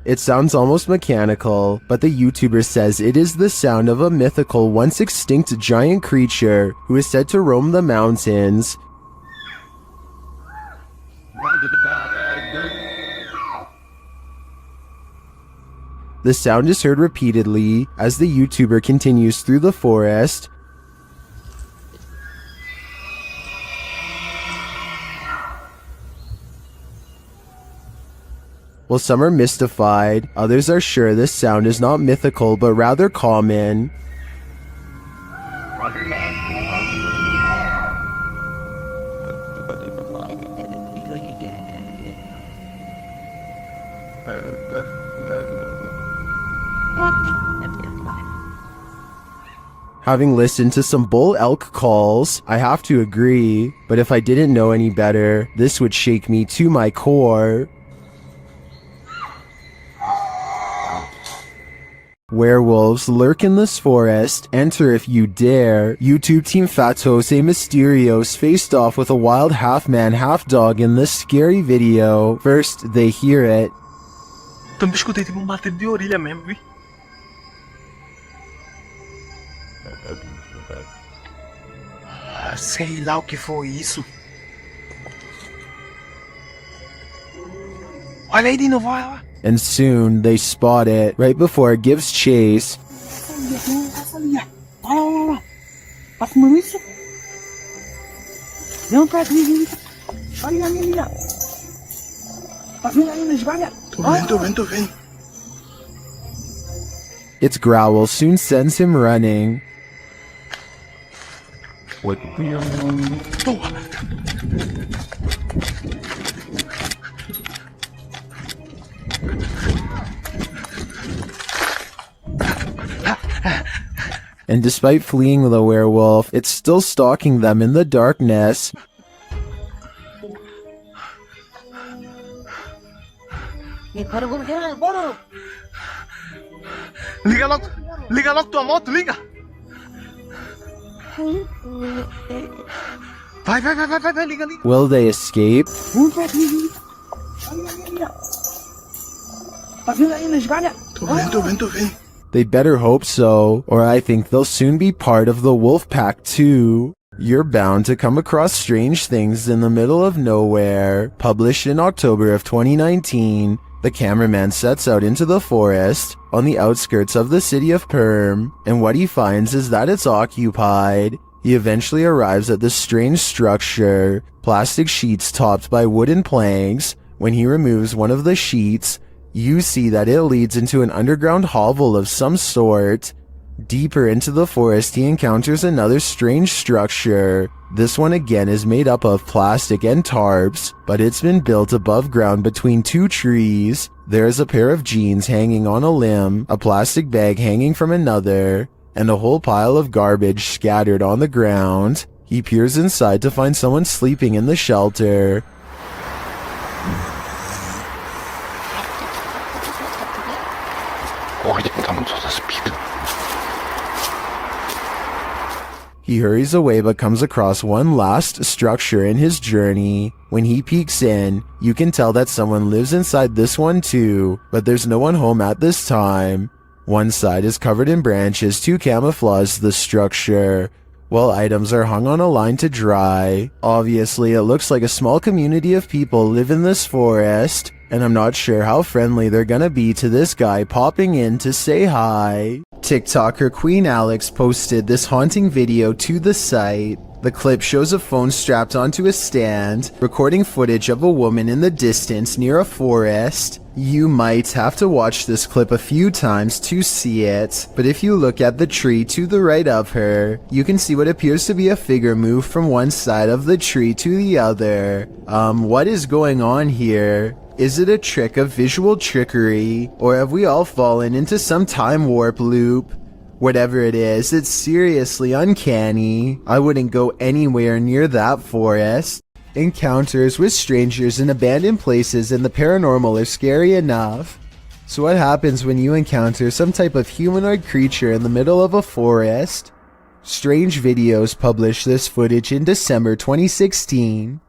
It sounds almost mechanical, but the YouTuber says it is the sound of a mythical, once extinct giant creature who is said to roam the mountains. The sound is heard repeatedly as the YouTuber continues through the forest. While some are mystified, others are sure this sound is not mythical but rather common. Having listened to some bull elk calls, I have to agree, but if I didn't know any better, this would shake me to my core. Werewolves lurk in this forest. Enter if you dare. YouTube team Fatos e Mysterios faced off with a wild half-man, half-dog in this scary video. First, they hear it. Também escutei tipo bater de orelha mesmo, vi? Sei lá o que foi isso. Olha aí de novo, olha lá. And soon, they spot it right before it gives chase. Its growl soon sends him running. And despite fleeing the werewolf, it's still stalking them in the darkness. Liga logo tua moto, liga! Vai, liga. Will they escape? They better hope so, or I think they'll soon be part of the wolf pack too. You're bound to come across strange things in the middle of nowhere. Published in October of 2019, the cameraman sets out into the forest on the outskirts of the city of Perm, and what he finds is that it's occupied. He eventually arrives at this strange structure, plastic sheets topped by wooden planks. When he removes one of the sheets, you see that it leads into an underground hovel of some sort. Deeper into the forest, he encounters another strange structure. This one again is made up of plastic and tarps, but it's been built above ground between two trees. There is a pair of jeans hanging on a limb, a plastic bag hanging from another, and a whole pile of garbage scattered on the ground. He peers inside to find someone sleeping in the shelter. He hurries away but comes across one last structure in his journey. When he peeks in, you can tell that someone lives inside this one too, but there's no one home at this time. One side is covered in branches to camouflage the structure, while items are hung on a line to dry. Obviously, it looks like a small community of people live in this forest, and I'm not sure how friendly they're gonna be to this guy popping in to say hi. TikToker Queen Alex posted this haunting video to the site. The clip shows a phone strapped onto a stand, recording footage of a woman in the distance near a forest. You might have to watch this clip a few times to see it, but if you look at the tree to the right of her, you can see what appears to be a figure move from one side of the tree to the other. What is going on here? Is it a trick of visual trickery, or have we all fallen into some time warp loop? Whatever it is, it's seriously uncanny. I wouldn't go anywhere near that forest. Encounters with strangers in abandoned places and the paranormal are scary enough. So what happens when you encounter some type of humanoid creature in the middle of a forest? Strange Videos published this footage in December 2016.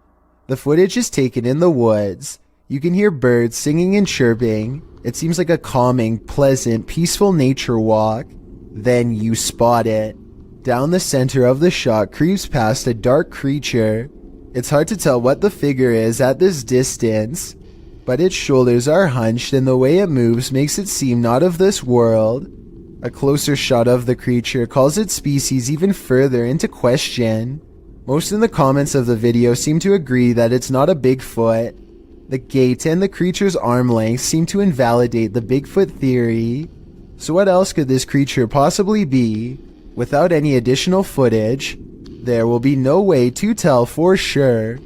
The footage is taken in the woods. You can hear birds singing and chirping. It seems like a calming, pleasant, peaceful nature walk. Then you spot it. Down the center of the shot creeps past a dark creature. It's hard to tell what the figure is at this distance, but its shoulders are hunched and the way it moves makes it seem not of this world. A closer shot of the creature calls its species even further into question. Most in the comments of the video seem to agree that it's not a Bigfoot. The gait and the creature's arm length seem to invalidate the Bigfoot theory. So what else could this creature possibly be? Without any additional footage, there will be no way to tell for sure.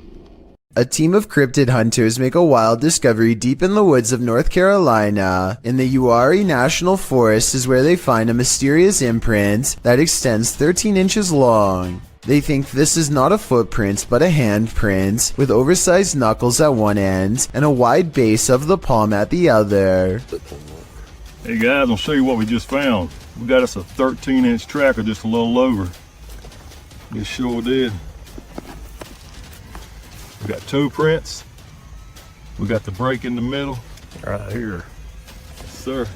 A team of cryptid hunters make a wild discovery deep in the woods of North Carolina. In the Uwharrie National Forest is where they find a mysterious imprint that extends 13 inches long. They think this is not a footprint but a handprint, with oversized knuckles at one end and a wide base of the palm at the other. Hey guys, I'll show you what we just found. We got us a 13-inch tracker, just a little over. We sure did. We got toe prints. We got the break in the middle, right here. Yes, sir.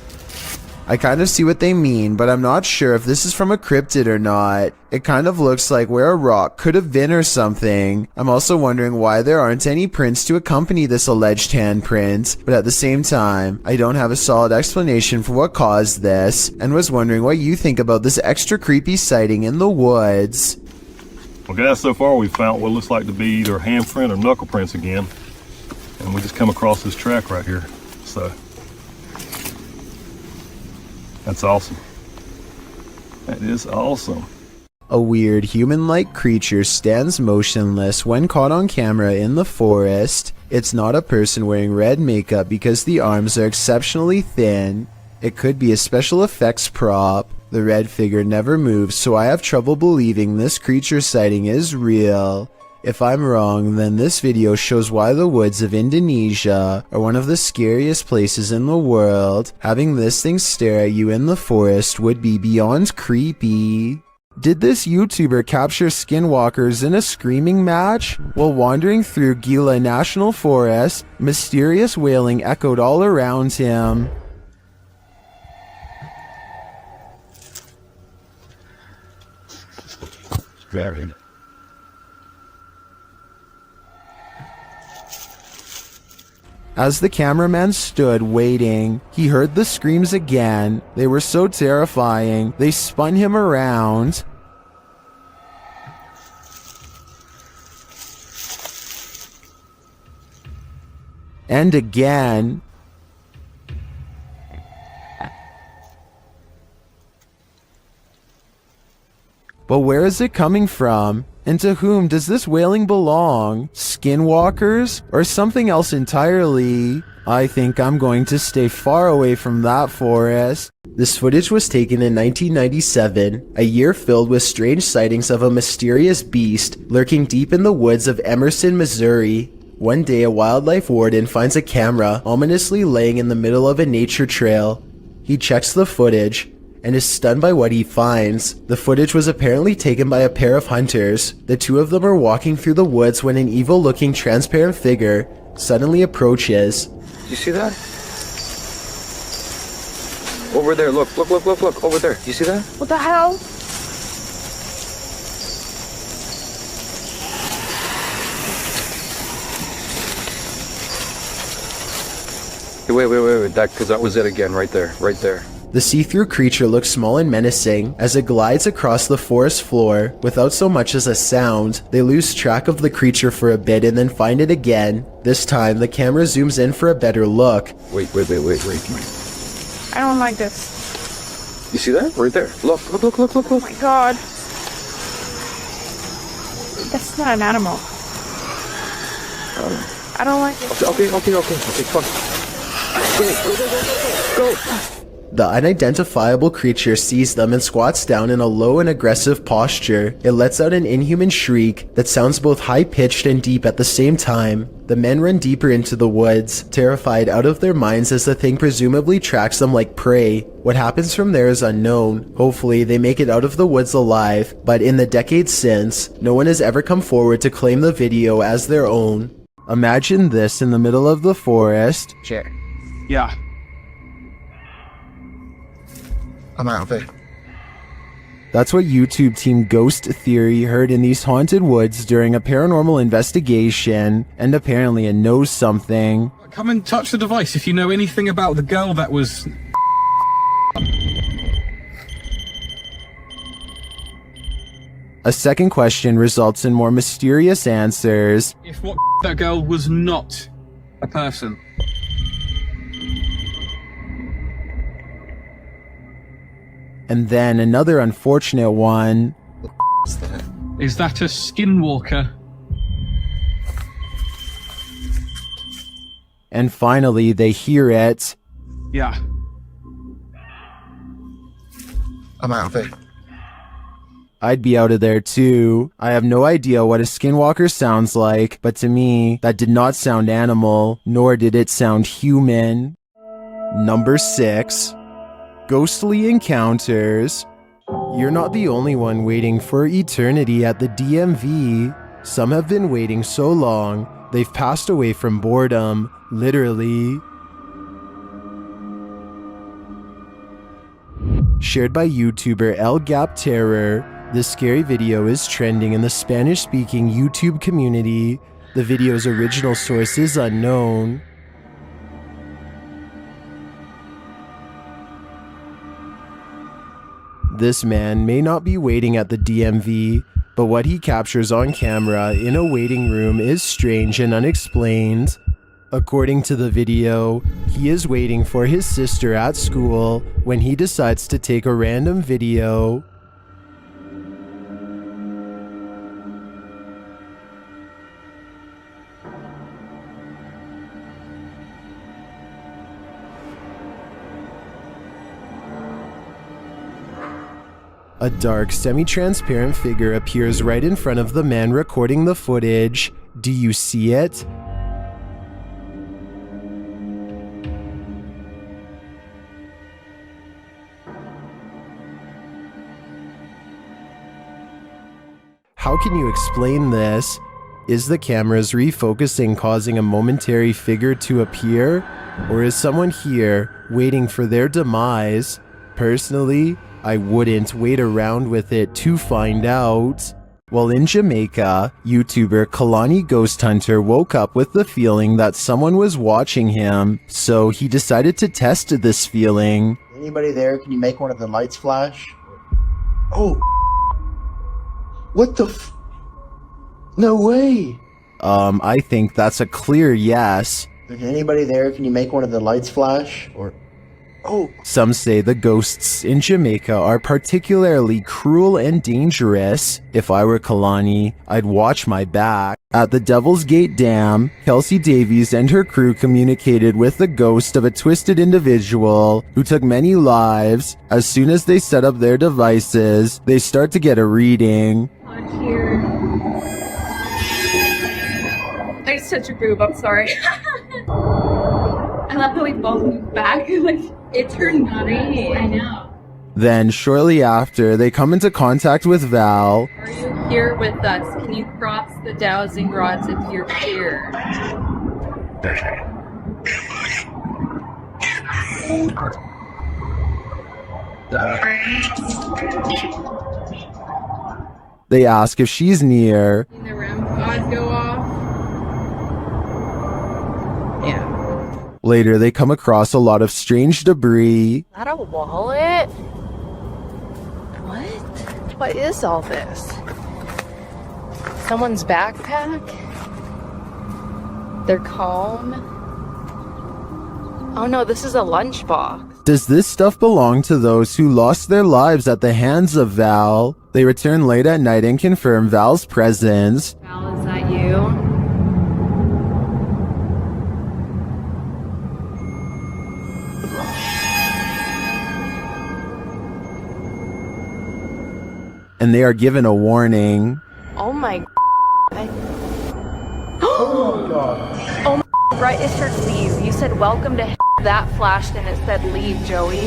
I kind of see what they mean, but I'm not sure if this is from a cryptid or not. It kind of looks like where a rock could have been or something. I'm also wondering why there aren't any prints to accompany this alleged handprint, but at the same time, I don't have a solid explanation for what caused this, and was wondering what you think about this extra creepy sighting in the woods. Well guys, so far we've found what looks like to be either handprint or knuckle prints again, and we just come across this track right here, so. That's awesome. That is awesome. A weird human-like creature stands motionless when caught on camera in the forest. It's not a person wearing red makeup because the arms are exceptionally thin. It could be a special effects prop. The red figure never moves, so I have trouble believing this creature sighting is real. If I'm wrong, then this video shows why the woods of Indonesia are one of the scariest places in the world. Having this thing stare at you in the forest would be beyond creepy. Did this YouTuber capture skinwalkers in a screaming match? While wandering through Gila National Forest, mysterious wailing echoed all around him. Very. As the cameraman stood waiting, he heard the screams again. They were so terrifying, they spun him around. And again. But where is it coming from? And to whom does this wailing belong? Skinwalkers? Or something else entirely? I think I'm going to stay far away from that forest. This footage was taken in 1997, a year filled with strange sightings of a mysterious beast lurking deep in the woods of Emerson, Missouri. One day a wildlife warden finds a camera ominously laying in the middle of a nature trail. He checks the footage and is stunned by what he finds. The footage was apparently taken by a pair of hunters. The two of them are walking through the woods when an evil-looking transparent figure suddenly approaches. You see that? Over there, look, over there. You see that? What the hell? Hey, wait, because that was it again, right there. The The see-through creature looks small and menacing as it glides across the forest floor without so much as a sound. They lose track of the creature for a bit and then find it again. This time, the camera zooms in for a better look. Wait. I don't like this. You see that? Right there. Look. Oh my god. That's not an animal. I don't like it. Okay, come on. Go. The unidentifiable creature sees them and squats down in a low and aggressive posture. It lets out an inhuman shriek that sounds both high-pitched and deep at the same time. The men run deeper into the woods, terrified out of their minds as the thing presumably tracks them like prey. What happens from there is unknown. Hopefully, they make it out of the woods alive, but in the decades since, no one has ever come forward to claim the video as their own. Imagine this in the middle of the forest. Chair. Yeah. I'm out of it. That's what YouTube team Ghost Theory heard in these haunted woods during a paranormal investigation, and apparently it knows something. Come and touch the device if you know anything about the girl that was... A second question results in more mysterious answers. If what that girl was not a person. And then another unfortunate one. Is that a skinwalker? And finally, they hear it. Yeah. I'm out of it. I'd be out of there too. I have no idea what a skinwalker sounds like, but to me, that did not sound animal, nor did it sound human. Number 6. Ghostly encounters. You're not the only one waiting for eternity at the DMV. Some have been waiting so long, they've passed away from boredom, literally. Shared by YouTuber El Gap Terror, this scary video is trending in the Spanish-speaking YouTube community. The video's original source is unknown. This man may not be waiting at the DMV, but what he captures on camera in a waiting room is strange and unexplained. According to the video, he is waiting for his sister at school when he decides to take a random video. A dark, semi-transparent figure appears right in front of the man recording the footage. Do you see it? How can you explain this? Is the camera's refocusing causing a momentary figure to appear? Or is someone here waiting for their demise? Personally, I wouldn't wait around with it to find out. While in Jamaica, YouTuber Kalani Ghost Hunter woke up with the feeling that someone was watching him, so he decided to test this feeling. Anybody there? Can you make one of the lights flash? Oh! What the f... No way! I think that's a clear yes. Is anybody there? Can you make one of the lights flash? Or... Oh! Some say the ghosts in Jamaica are particularly cruel and dangerous. If I were Kalani, I'd watch my back. At the Devil's Gate Dam, Kelsey Davies and her crew communicated with the ghost of a twisted individual who took many lives. As soon as they set up their devices, they start to get a reading. Here. I just touched your boob, I'm sorry. I love how we both moved back. Like, it turned green. I know. Then, shortly after, they come into contact with Val. Are you here with us? Can you cross the dowsing rods if you're here? They ask if she's near. The REM pods go off. Yeah. Later, they come across a lot of strange debris. Is that a wallet? What? What is all this? Someone's backpack? Their comb? Oh no, this is a lunchbox. Does this stuff belong to those who lost their lives at the hands of Val? They return late at night and confirm Val's presence. Val, is that you? And they are given a warning. Oh my Oh my right, it said leave. You said welcome to that flashed and it said leave, Joey.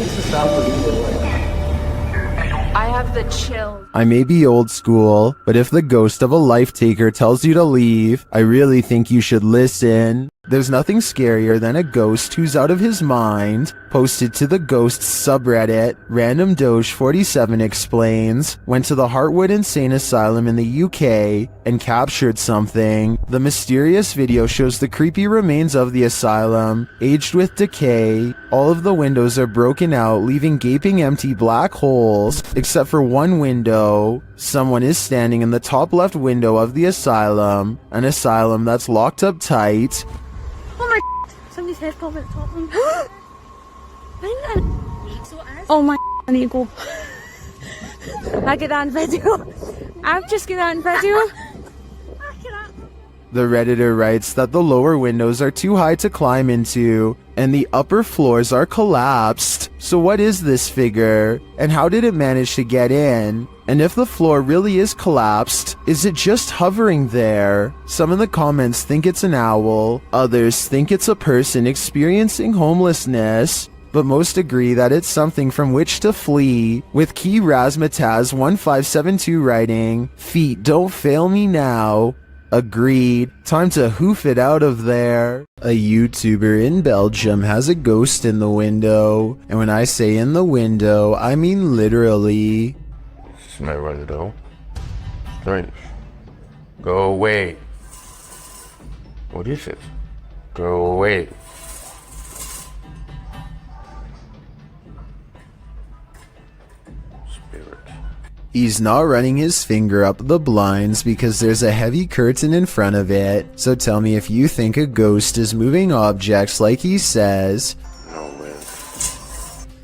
I have the chills. I may be old school, but if the ghost of a life taker tells you to leave, I really think you should listen. There's nothing scarier than a ghost who's out of his mind. Posted to the ghosts subreddit, Random Doge 47 explains, went to the Heartwood Insane Asylum in the UK and captured something. The mysterious video shows the creepy remains of the asylum, aged with decay. All of the windows are broken out, leaving gaping empty black holes, except for one window. Someone is standing in the top left window of the asylum, an asylum that's locked up tight. Oh my, somebody's head popped at the top one. Oh my, I need to go. I get that in video. I've just get that in video. The Redditor writes that the lower windows are too high to climb into, and the upper floors are collapsed. So what is this figure? And how did it manage to get in? And if the floor really is collapsed, is it just hovering there? Some in the comments think it's an owl, others think it's a person experiencing homelessness, but most agree that it's something from which to flee, with Key Razmataz1572 writing, "Feet don't fail me now." Agreed. Time to hoof it out of there. A YouTuber in Belgium has a ghost in the window. And when I say in the window, I mean literally. Smell right though. Right. Go away. What is it? Go away. He's not running his finger up the blinds because there's a heavy curtain in front of it. So tell me if you think a ghost is moving objects like he says. No way.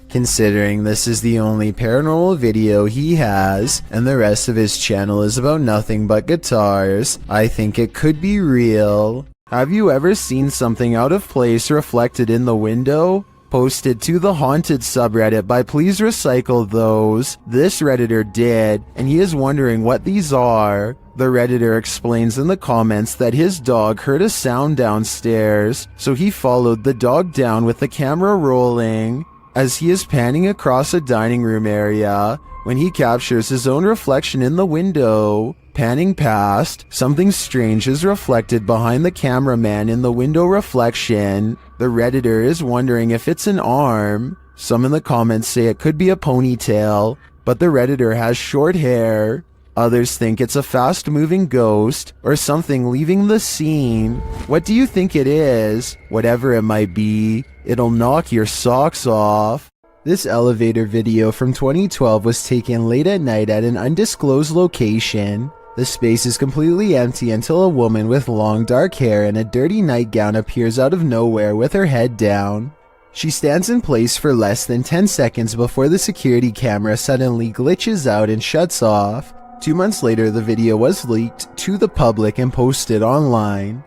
Considering this is the only paranormal video he has, and the rest of his channel is about nothing but guitars, I think it could be real. Have you ever seen something out of place reflected in the window? Posted to the Haunted subreddit by Please Recycle Those. This Redditor did, and he is wondering what these are. The Redditor explains in the comments that his dog heard a sound downstairs, so he followed the dog down with the camera rolling. As he is panning across a dining room area, when he captures his own reflection in the window. Panning past, something strange is reflected behind the cameraman in the window reflection. The Redditor is wondering if it's an arm. Some in the comments say it could be a ponytail, but the Redditor has short hair. Others think it's a fast-moving ghost or something leaving the scene. What do you think it is? Whatever it might be, it'll knock your socks off. This elevator video from 2012 was taken late at night at an undisclosed location. The space is completely empty until a woman with long dark hair and a dirty nightgown appears out of nowhere with her head down. She stands in place for less than 10 seconds before the security camera suddenly glitches out and shuts off. 2 months later, the video was leaked to the public and posted online.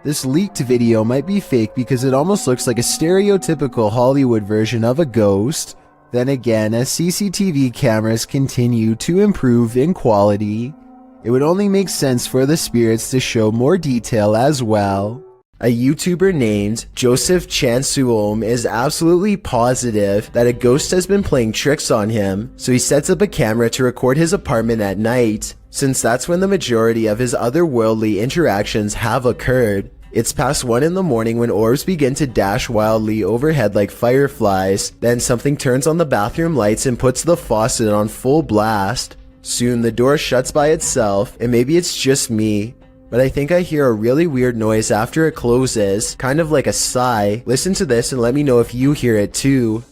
This leaked video might be fake because it almost looks like a stereotypical Hollywood version of a ghost. Then again, as CCTV cameras continue to improve in quality, it would only make sense for the spirits to show more detail as well. A YouTuber named Joseph Chansuom is absolutely positive that a ghost has been playing tricks on him, so he sets up a camera to record his apartment at night, since that's when the majority of his otherworldly interactions have occurred. It's past 1 in the morning when orbs begin to dash wildly overhead like fireflies, then something turns on the bathroom lights and puts the faucet on full blast. Soon the door shuts by itself, and maybe it's just me, but I think I hear a really weird noise after it closes, kind of like a sigh. Listen to this and let me know if you hear it too.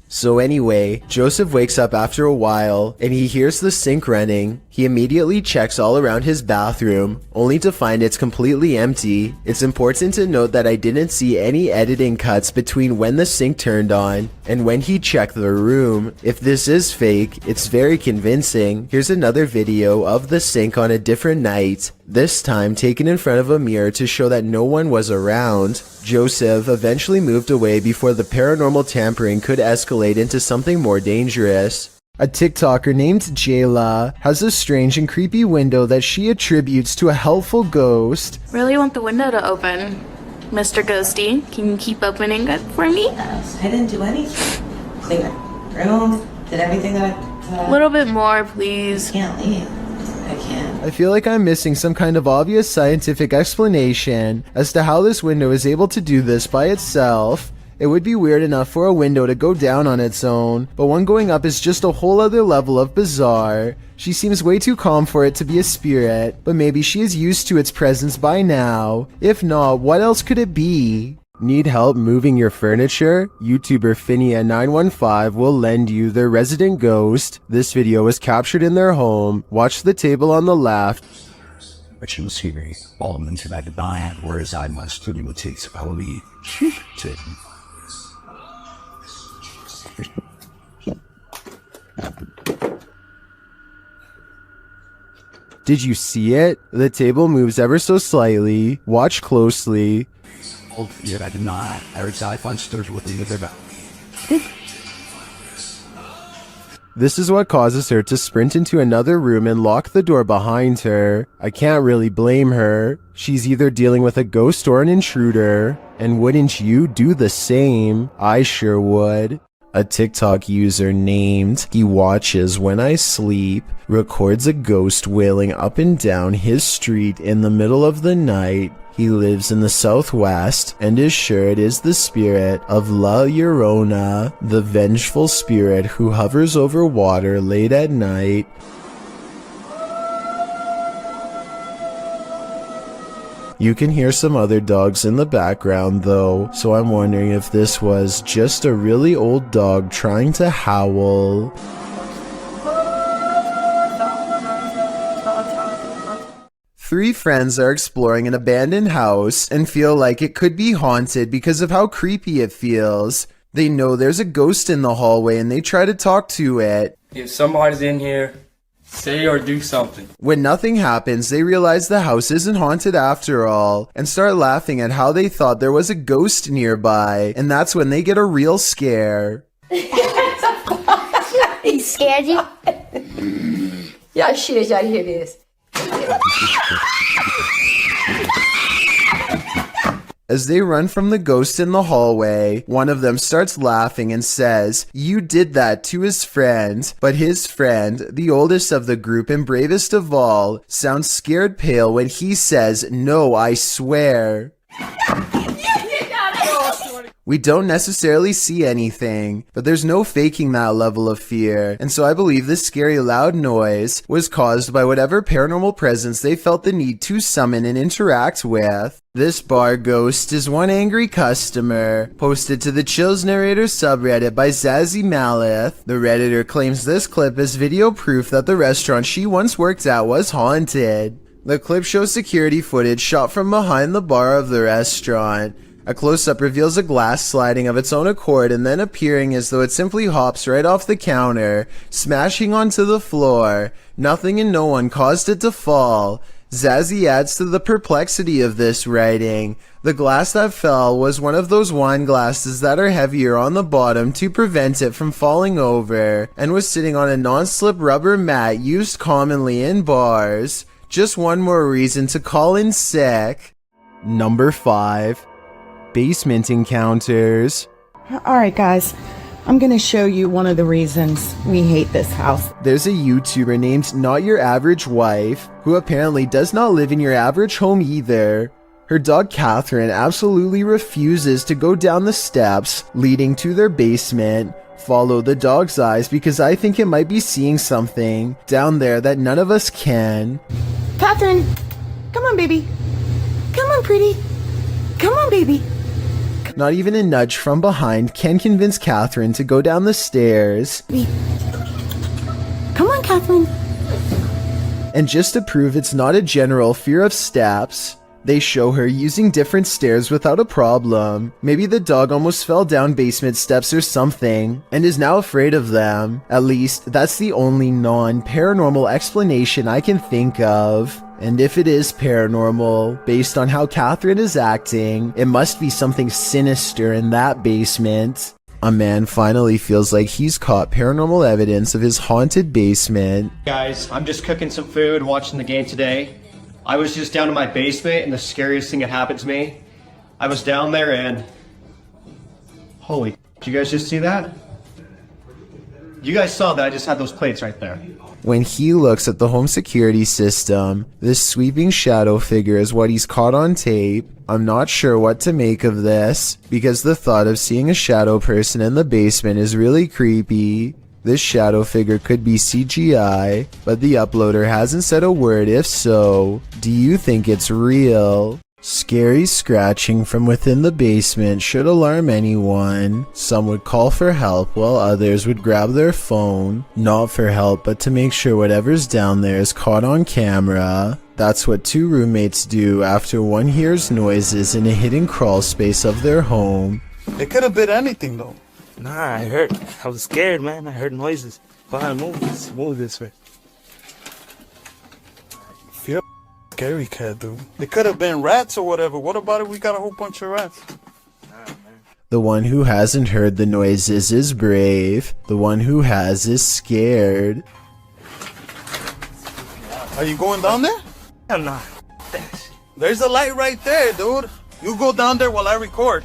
So anyway, Joseph wakes up after a while, and he hears the sink running. He immediately checks all around his bathroom, only to find it's completely empty. It's important to note that I didn't see any editing cuts between when the sink turned on and when he checked the room. If this is fake, it's very convincing. Here's another video of the sink on a different night, this time taken in front of a mirror to show that no one was around. Joseph eventually moved away before the paranormal tampering could escalate into something more dangerous. A TikToker named Jayla has a strange and creepy window that she attributes to a helpful ghost. Really want the window to open. Mr. Ghosty, can you keep opening it for me? I didn't do anything. Clean my room, did everything that I... A little bit more, please. I can't leave. I can't. I feel like I'm missing some kind of obvious scientific explanation as to how this window is able to do this by itself. It would be weird enough for a window to go down on its own, but one going up is just a whole other level of bizarre. She seems way too calm for it to be a spirit, but maybe she is used to its presence by now. If not, what else could it be? Need help moving your furniture? YouTuber Finia915 will lend you their resident ghost. This video was captured in their home. Watch the table on the left. Which was here, all into that divine, whereas I must to take holy to Did you see it? The table moves ever so slightly. Watch closely. Yeah, I did not. I find stairs with the other. This is what causes her to sprint into another room and lock the door behind her. I can't really blame her. She's either dealing with a ghost or an intruder. And wouldn't you do the same? I sure would. A TikTok user named He Watches When I Sleep records a ghost wailing up and down his street in the middle of the night. He lives in the southwest and is sure it is the spirit of La Llorona, the vengeful spirit who hovers over water late at night. You can hear some other dogs in the background though, so I'm wondering if this was just a really old dog trying to howl. Three friends are exploring an abandoned house and feel like it could be haunted because of how creepy it feels. They know there's a ghost in the hallway and they try to talk to it. If somebody's in here, say or do something. When nothing happens, they realize the house isn't haunted after all and start laughing at how they thought there was a ghost nearby, and that's when they get a real scare. He scared you? Y'all shit, y'all hear this. As they run from the ghost in the hallway, one of them starts laughing and says, "You did that," to his friend. But his friend, the oldest of the group and bravest of all, sounds scared pale when he says, "No, I swear." We don't necessarily see anything, but there's no faking that level of fear, and so I believe this scary loud noise was caused by whatever paranormal presence they felt the need to summon and interact with. This bar ghost is one angry customer, posted to the Chills Narrator subreddit by Zazzy Malith. The Redditor claims this clip is video proof that the restaurant she once worked at was haunted. The clip shows security footage shot from behind the bar of the restaurant. A close-up reveals a glass sliding of its own accord and then appearing as though it simply hops right off the counter, smashing onto the floor. Nothing and no one caused it to fall. Zazzy adds to the perplexity of this writing. The glass that fell was one of those wine glasses that are heavier on the bottom to prevent it from falling over, and was sitting on a non-slip rubber mat used commonly in bars. Just one more reason to call in sick. Number 5. Basement encounters. Alright guys, I'm gonna show you one of the reasons we hate this house. There's a YouTuber named Not Your Average Wife, who apparently does not live in your average home either. Her dog Catherine absolutely refuses to go down the steps leading to their basement. follow the dog's eyes because I think it might be seeing something down there that none of us can. Catherine, come on, baby. Come on, pretty. Come on, baby. Not even a nudge from behind can convince Catherine to go down the stairs. Come on, Catherine. And just to prove it's not a general fear of steps, they show her using different stairs without a problem. Maybe the dog almost fell down basement steps or something, and is now afraid of them. At least, that's the only non-paranormal explanation I can think of. And if it is paranormal, based on how Catherine is acting, it must be something sinister in that basement. A man finally feels like he's caught paranormal evidence of his haunted basement. Guys, I'm just cooking some food, watching the game today. I was just down in my basement, and the scariest thing that happened to me, I was down there and... Holy, did you guys just see that? You guys saw that, I just had those plates right there. When he looks at the home security system, this sweeping shadow figure is what he's caught on tape. I'm not sure what to make of this, because the thought of seeing a shadow person in the basement is really creepy. This shadow figure could be CGI, but the uploader hasn't said a word if so. Do you think it's real? Scary scratching from within the basement should alarm anyone. Some would call for help while others would grab their phone, not for help but to make sure whatever's down there is caught on camera. That's what two roommates do after one hears noises in a hidden crawl space of their home. It could have been anything though. Nah, I was scared, man. I heard noises. Fine, move this way. Feel scary cat, dude. It could have been rats or whatever. What about if we got a whole bunch of rats? The one who hasn't heard the noises is brave. The one who has is scared. Are you going down there? Hell nah. There's a light right there, dude. You go down there while I record.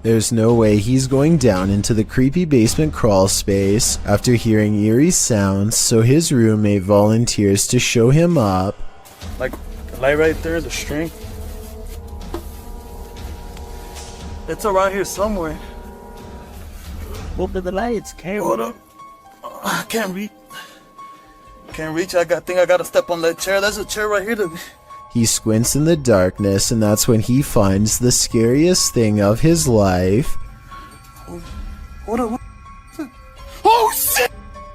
There's no way he's going down into the creepy basement crawl space after hearing eerie sounds, so his roommate volunteers to show him up. Like, the light right there, the string. It's around here somewhere. Open the lights, can't hold up. I can't reach. I think I gotta step on that chair. There's a chair right here. He squints in the darkness, and that's when he finds the scariest thing of his life. What? Oh shit!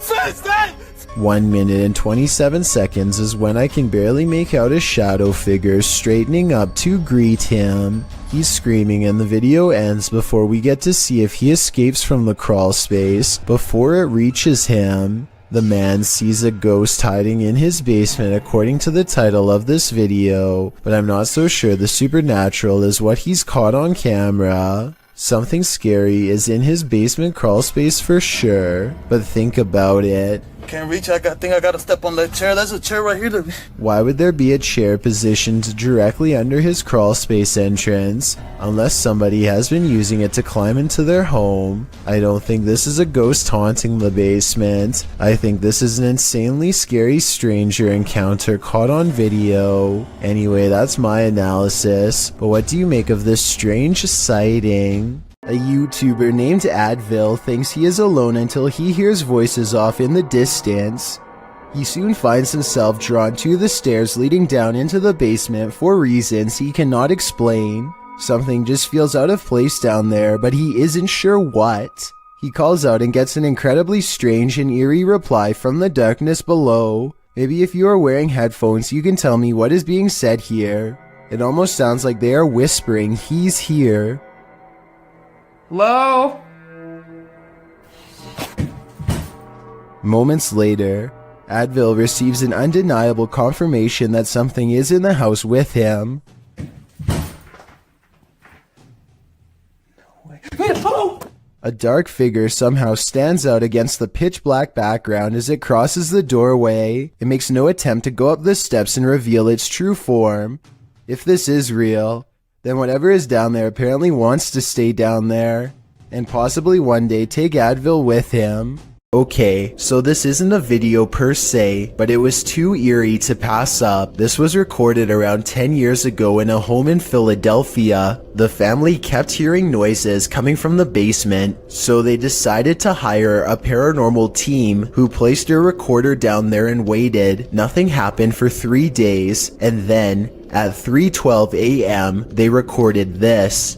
What's that? 1 minute and 27 seconds is when I can barely make out a shadow figure straightening up to greet him. He's screaming and the video ends before we get to see if he escapes from the crawl space before it reaches him. The man sees a ghost hiding in his basement according to the title of this video, but I'm not so sure the supernatural is what he's caught on camera. Something scary is in his basement crawl space for sure, but think about it. Can't reach. I think I gotta step on that chair. There's a chair right here. Why would there be a chair positioned directly under his crawl space entrance? Unless somebody has been using it to climb into their home. I don't think this is a ghost haunting the basement. I think this is an insanely scary stranger encounter caught on video. Anyway, that's my analysis. But what do you make of this strange sighting? A YouTuber named Advil thinks he is alone until he hears voices off in the distance. He soon finds himself drawn to the stairs leading down into the basement for reasons he cannot explain. Something just feels out of place down there, but he isn't sure what. He calls out and gets an incredibly strange and eerie reply from the darkness below. Maybe if you are wearing headphones, you can tell me what is being said here. It almost sounds like they are whispering, "He's here." Hello? Moments later, Advil receives an undeniable confirmation that something is in the house with him. A dark figure somehow stands out against the pitch black background as it crosses the doorway. It makes no attempt to go up the steps and reveal its true form. If this is real, then whatever is down there apparently wants to stay down there, and possibly one day take Advil with him. Okay, so this isn't a video per se, but it was too eerie to pass up. This was recorded around 10 years ago in a home in Philadelphia. The family kept hearing noises coming from the basement, so they decided to hire a paranormal team who placed a recorder down there and waited. Nothing happened for 3 days, and then at 3:12 a.m. they recorded this.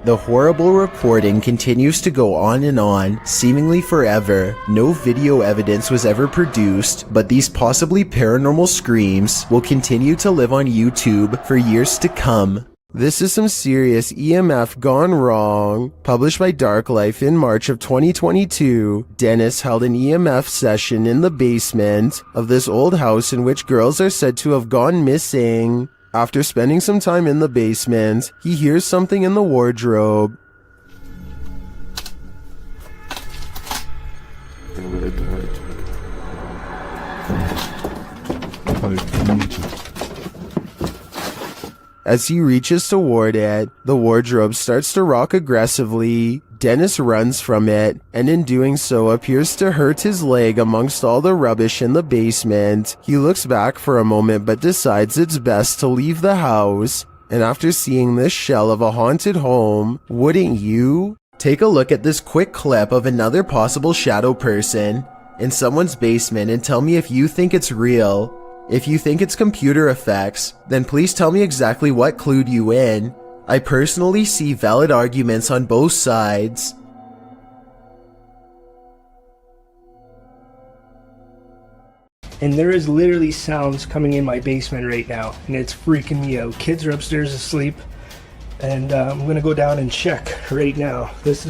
The horrible recording continues to go on and on, seemingly forever. No video evidence was ever produced, but these possibly paranormal screams will continue to live on YouTube for years to come. This is some serious EMF gone wrong. Published by Dark Life in March of 2022, Dennis held an EMF session in the basement of this old house in which girls are said to have gone missing. After spending some time in the basement, he hears something in the wardrobe. As he reaches toward it, the wardrobe starts to rock aggressively. Dennis runs from it, and in doing so appears to hurt his leg amongst all the rubbish in the basement. He looks back for a moment but decides it's best to leave the house. And after seeing this shell of a haunted home, wouldn't you? Take a look at this quick clip of another possible shadow person in someone's basement and tell me if you think it's real. If you think it's computer effects, then please tell me exactly what clued you in. I personally see valid arguments on both sides. And there is literally sounds coming in my basement right now, and it's freaking me out. Kids are upstairs asleep, and I'm gonna go down and check right now. This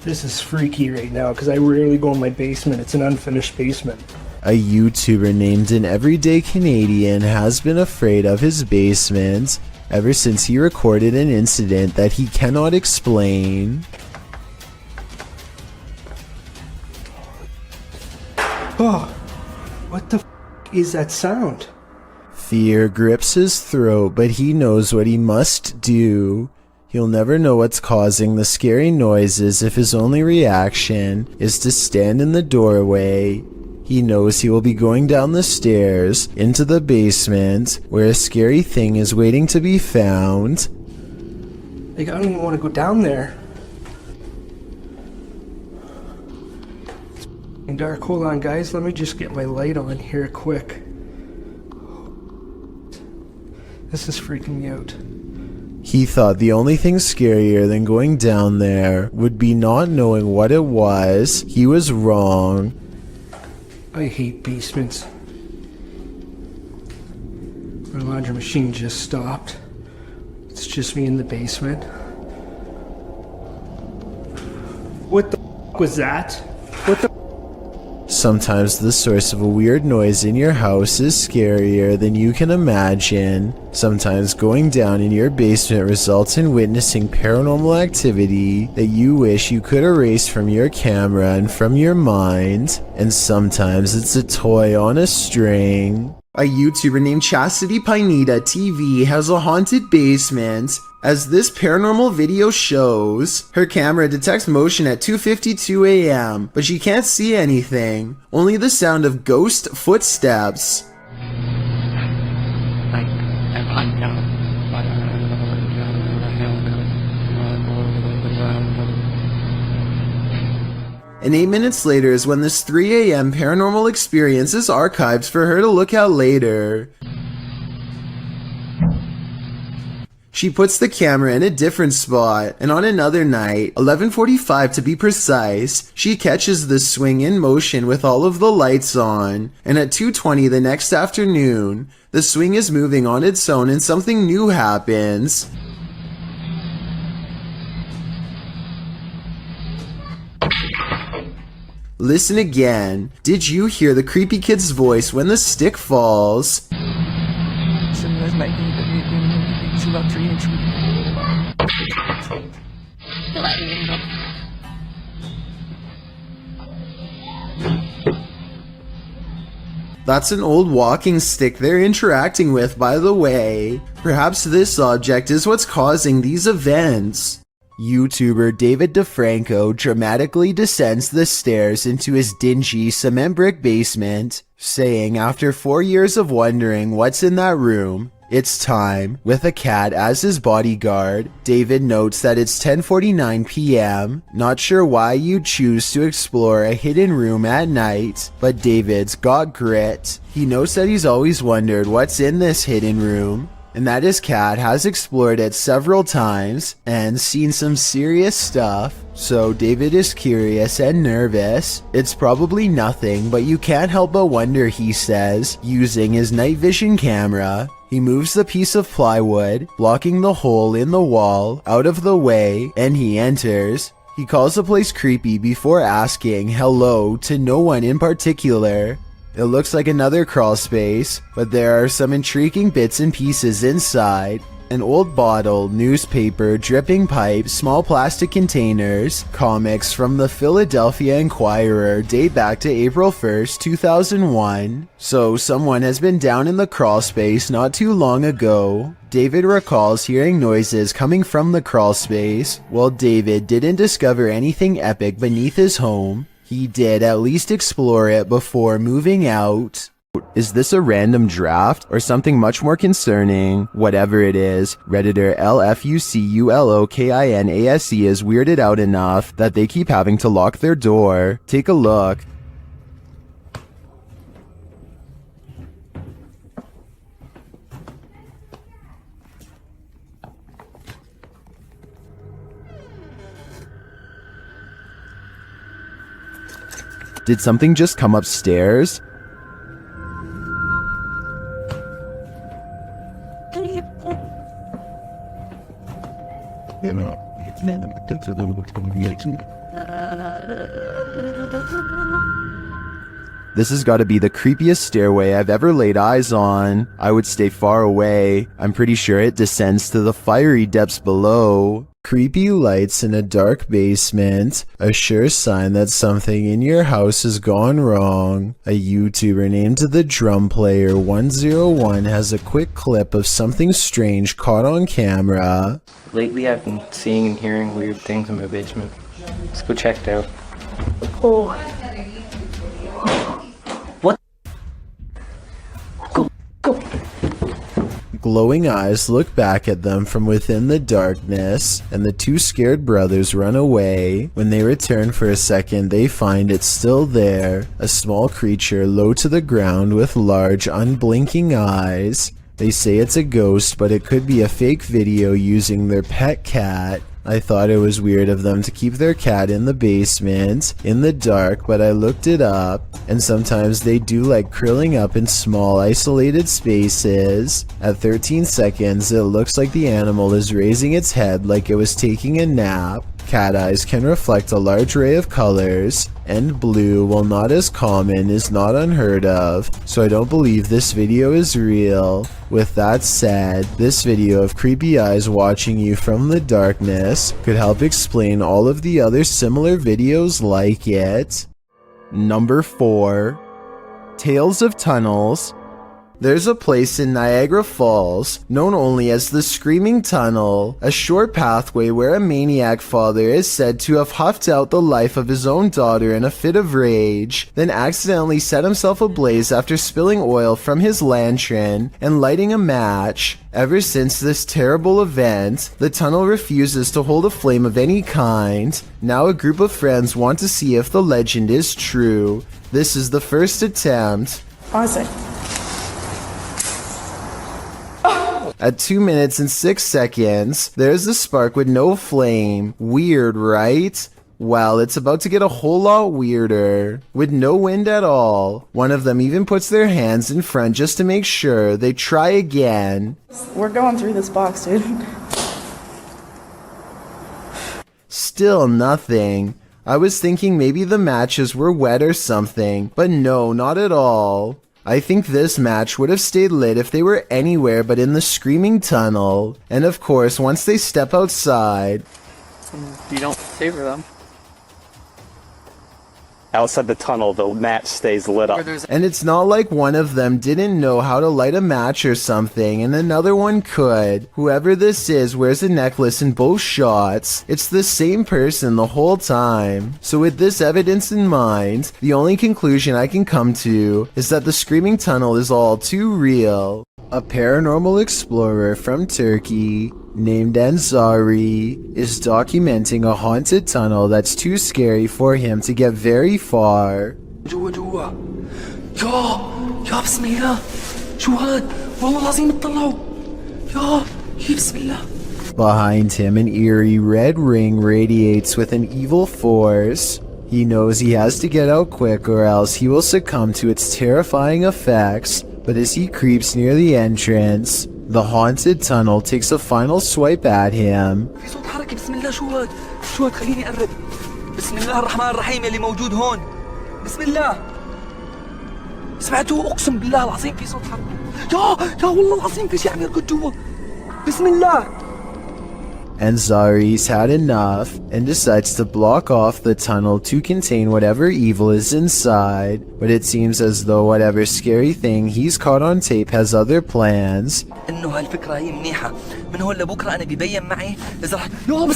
is freaky right now because I rarely go in my basement. It's an unfinished basement. A YouTuber named An Everyday Canadian has been afraid of his basement ever since he recorded an incident that he cannot explain. Oh, what the f is that sound? Fear grips his throat, but he knows what he must do. He'll never know what's causing the scary noises if his only reaction is to stand in the doorway. He knows he will be going down the stairs into the basement where a scary thing is waiting to be found. Like, I don't even want to go down there. It's f***ing dark. Hold on, guys. Let me just get my light on here quick. This is freaking me out. He thought the only thing scarier than going down there would be not knowing what it was. He was wrong. I hate basements. My laundry machine just stopped. It's just me in the basement. What the f was that? What the? Sometimes the source of a weird noise in your house is scarier than you can imagine. Sometimes going down in your basement results in witnessing paranormal activity that you wish you could erase from your camera and from your mind. And sometimes it's a toy on a string. A YouTuber named Chastity Pineda TV has a haunted basement. As this paranormal video shows, her camera detects motion at 2:52 a.m., but she can't see anything, only the sound of ghost footsteps. And 8 minutes later is when this 3 a.m. paranormal experience is archived for her to look at later. She puts the camera in a different spot, and on another night, 11:45 to be precise, she catches the swing in motion with all of the lights on, and at 2:20 the next afternoon, the swing is moving on its own and something new happens. Listen again. Did you hear the creepy kid's voice when the stick falls? That's an old walking stick they're interacting with, by the way. Perhaps this object is what's causing these events. YouTuber David DeFranco dramatically descends the stairs into his dingy cement brick basement, saying after 4 years of wondering what's in that room, it's time. With a cat as his bodyguard, David notes that it's 10:49 p.m. Not sure why you'd choose to explore a hidden room at night, but David's got grit. He notes that he's always wondered what's in this hidden room, and that his cat has explored it several times and seen some serious stuff. So David is curious and nervous. It's probably nothing, but you can't help but wonder, he says, using his night vision camera. He moves the piece of plywood, blocking the hole in the wall, out of the way, and he enters. He calls the place creepy before asking hello to no one in particular. It looks like another crawl space, but there are some intriguing bits and pieces inside. An old bottle, newspaper, dripping pipe, small plastic containers, comics from the Philadelphia Inquirer date back to April 1st, 2001. So someone has been down in the crawl space not too long ago. David recalls hearing noises coming from the crawl space. While David didn't discover anything epic beneath his home, he did at least explore it before moving out. Is this a random draft or something much more concerning? Whatever it is, Redditor LFUCULOKINASE is weirded out enough that they keep having to lock their door. Take a look. Did something just come upstairs? This has got to be the creepiest stairway I've ever laid eyes on. I would stay far away. I'm pretty sure it descends to the fiery depths below. Creepy lights in a dark basement, a sure sign that something in your house has gone wrong. A YouTuber named The Drum Player 101 has a quick clip of something strange caught on camera. Lately I've been seeing and hearing weird things in my basement. Let's go check it out. Oh. What? Go. Glowing eyes look back at them from within the darkness, and the two scared brothers run away. When they return for a second, they find it's still there, a small creature low to the ground with large, unblinking eyes. They say it's a ghost, but it could be a fake video using their pet cat. I thought it was weird of them to keep their cat in the basement, in the dark, but I looked it up, and sometimes they do like curling up in small, isolated spaces. At 13 seconds, it looks like the animal is raising its head like it was taking a nap. Cat eyes can reflect a large array of colors, and blue, while not as common, is not unheard of, so I don't believe this video is real. With that said, this video of creepy eyes watching you from the darkness could help explain all of the other similar videos like it. Number 4. Tales of Tunnels. There's a place in Niagara Falls, known only as the Screaming Tunnel, a short pathway where a maniac father is said to have huffed out the life of his own daughter in a fit of rage, then accidentally set himself ablaze after spilling oil from his lantern and lighting a match. Ever since this terrible event, the tunnel refuses to hold a flame of any kind. Now a group of friends want to see if the legend is true. This is the first attempt. Pause it. At 2 minutes and 6 seconds, there's a spark with no flame. Weird, right? Well, it's about to get a whole lot weirder. With no wind at all. One of them even puts their hands in front just to make sure. They try again. We're going through this box, dude. Still nothing. I was thinking maybe the matches were wet or something, but no, not at all. I think this match would have stayed lit if they were anywhere but in the Screaming Tunnel. And of course, once they step outside... You don't favor them. outside the tunnel, the match stays lit up. And it's not like one of them didn't know how to light a match or something and another one could. Whoever this is wears a necklace in both shots. It's the same person the whole time. So with this evidence in mind, the only conclusion I can come to is that the screaming tunnel is all too real. A paranormal explorer from Turkey named Ansari is documenting a haunted tunnel that's too scary for him to get very far. جوا جوا يا بسم الله شو هاد والله العظيم اطلعوا يا بسم الله. Behind him, an eerie red ring radiates with an evil force. He knows he has to get out quick or else he will succumb to its terrifying effects, but as he creeps near the entrance, the haunted tunnel takes a final swipe at him. في صوت حركة بسم الله شو هاد خليني أقرب بسم الله الرحمن الرحيم اللي موجود هون بسم الله سمعتوا أقسم بالله العظيم في صوت حركة يا والله العظيم في شيء عم يركض جوا بسم الله. Ansari's had enough and decides to block off the tunnel to contain whatever evil is inside, but it seems as though whatever scary thing he's caught on tape has other plans. إنه هالفكرة هي منيحة من هون لبكرة أنا بيبين معي إذا رح يا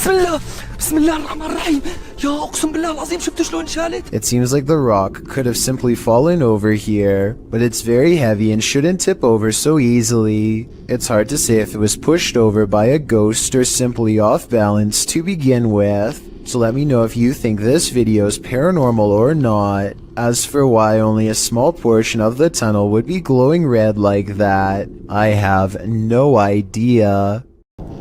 بسم الله الرحمن الرحيم يا أقسم بالله العظيم شفتوا شلون شالت. It seems like the rock could have simply fallen over here, but it's very heavy and shouldn't tip over so easily. It's hard to say if it was pushed over by a ghost or simply off balance to begin with, so let me know if you think this video is paranormal or not. As for why only a small portion of the tunnel would be glowing red like that, I have no idea.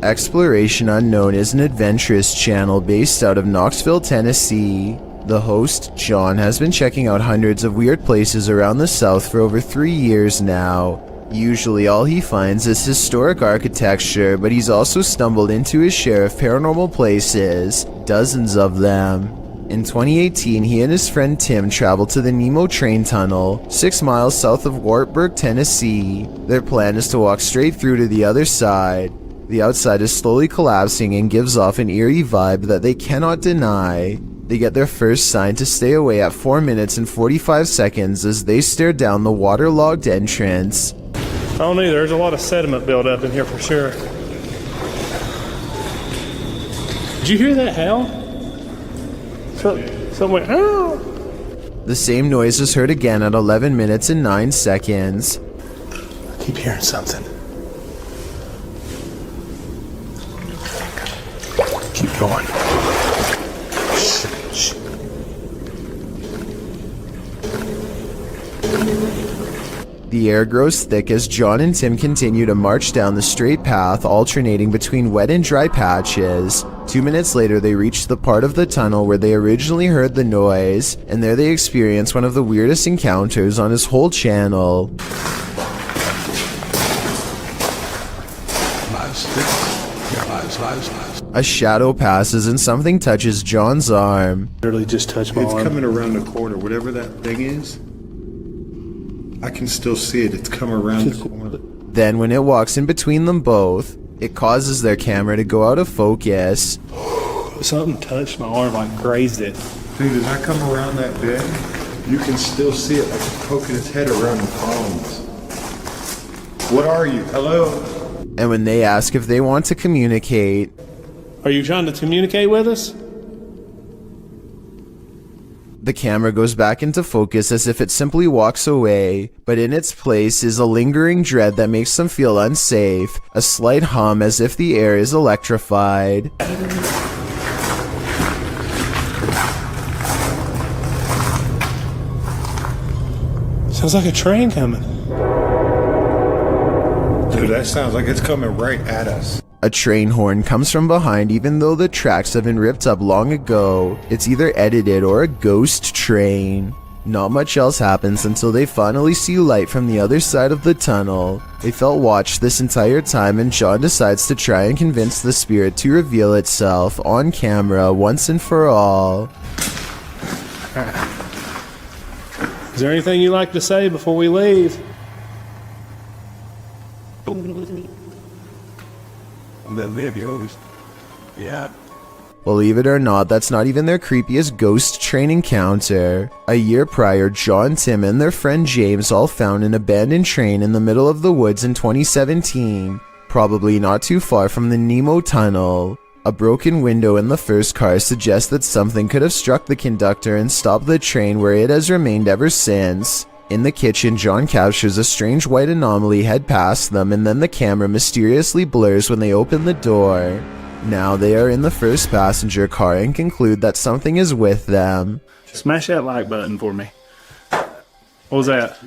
Exploration Unknown is an adventurous channel based out of Knoxville, Tennessee. The host, John, has been checking out hundreds of weird places around the South for over 3 years now. Usually all he finds is historic architecture, but he's also stumbled into his share of paranormal places, dozens of them. In 2018, he and his friend Tim traveled to the Nemo train tunnel, 6 miles south of Wartburg, Tennessee. Their plan is to walk straight through to the other side. The outside is slowly collapsing and gives off an eerie vibe that they cannot deny. They get their first sign to stay away at 4 minutes and 45 seconds as they stare down the waterlogged entrance. I don't either. There's a lot of sediment built up in here for sure. Did you hear that howl? Something went, ow! The same noise is heard again at 11 minutes and 9 seconds. I keep hearing something. Keep going. Shh. The air grows thick as John and Tim continue to march down the straight path, alternating between wet and dry patches. 2 minutes later, they reach the part of the tunnel where they originally heard the noise, and there they experience one of the weirdest encounters on his whole channel. A shadow passes and something touches John's arm. Literally just touched my arm. It's coming around the corner, whatever that thing is. I can still see it. It's come around the corner. Then when it walks in between them both, it causes their camera to go out of focus. Something touched my arm, like grazed it. Dude, as I come around that bend, you can still see it like it's poking its head around the columns. What are you? Hello? And when they ask if they want to communicate... Are you trying to communicate with us? The camera goes back into focus as if it simply walks away, but in its place is a lingering dread that makes them feel unsafe, a slight hum as if the air is electrified. Sounds like a train coming. Dude, that sounds like it's coming right at us. A train horn comes from behind even though the tracks have been ripped up long ago. It's either edited or a ghost train. Not much else happens until they finally see light from the other side of the tunnel. They felt watched this entire time and John decides to try and convince the spirit to reveal itself on camera once and for all. Is there anything you'd like to say before we leave? The videos. Yeah. Believe it or not, that's not even their creepiest ghost train encounter. A year prior, John, Tim, and their friend James all found an abandoned train in the middle of the woods in 2017, probably not too far from the Nemo Tunnel. A broken window in the first car suggests that something could have struck the conductor and stopped the train, where it has remained ever since. In the kitchen, John captures a strange white anomaly head past them, and then the camera mysteriously blurs when they open the door. Now they are in the first passenger car and conclude that something is with them. Smash that like button for me. What was that?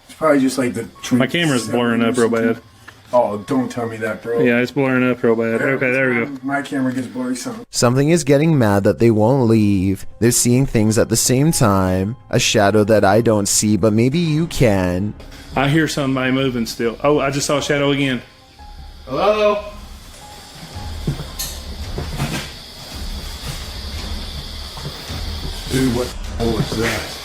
It's probably just like the... My camera's blurring up real bad. Oh, don't tell me that, bro. Yeah, it's blurring up real bad. Okay, there we go. My camera gets blurry sometimes. Something is getting mad that they won't leave. They're seeing things at the same time. A shadow that I don't see, but maybe you can. I hear somebody moving still. Oh, I just saw a shadow again. Hello? Dude, what the hell is that?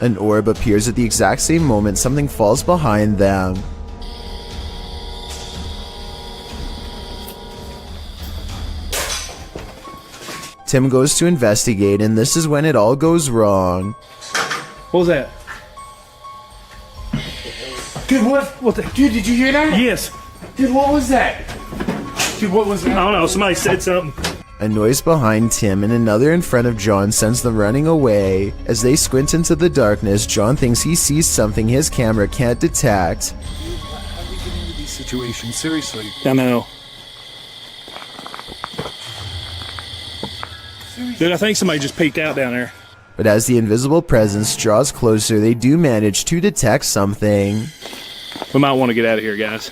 An orb appears at the exact same moment something falls behind them. Tim goes to investigate, and this is when it all goes wrong. What was that? Dude, what the... Dude, did you hear that? Yes. Dude, what was that? Dude, what was that? I don't know, somebody said something. A noise behind Tim and another in front of John sends them running away. As they squint into the darkness, John thinks he sees something his camera can't detect. How do we get into these situations? Seriously. I know. Dude, I think somebody just peeked out down there. But as the invisible presence draws closer, they do manage to detect something. We might want to get out of here, guys.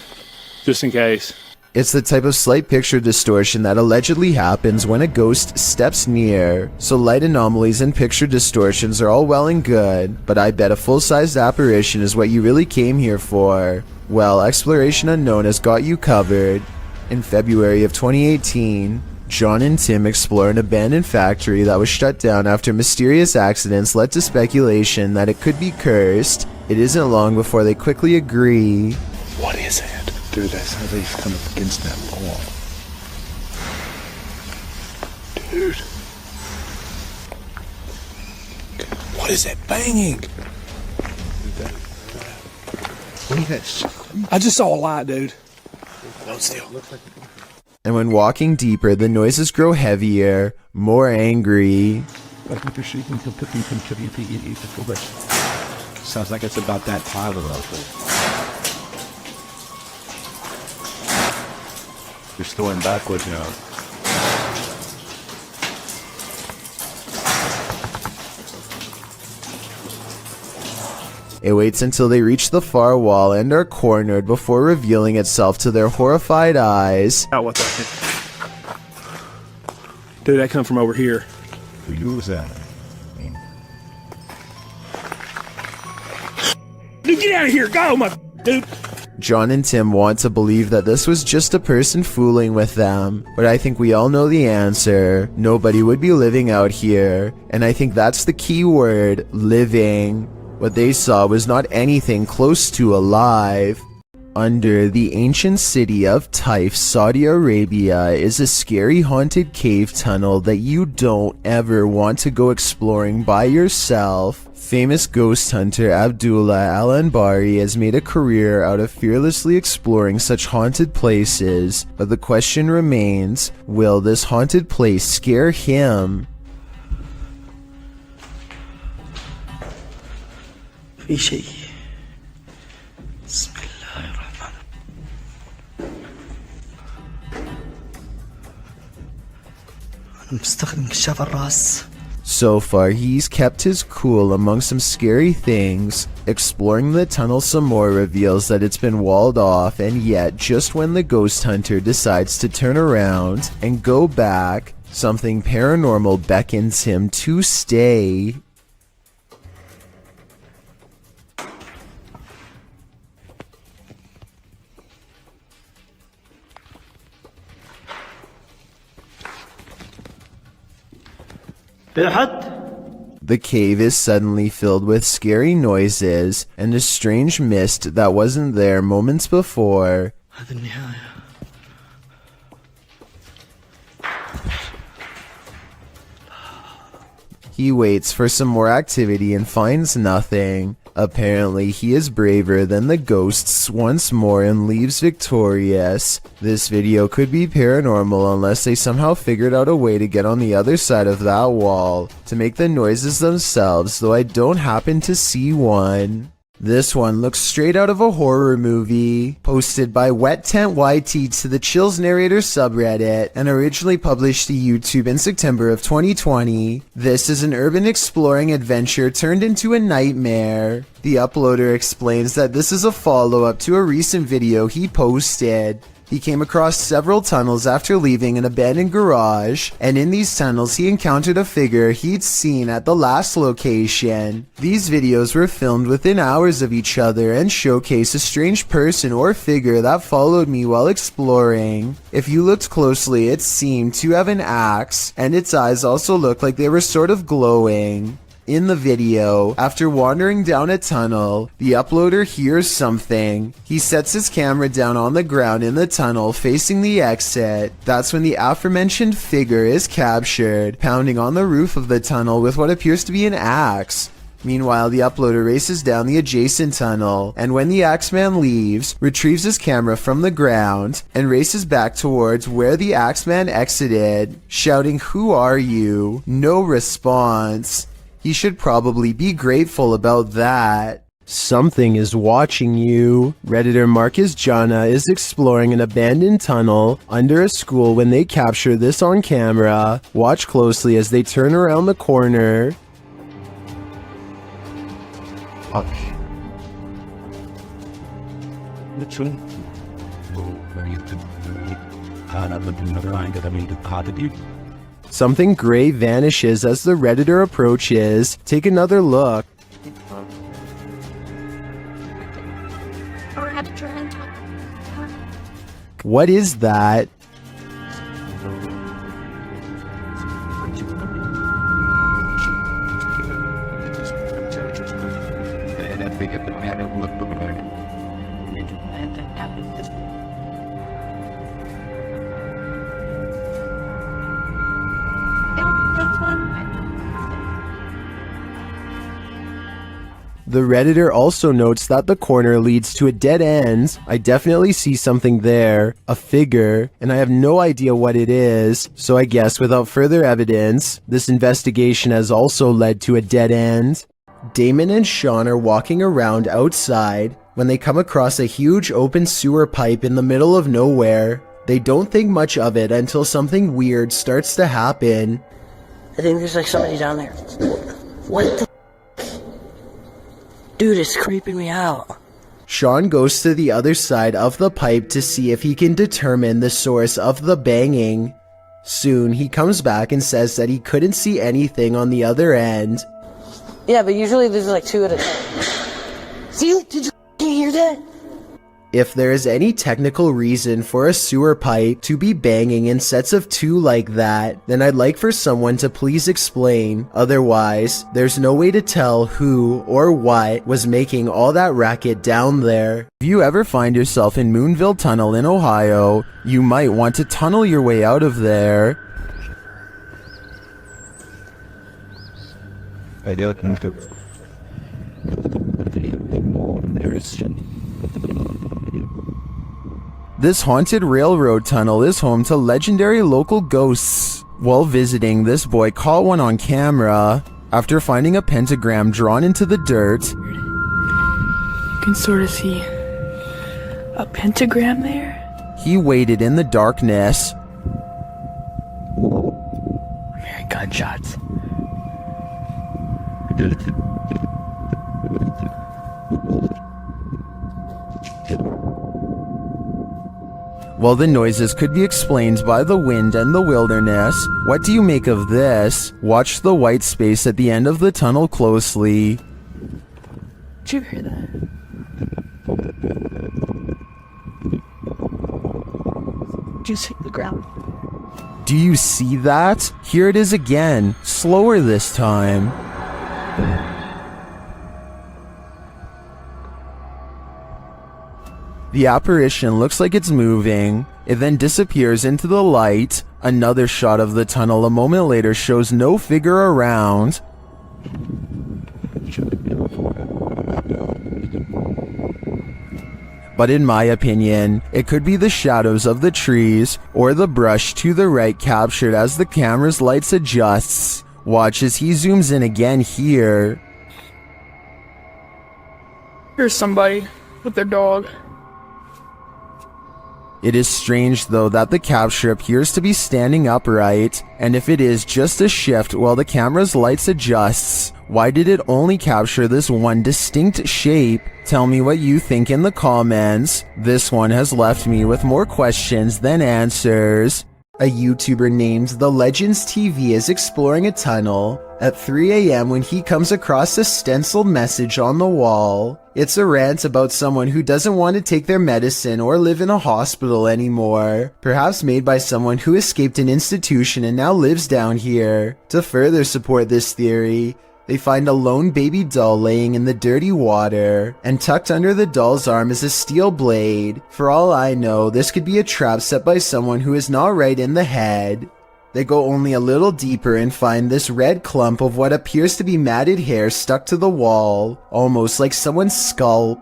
Just in case. It's the type of slight picture distortion that allegedly happens when a ghost steps near. So light anomalies and picture distortions are all well and good, but I bet a full-sized apparition is what you really came here for. Well, Exploration Unknown has got you covered. In February of 2018, John and Tim explore an abandoned factory that was shut down after mysterious accidents led to speculation that it could be cursed. It isn't long before they quickly agree. What is it? Dude, that's how they come up against that wall. Dude. What is that banging? What is that? I just saw a light, dude. Hold still. And when walking deeper, the noises grow heavier, more angry. Sounds like it's about that Tyler rifle. You're still in backwards now. It waits until they reach the far wall and are cornered before revealing itself to their horrified eyes. Oh, what the heck? Dude, that come from over here. Who was that? Dude, get out of here! Go, my dude! John and Tim want to believe that this was just a person fooling with them, but I think we all know the answer. Nobody would be living out here, and I think that's the key word, living. What they saw was not anything close to alive. Under the ancient city of Taif, Saudi Arabia, is a scary haunted cave tunnel that you don't ever want to go exploring by yourself. Famous ghost hunter Abdullah Al-Anbari has made a career out of fearlessly exploring such haunted places, but the question remains, will this haunted place scare him? في شيء بسم الله الرحمن أنا مستخدم كشاف الراس. So far, he's kept his cool among some scary things. Exploring the tunnel some more reveals that it's been walled off, and yet, just when the ghost hunter decides to turn around and go back, something paranormal beckons him to stay. The cave is suddenly filled with scary noises and a strange mist that wasn't there moments before. هذا النهاية. He waits for some more activity and finds nothing. Apparently, he is braver than the ghosts once more and leaves victorious. This video could be paranormal unless they somehow figured out a way to get on the other side of that wall to make the noises themselves, though I don't happen to see one. This one looks straight out of a horror movie, posted by Wet Tent YT to the Chills Narrator subreddit, and originally published to YouTube in September of 2020. This is an urban exploring adventure turned into a nightmare. The uploader explains that this is a follow-up to a recent video he posted. He came across several tunnels after leaving an abandoned garage, and in these tunnels he encountered a figure he'd seen at the last location. These videos were filmed within hours of each other and showcase a strange person or figure that followed me while exploring. If you looked closely, it seemed to have an axe, and its eyes also looked like they were sort of glowing. In the video, after wandering down a tunnel, the uploader hears something. He sets his camera down on the ground in the tunnel facing the exit. That's when the aforementioned figure is captured, pounding on the roof of the tunnel with what appears to be an axe. Meanwhile, the uploader races down the adjacent tunnel, and when the Axeman leaves, retrieves his camera from the ground, and races back towards where the Axeman exited, shouting, "Who are you?" No response. He should probably be grateful about that. Something is watching you. Redditor Marcus Jana is exploring an abandoned tunnel under a school when they capture this on camera. Watch closely as they turn around the corner. Something gray vanishes as the Redditor approaches. Take another look. What is that? The Redditor also notes that the corner leads to a dead end. I definitely see something there, a figure, and I have no idea what it is, so I guess without further evidence, this investigation has also led to a dead end. Damon and Sean are walking around outside when they come across a huge open sewer pipe in the middle of nowhere. They don't think much of it until something weird starts to happen. I think there's like somebody down there. What the dude, it's creeping me out. Sean goes to the other side of the pipe to see if he can determine the source of the banging. Soon, he comes back and says that he couldn't see anything on the other end. Yeah, but usually there's like two at a time. See, did you hear that? If there is any technical reason for a sewer pipe to be banging in sets of two like that, then I'd like for someone to please explain. Otherwise, there's no way to tell who or what was making all that racket down there. If you ever find yourself in Moonville Tunnel in Ohio, you might want to tunnel your way out of there. This haunted railroad tunnel is home to legendary local ghosts. While visiting, this boy caught one on camera. After finding a pentagram drawn into the dirt, you can sort of see a pentagram there. He waited in the darkness. I'm hearing gunshots. While the noises could be explained by the wind and the wilderness, what do you make of this? Watch the white space at the end of the tunnel closely. Did you hear that? Did you see the ground? Do you see that? Here it is again, slower this time. The apparition looks like it's moving. It then disappears into the light. Another shot of the tunnel a moment later shows no figure around. But in my opinion, it could be the shadows of the trees or the brush to the right captured as the camera's lights adjusts. Watch as he zooms in again here. Here's somebody with their dog. It is strange though that the capture appears to be standing upright, and if it is just a shift while the camera's lights adjusts, why did it only capture this one distinct shape? Tell me what you think in the comments. This one has left me with more questions than answers. A YouTuber named The Legends TV is exploring a tunnel at 3 a.m. when he comes across a stenciled message on the wall. It's a rant about someone who doesn't want to take their medicine or live in a hospital anymore, perhaps made by someone who escaped an institution and now lives down here. To further support this theory, they find a lone baby doll laying in the dirty water, and tucked under the doll's arm is a steel blade. For all I know, this could be a trap set by someone who is not right in the head. They go only a little deeper and find this red clump of what appears to be matted hair stuck to the wall, almost like someone's scalp.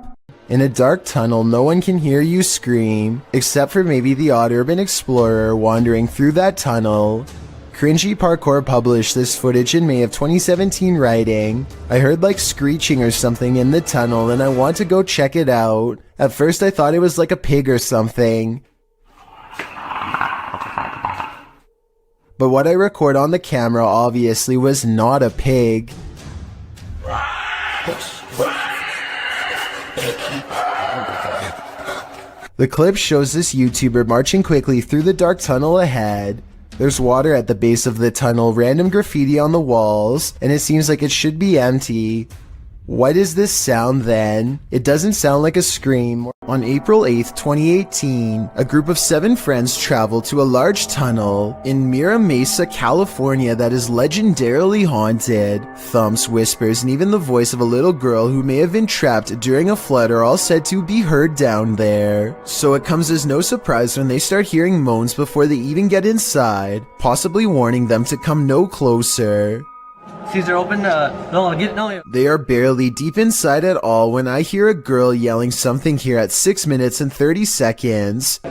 In a dark tunnel, no one can hear you scream, except for maybe the odd urban explorer wandering through that tunnel. Cringy Parkour published this footage in May of 2017 writing, "I heard like screeching or something in the tunnel and I want to go check it out. At first I thought it was like a pig or something. But what I record on the camera obviously was not a pig." The clip shows this YouTuber marching quickly through the dark tunnel ahead. There's water at the base of the tunnel, random graffiti on the walls, and it seems like it should be empty. What is this sound then? It doesn't sound like a scream. On April 8th, 2018, a group of 7 friends traveled to a large tunnel in Mira Mesa, California that is legendarily haunted. Thumps, whispers, and even the voice of a little girl who may have been trapped during a flood are all said to be heard down there. So it comes as no surprise when they start hearing moans before they even get inside, possibly warning them to come no closer. Caesar, open no. They are barely deep inside at all when I hear a girl yelling something here at 6 minutes and 30 seconds.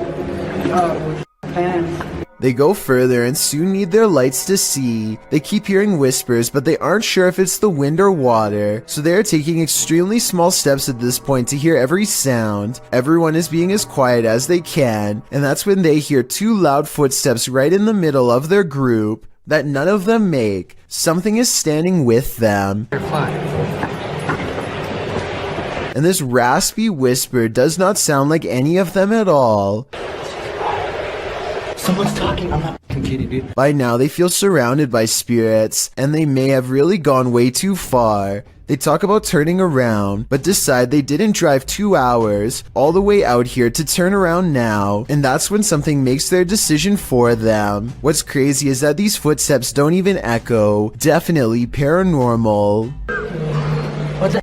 They go further and soon need their lights to see. They keep hearing whispers, but they aren't sure if it's the wind or water, so they are taking extremely small steps at this point to hear every sound. Everyone is being as quiet as they can, and that's when they hear 2 loud footsteps right in the middle of their group that none of them make. Something is standing with them. And this raspy whisper does not sound like any of them at all. Someone's talking, I'm not kidding, dude. By now they feel surrounded by spirits, and they may have really gone way too far. They talk about turning around, but decide they didn't drive 2 hours all the way out here to turn around now, and that's when something makes their decision for them. What's crazy is that these footsteps don't even echo. Definitely paranormal. What the?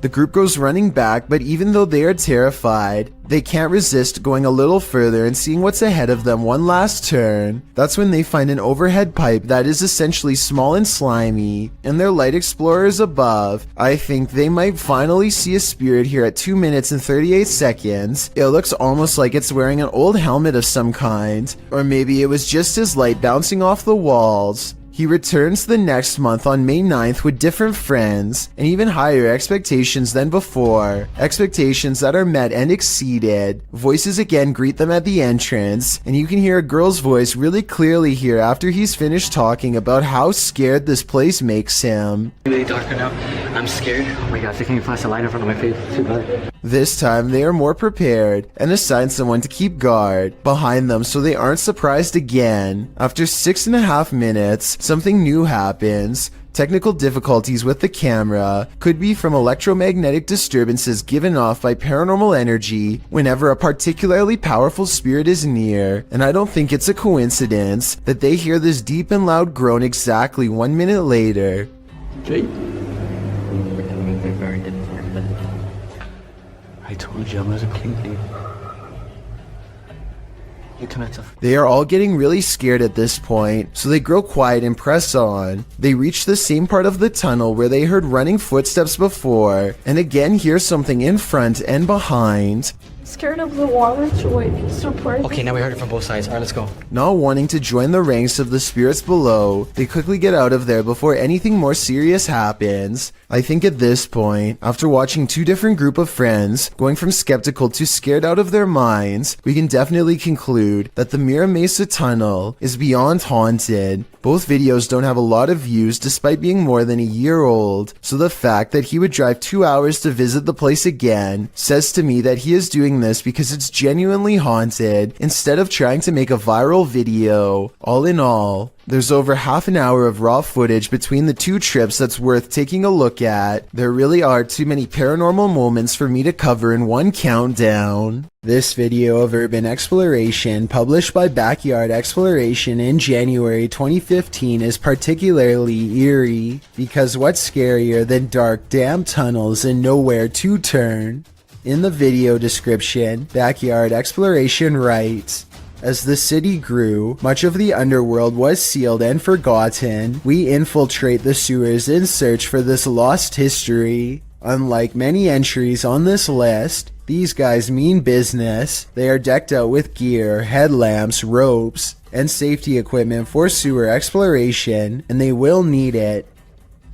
The group goes running back, but even though they are terrified, they can't resist going a little further and seeing what's ahead of them one last turn. That's when they find an overhead pipe that is essentially small and slimy, and their light explorer is above. I think they might finally see a spirit here at 2 minutes and 38 seconds. It looks almost like it's wearing an old helmet of some kind, or maybe it was just his light bouncing off the walls. He returns the next month on May 9th with different friends and even higher expectations than before. Expectations that are met and exceeded. Voices again greet them at the entrance, and you can hear a girl's voice really clearly here after he's finished talking about how scared this place makes him. Really darker now. I'm scared. Oh my gosh, I can't flash a light in front of my face. It's too bad. This time they are more prepared and assign someone to keep guard behind them so they aren't surprised again. After 6.5 minutes, something new happens. Technical difficulties with the camera could be from electromagnetic disturbances given off by paranormal energy whenever a particularly powerful spirit is near, and I don't think it's a coincidence that they hear this deep and loud groan exactly 1 minute later. I told you I wasn't kidding. They are all getting really scared at this point, so they grow quiet and press on. They reach the same part of the tunnel where they heard running footsteps before, and again hear something in front and behind. Scared of the water, so wait, so part. Okay, now we heard it from both sides. Alright, let's go. Not wanting to join the ranks of the spirits below, they quickly get out of there before anything more serious happens. I think at this point, after watching two different group of friends going from skeptical to scared out of their minds, we can definitely conclude that the Mira Mesa tunnel is beyond haunted. Both videos don't have a lot of views despite being more than a year old, so the fact that he would drive 2 hours to visit the place again says to me that he is doing this because it's genuinely haunted instead of trying to make a viral video. All in all, there's over half an hour of raw footage between the two trips that's worth taking a look at. There really are too many paranormal moments for me to cover in one countdown. This video of urban exploration, published by Backyard Exploration in January 2015, is particularly eerie, because what's scarier than dark, damp tunnels and nowhere to turn? In the video description, Backyard Exploration writes, "As the city grew, much of the underworld was sealed and forgotten. We infiltrate the sewers in search for this lost history. Unlike many entries on this list, these guys mean business. They are decked out with gear, headlamps, ropes, and safety equipment for sewer exploration, and they will need it.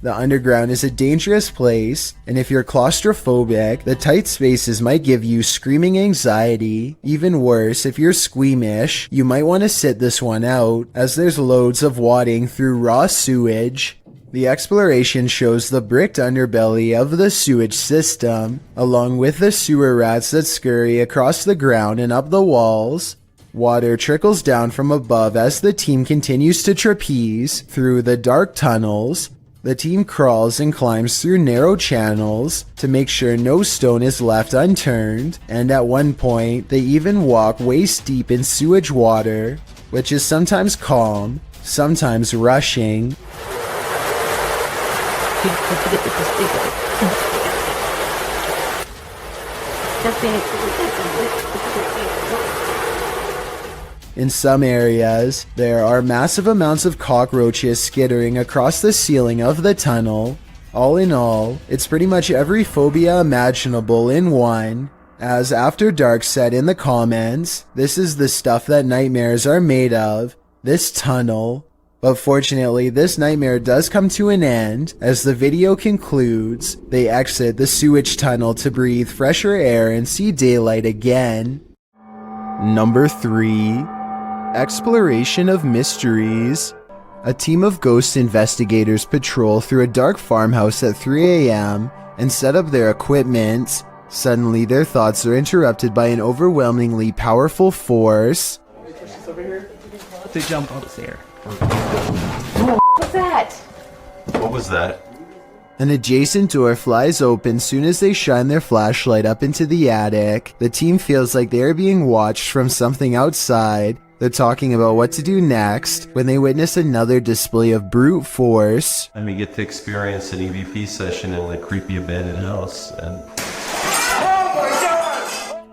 The underground is a dangerous place, and if you're claustrophobic, the tight spaces might give you screaming anxiety. Even worse, if you're squeamish, you might want to sit this one out, as there's loads of wading through raw sewage." The exploration shows the bricked underbelly of the sewage system, along with the sewer rats that scurry across the ground and up the walls. Water trickles down from above as the team continues to trapeze through the dark tunnels. The team crawls and climbs through narrow channels to make sure no stone is left unturned, and at one point, they even walk waist deep in sewage water, which is sometimes calm, sometimes rushing. In some areas, there are massive amounts of cockroaches skittering across the ceiling of the tunnel. All in all, it's pretty much every phobia imaginable in one. As After Dark said in the comments, this is the stuff that nightmares are made of, this tunnel. But fortunately, this nightmare does come to an end. As the video concludes, they exit the sewage tunnel to breathe fresher air and see daylight again. Number 3. Exploration of mysteries. A team of ghost investigators patrol through a dark farmhouse at 3 a.m. and set up their equipment. Suddenly, their thoughts are interrupted by an overwhelmingly powerful force. To jump up there. What's that? What was that? An adjacent door flies open soon as they shine their flashlight up into the attic. The team feels like they are being watched from something outside. They're talking about what to do next when they witness another display of brute force. And we get to experience an EVP session in a creepy abandoned house, and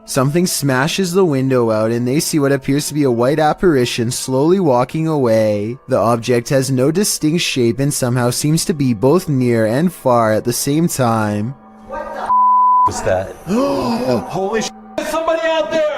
something smashes the window out and they see what appears to be a white apparition slowly walking away. The object has no distinct shape and somehow seems to be both near and far at the same time. what the was that? Holy shit, somebody out there!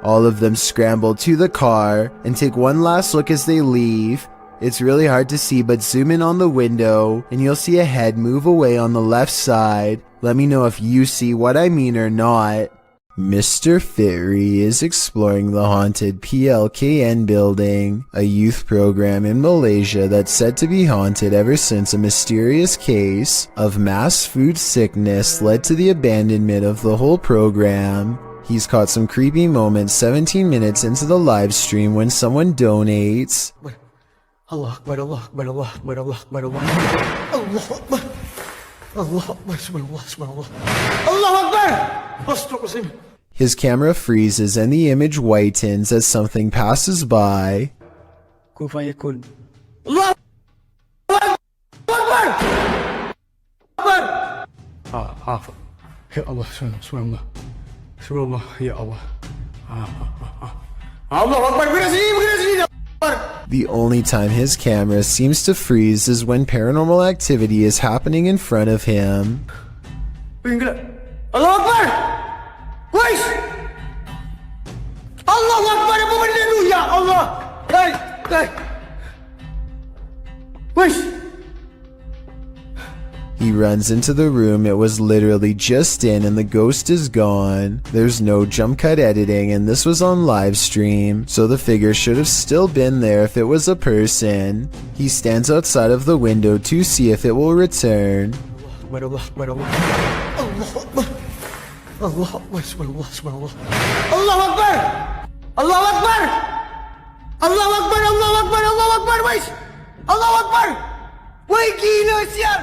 All of them scramble to the car and take one last look as they leave. It's really hard to see, but zoom in on the window and you'll see a head move away on the left side. Let me know if you see what I mean or not. Mr. Fitri is exploring the haunted PLKN building, a youth program in Malaysia that's said to be haunted ever since a mysterious case of mass food sickness led to the abandonment of the whole program. He's caught some creepy moments 17 minutes into the live stream when someone donates. Allah Akbar, Allah Akbar, Allah Akbar, Allah Akbar, Allah Akbar, Allah Akbar, subhanallah, Allah Akbar. His camera freezes and the image whitens as something passes by. Kun fayakun. Allah Akbar! Akbar! Ya Allah, subhanallah. Subhanallah, ya Allah. The only time his camera seems to freeze is when paranormal activity is happening in front of him. Allah Akbar! Wais! Allah Akbar! Apa benda tu? Ya Allah! Hey! Wais! He runs into the room it was literally just in and the ghost is gone. There's no jump cut editing and this was on live stream, so the figure should have still been there if it was a person. He stands outside of the window to see if it will return. Allah Akbar! Allah Akbar! Subhanallah! Allah Akbar! Allah Akbar! Allah Akbar! Allah Akbar! Allah Akbar! Wais! Allah Akbar! Wai gila sial!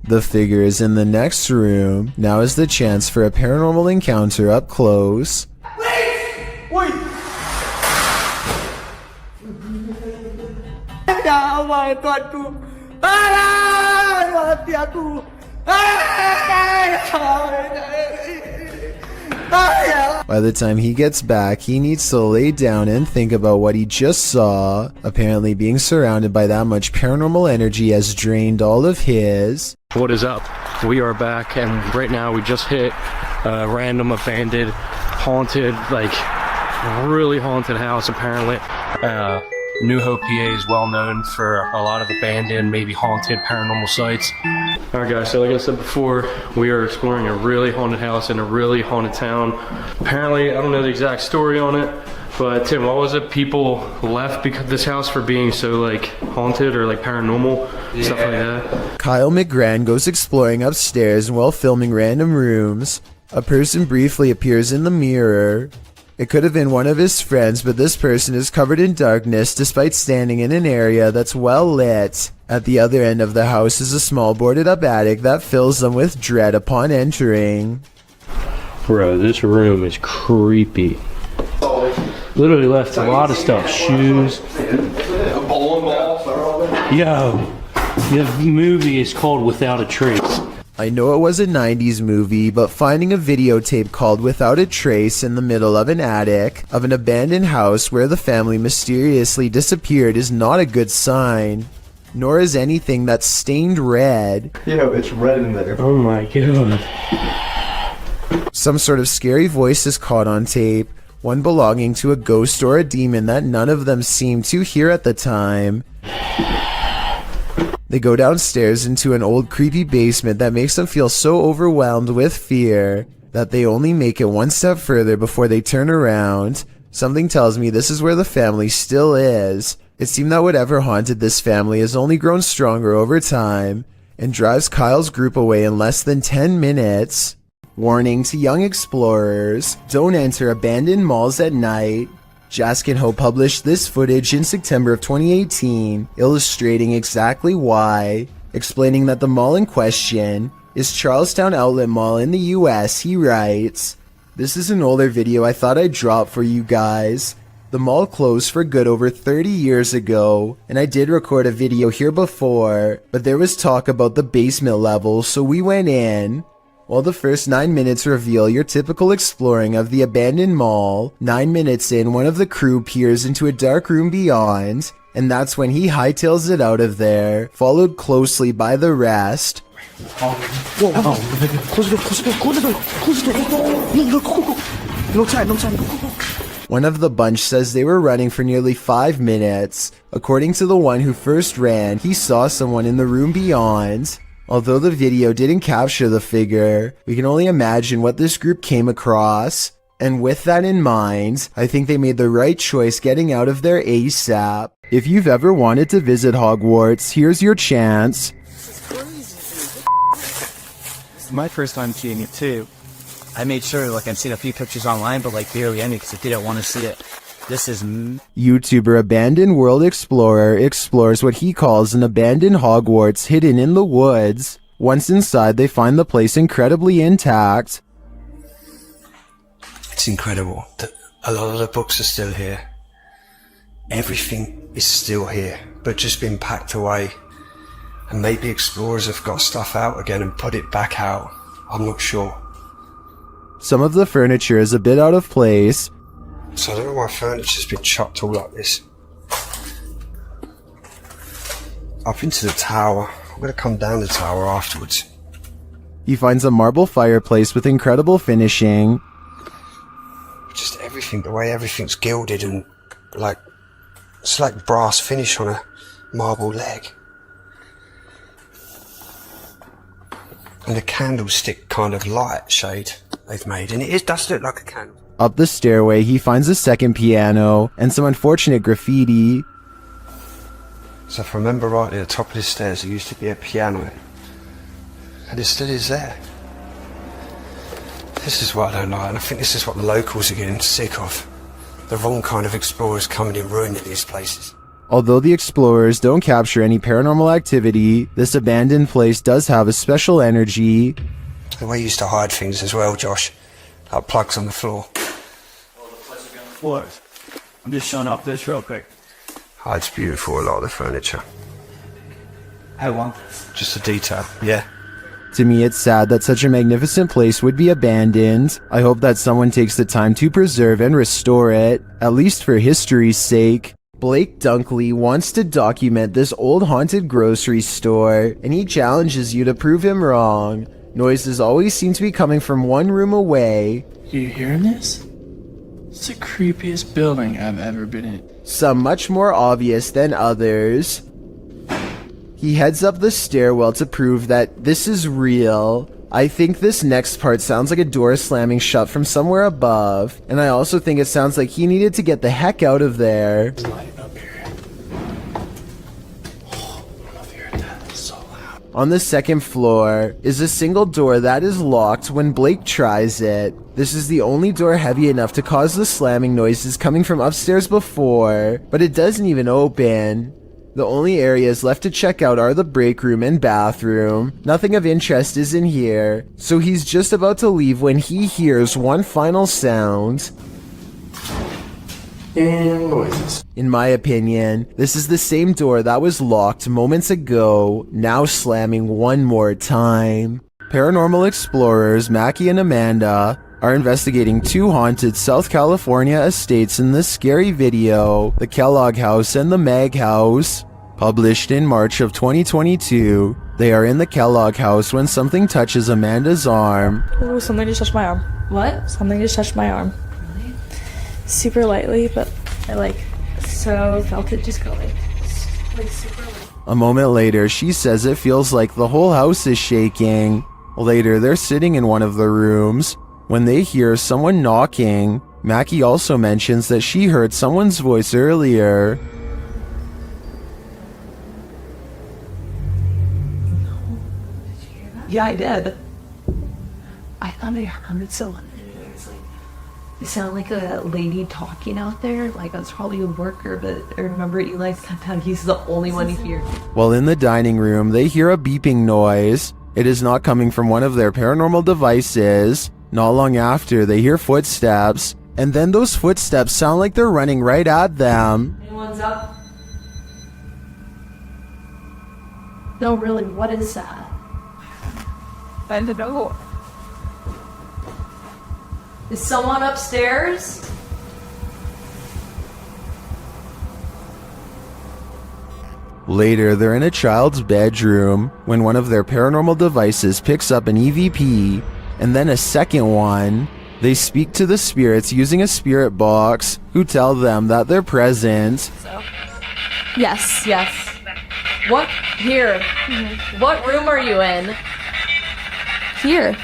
The figure is in the next room. Now is the chance for a paranormal encounter up close. Wait! Ya Allah, Tuhanku! Mati aku! By the time he gets back, he needs to lay down and think about what he just saw. Apparently being surrounded by that much paranormal energy has drained all of his. What is up? We are back, and right now we just hit a random abandoned, haunted, like really haunted house apparently. New Hope, PA is well known for a lot of abandoned, maybe haunted paranormal sites. Alright guys, so like I said before, we are exploring a really haunted house in a really haunted town. Apparently, I don't know the exact story on it, but Tim, what was it? People left because this house for being so like haunted or like paranormal, stuff like that. Kyle McGran goes exploring upstairs and while filming random rooms, a person briefly appears in the mirror. It could have been one of his friends, but this person is covered in darkness despite standing in an area that's well lit. At the other end of the house is a small boarded up attic that fills them with dread upon entering. Bro, this room is creepy. Literally left a lot of stuff, shoes. Yo, the movie is called Without a Trace. I know it was a 90s movie, but finding a videotape called Without a Trace in the middle of an attic of an abandoned house where the family mysteriously disappeared is not a good sign. Nor is anything that's stained red. Yo, it's red in there. Oh my god. Some sort of scary voice is caught on tape, one belonging to a ghost or a demon that none of them seemed to hear at the time. They go downstairs into an old creepy basement that makes them feel so overwhelmed with fear that they only make it one step further before they turn around. Something tells me this is where the family still is. It seemed that whatever haunted this family has only grown stronger over time and drives Kyle's group away in less than 10 minutes. Warning to young explorers, don't enter abandoned malls at night. Jaskin Ho published this footage in September of 2018, illustrating exactly why. Explaining that the mall in question is Charlestown Outlet Mall in the US, he writes, "This is an older video I thought I'd drop for you guys. The mall closed for good over 30 years ago, and I did record a video here before, but there was talk about the basement level, so we went in. While the first 9 minutes reveal your typical exploring of the abandoned mall, 9 minutes in, one of the crew peers into a dark room beyond, and that's when he hightails it out of there, followed closely by the rest." Whoa, close the door, close the door, close the door, close the door, go. No time, go. One of the bunch says they were running for nearly 5 minutes. According to the one who first ran, he saw someone in the room beyond. Although the video didn't capture the figure, we can only imagine what this group came across. And with that in mind, I think they made the right choice getting out of there ASAP. If you've ever wanted to visit Hogwarts, here's your chance. My first time seeing it too. I made sure I'd seen a few pictures online, but barely any because I didn't want to see it. This is YouTuber Abandoned World Explorer explores what he calls an abandoned Hogwarts hidden in the woods. Once inside, they find the place incredibly intact. It's incredible that a lot of the books are still here. Everything is still here, but just been packed away. And maybe explorers have got stuff out again and put it back out. I'm not sure. Some of the furniture is a bit out of place. So I don't know why furniture's been chopped all like this. Up into the tower. I'm going to come down the tower afterwards. He finds a marble fireplace with incredible finishing. Just everything, the way everything's gilded and like, it's like brass finish on a marble leg. And the candlestick kind of light shade they've made, and it does look like a candle. Up the stairway, he finds a second piano and some unfortunate graffiti. So if I remember rightly, at the top of the stairs there used to be a piano, and it still is there. This is what I don't like, and I think this is what the locals are getting sick of. The wrong kind of explorers coming and ruining these places. Although the explorers don't capture any paranormal activity, this abandoned place does have a special energy. The way you used to hide things as well, Josh. Like plugs on the floor. Floors. I'm just showing off this real quick. Hides beautiful, a lot of the furniture. How long? Just a detail, yeah. To me, it's sad that such a magnificent place would be abandoned. I hope that someone takes the time to preserve and restore it, at least for history's sake. Blake Dunkley wants to document this old haunted grocery store, and he challenges you to prove him wrong. Noises always seem to be coming from one room away. You hearing this? It's the creepiest building I've ever been in. Some much more obvious than others. He heads up the stairwell to prove that this is real. I think this next part sounds like a door slamming shut from somewhere above, and I also think it sounds like he needed to get the heck out of there. Light up here. Oh, I don't know if you heard that. It's so loud. On the second floor is a single door that is locked when Blake tries it. This is the only door heavy enough to cause the slamming noises coming from upstairs before, but it doesn't even open. The only areas left to check out are the break room and bathroom. Nothing of interest is in here, so he's just about to leave when he hears one final sound. And noises. In my opinion, this is the same door that was locked moments ago, now slamming one more time. Paranormal explorers Mackie and Amanda are investigating two haunted South California estates in this scary video, the Kellogg House and the Mag House. Published in March of 2022, they are in the Kellogg House when something touches Amanda's arm. Ooh, something just touched my arm. What? Something just touched my arm. Really? Super lightly, but I felt it just go like super light. A moment later, she says it feels like the whole house is shaking. Later, they're sitting in one of the rooms when they hear someone knocking. Mackie also mentions that she heard someone's voice earlier. Yeah, I did. I thought I heard someone. It sounded like a lady talking out there. Like I was probably a worker, but I remember Eli said that he's the only one here. While in the dining room, they hear a beeping noise. It is not coming from one of their paranormal devices. Not long after, they hear footsteps, and then those footsteps sound like they're running right at them. Anyone's up? No, really, what is that? I don't know. Is someone upstairs? Later, they're in a child's bedroom when one of their paranormal devices picks up an EVP, and then a second one. They speak to the spirits using a spirit box, who tell them that they're present. So? Yes. What? Here. What room are you in? Here.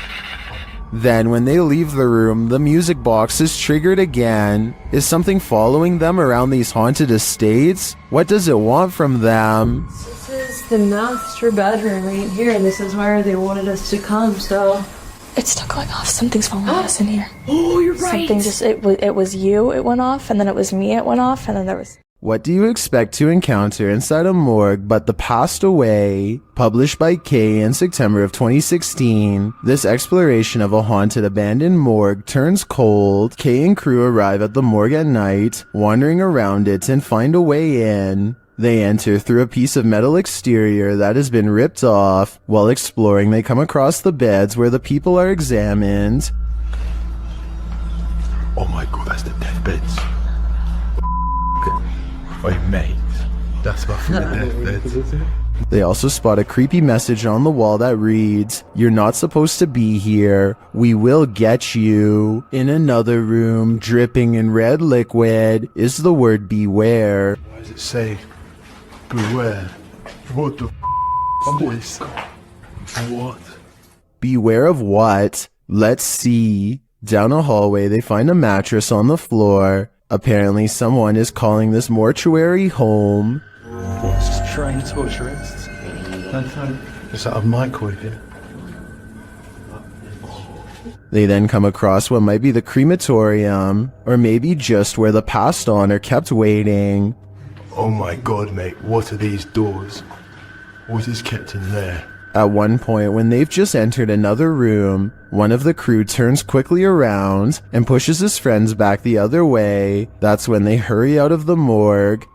Then when they leave the room, the music box is triggered again. Is something following them around these haunted estates? What does it want from them? This is the master bedroom right here. This is where they wanted us to come, so... It's still going off. Something's following us in here. Oh, you're right. Something just, it was you, it went off, and then it was me, it went off, and then there was... What do you expect to encounter inside a morgue but the past away? Published by Kay in September of 2016, this exploration of a haunted abandoned morgue turns cold. Kay and crew arrive at the morgue at night, wandering around it and find a way in. They enter through a piece of metal exterior that has been ripped off. While exploring, they come across the beds where the people are examined. Oh my god, that's the death beds. Wait, mate. That's my fucking death bed. They also spot a creepy message on the wall that reads, "You're not supposed to be here. We will get you." In another room, dripping in red liquid, is the word beware. Why does it say beware? What the is this? What? Beware of what? Let's see. Down a hallway, they find a mattress on the floor. Apparently, someone is calling this mortuary home. What's trying to torture us? Is that a microwave here? They then come across what might be the crematorium, or maybe just where the passed on are kept waiting. Oh my god, mate, what are these doors? What is kept in there? At one point, when they've just entered another room, one of the crew turns quickly around and pushes his friends back the other way. That's when they hurry out of the morgue.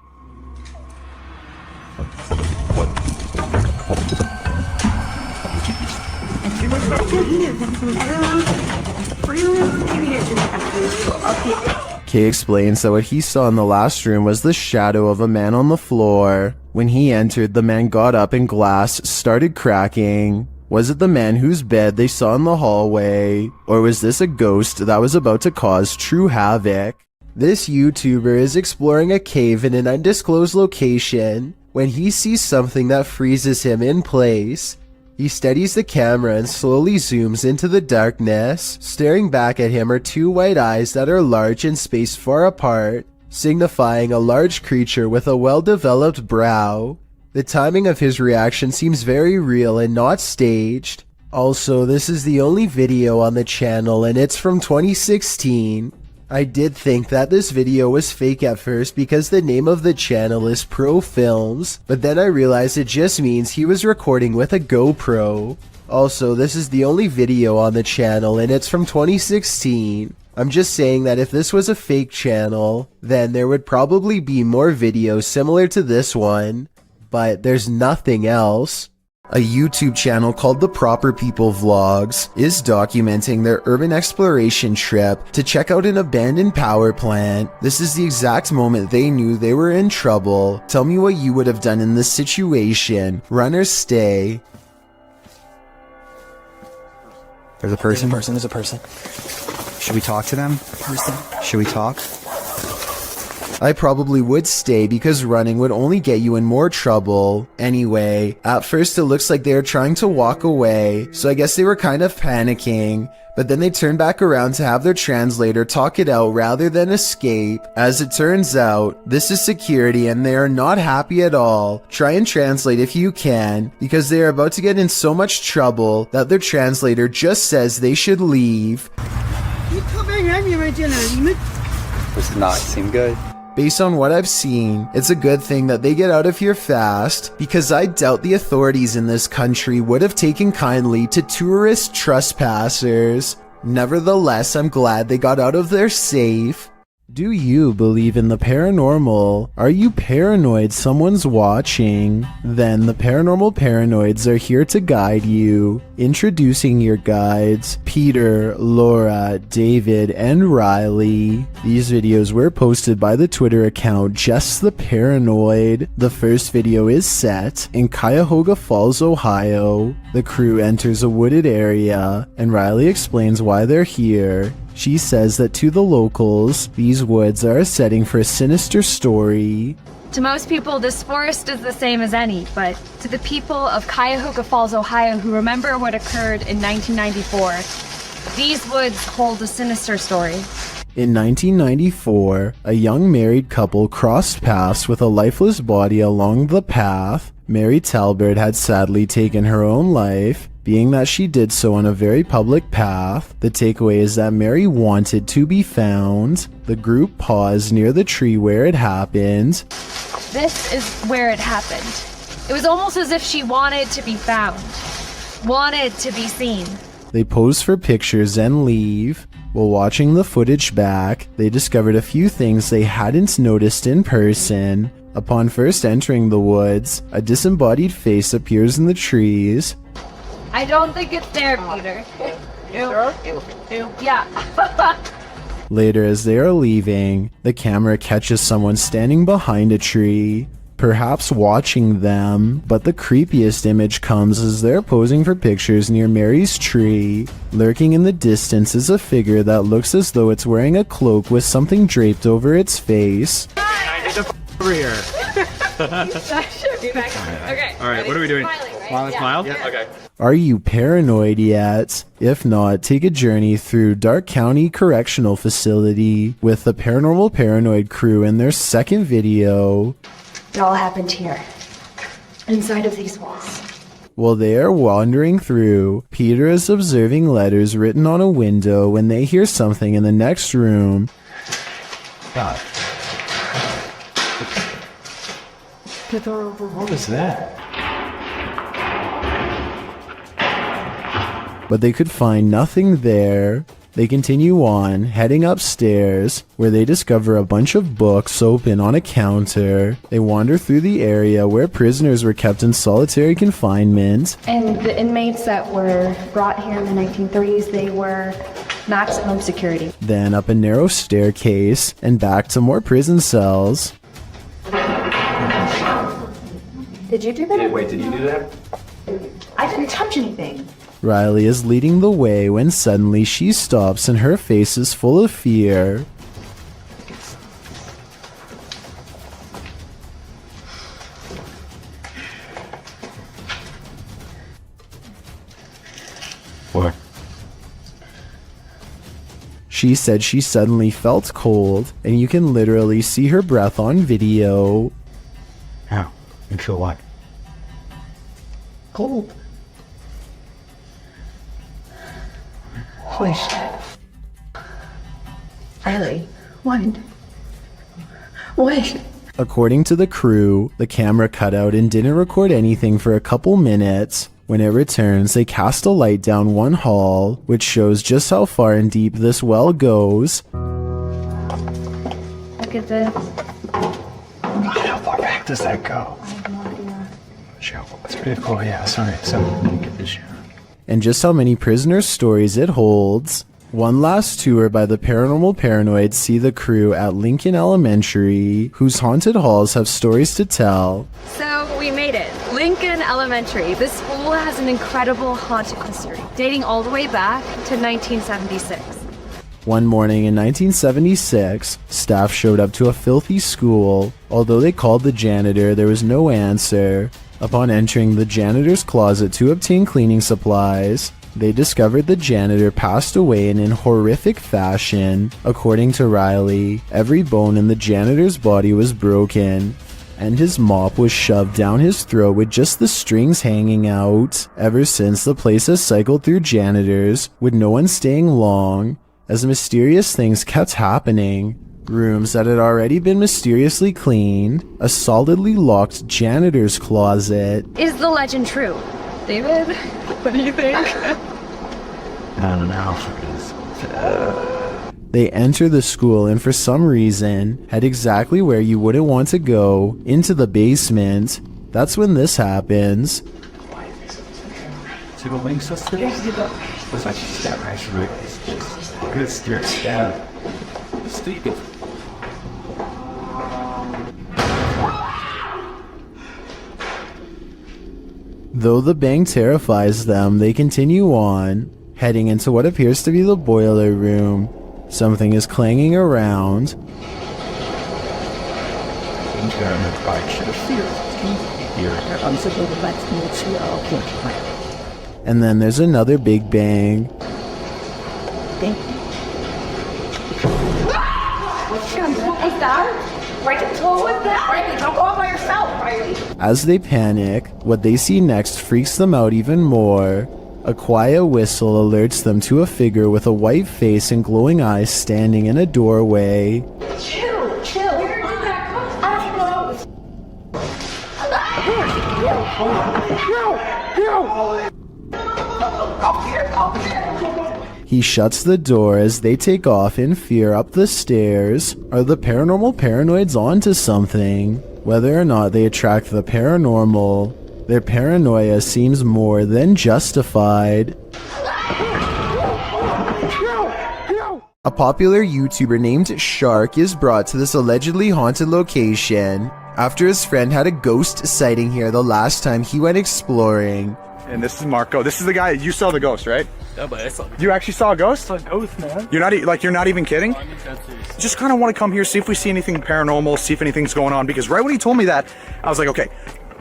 Kay explains that what he saw in the last room was the shadow of a man on the floor. When he entered, the man got up and glass started cracking. Was it the man whose bed they saw in the hallway? Or was this a ghost that was about to cause true havoc? This YouTuber is exploring a cave in an undisclosed location when he sees something that freezes him in place. He steadies the camera and slowly zooms into the darkness. Staring back at him are two white eyes that are large and spaced far apart, signifying a large creature with a well-developed brow. The timing of his reaction seems very real and not staged. Also, this is the only video on the channel and it's from 2016. I did think that this video was fake at first because the name of the channel is Pro Films, but then I realized it just means he was recording with a GoPro. Also, this is the only video on the channel and it's from 2016. I'm just saying that if this was a fake channel, then there would probably be more videos similar to this one, but there's nothing else. A YouTube channel called The Proper People Vlogs is documenting their urban exploration trip to check out an abandoned power plant. This is the exact moment they knew they were in trouble. Tell me what you would have done in this situation. Run or stay. There's a person? There's a person. Should we talk to them? Should we talk? I probably would stay because running would only get you in more trouble. Anyway, at first it looks like they were trying to walk away, so I guess they were kind of panicking, but then they turned back around to have their translator talk it out rather than escape. As it turns out, this is security and they are not happy at all. Try and translate if you can, because they are about to get in so much trouble that their translator just says they should leave. Does not seem good. Based on what I've seen, it's a good thing that they get out of here fast, because I doubt the authorities in this country would have taken kindly to tourist trespassers. Nevertheless, I'm glad they got out of there safe. Do you believe in the paranormal? Are you paranoid someone's watching? Then the paranormal paranoids are here to guide you. Introducing your guides, Peter, Laura, David, and Riley. These videos were posted by the Twitter account Just the Paranoid. The first video is set in Cuyahoga Falls, Ohio. The crew enters a wooded area, and Riley explains why they're here. She says that to the locals, these woods are a setting for a sinister story. To most people, this forest is the same as any, but to the people of Cuyahoga Falls, Ohio, who remember what occurred in 1994, these woods hold a sinister story. In 1994, a young married couple crossed paths with a lifeless body along the path. Mary Talbert had sadly taken her own life. Being that she did so on a very public path, the takeaway is that Mary wanted to be found. The group paused near the tree where it happened. This is where it happened. It was almost as if she wanted to be found, wanted to be seen. They pose for pictures and leave. While watching the footage back, they discovered a few things they hadn't noticed in person. Upon first entering the woods, a disembodied face appears in the trees. I don't think it's there, Peter. Yeah. Later, as they are leaving, the camera catches someone standing behind a tree, perhaps watching them, but the creepiest image comes as they're posing for pictures near Mary's tree. Lurking in the distance is a figure that looks as though it's wearing a cloak with something draped over its face. Over here. Okay. Alright, what are we doing? Smile? Yeah. Okay. Are you paranoid yet? If not, take a journey through Dark County Correctional Facility with the Paranormal Paranoid crew in their second video. It all happened here, inside of these walls. While they are wandering through, Peter is observing letters written on a window when they hear something in the next room. God. What is that? But they could find nothing there. They continue on, heading upstairs, where they discover a bunch of books open on a counter. They wander through the area where prisoners were kept in solitary confinement. And the inmates that were brought here in the 1930s, they were maximum security. Then up a narrow staircase, and back to more prison cells. Did you do that? Wait, did you do that? I didn't touch anything. Riley is leading the way when suddenly she stops and her face is full of fear. What? She said she suddenly felt cold, and you can literally see her breath on video. How? You feel what? Cold. Holy shit. Riley, what? What? According to the crew, the camera cut out and didn't record anything for a couple minutes. When it returns, they cast a light down one hall, which shows just how far and deep this well goes. Look at this. God, how far back does that go? I have no idea. Sure, that's pretty cool. Yeah, sorry. So, let me get this. And just how many prisoner stories it holds. One last tour by the Paranormal Paranoids see the crew at Lincoln Elementary, whose haunted halls have stories to tell. So we made it. Lincoln Elementary. This school has an incredible haunted history, dating all the way back to 1976. One morning in 1976, staff showed up to a filthy school. Although they called the janitor, there was no answer. Upon entering the janitor's closet to obtain cleaning supplies, they discovered the janitor passed away in horrific fashion. According to Riley, every bone in the janitor's body was broken, and his mop was shoved down his throat with just the strings hanging out. Ever since, the place has cycled through janitors, with no one staying long, as mysterious things kept happening. Rooms that had already been mysteriously cleaned, a solidly locked janitor's closet. Is the legend true? David, what do you think? I don't know. They enter the school and for some reason head exactly where you wouldn't want to go, into the basement. That's when this happens. See the wing system? Looks like she stabbed right through it. Good spirit stab. Steve. Though the bang terrifies them, they continue on, heading into what appears to be the boiler room. Something is clanging around. And then there's another big bang. As they panic, what they see next freaks them out even more. A quiet whistle alerts them to a figure with a white face and glowing eyes standing in a doorway. Chill. He shuts the door as they take off in fear up the stairs. Are the paranormal paranoids onto something? Whether or not they attract the paranormal, their paranoia seems more than justified. A popular YouTuber named Shark is brought to this allegedly haunted location after his friend had a ghost sighting here the last time he went exploring. And this is Marco. This is the guy, you saw the ghost, right? Yeah, but I saw You actually saw a ghost? a ghost, man. You're not even kidding? Just kind of want to come here, see if we see anything paranormal, see if anything's going on, because right when he told me that, I was like, okay,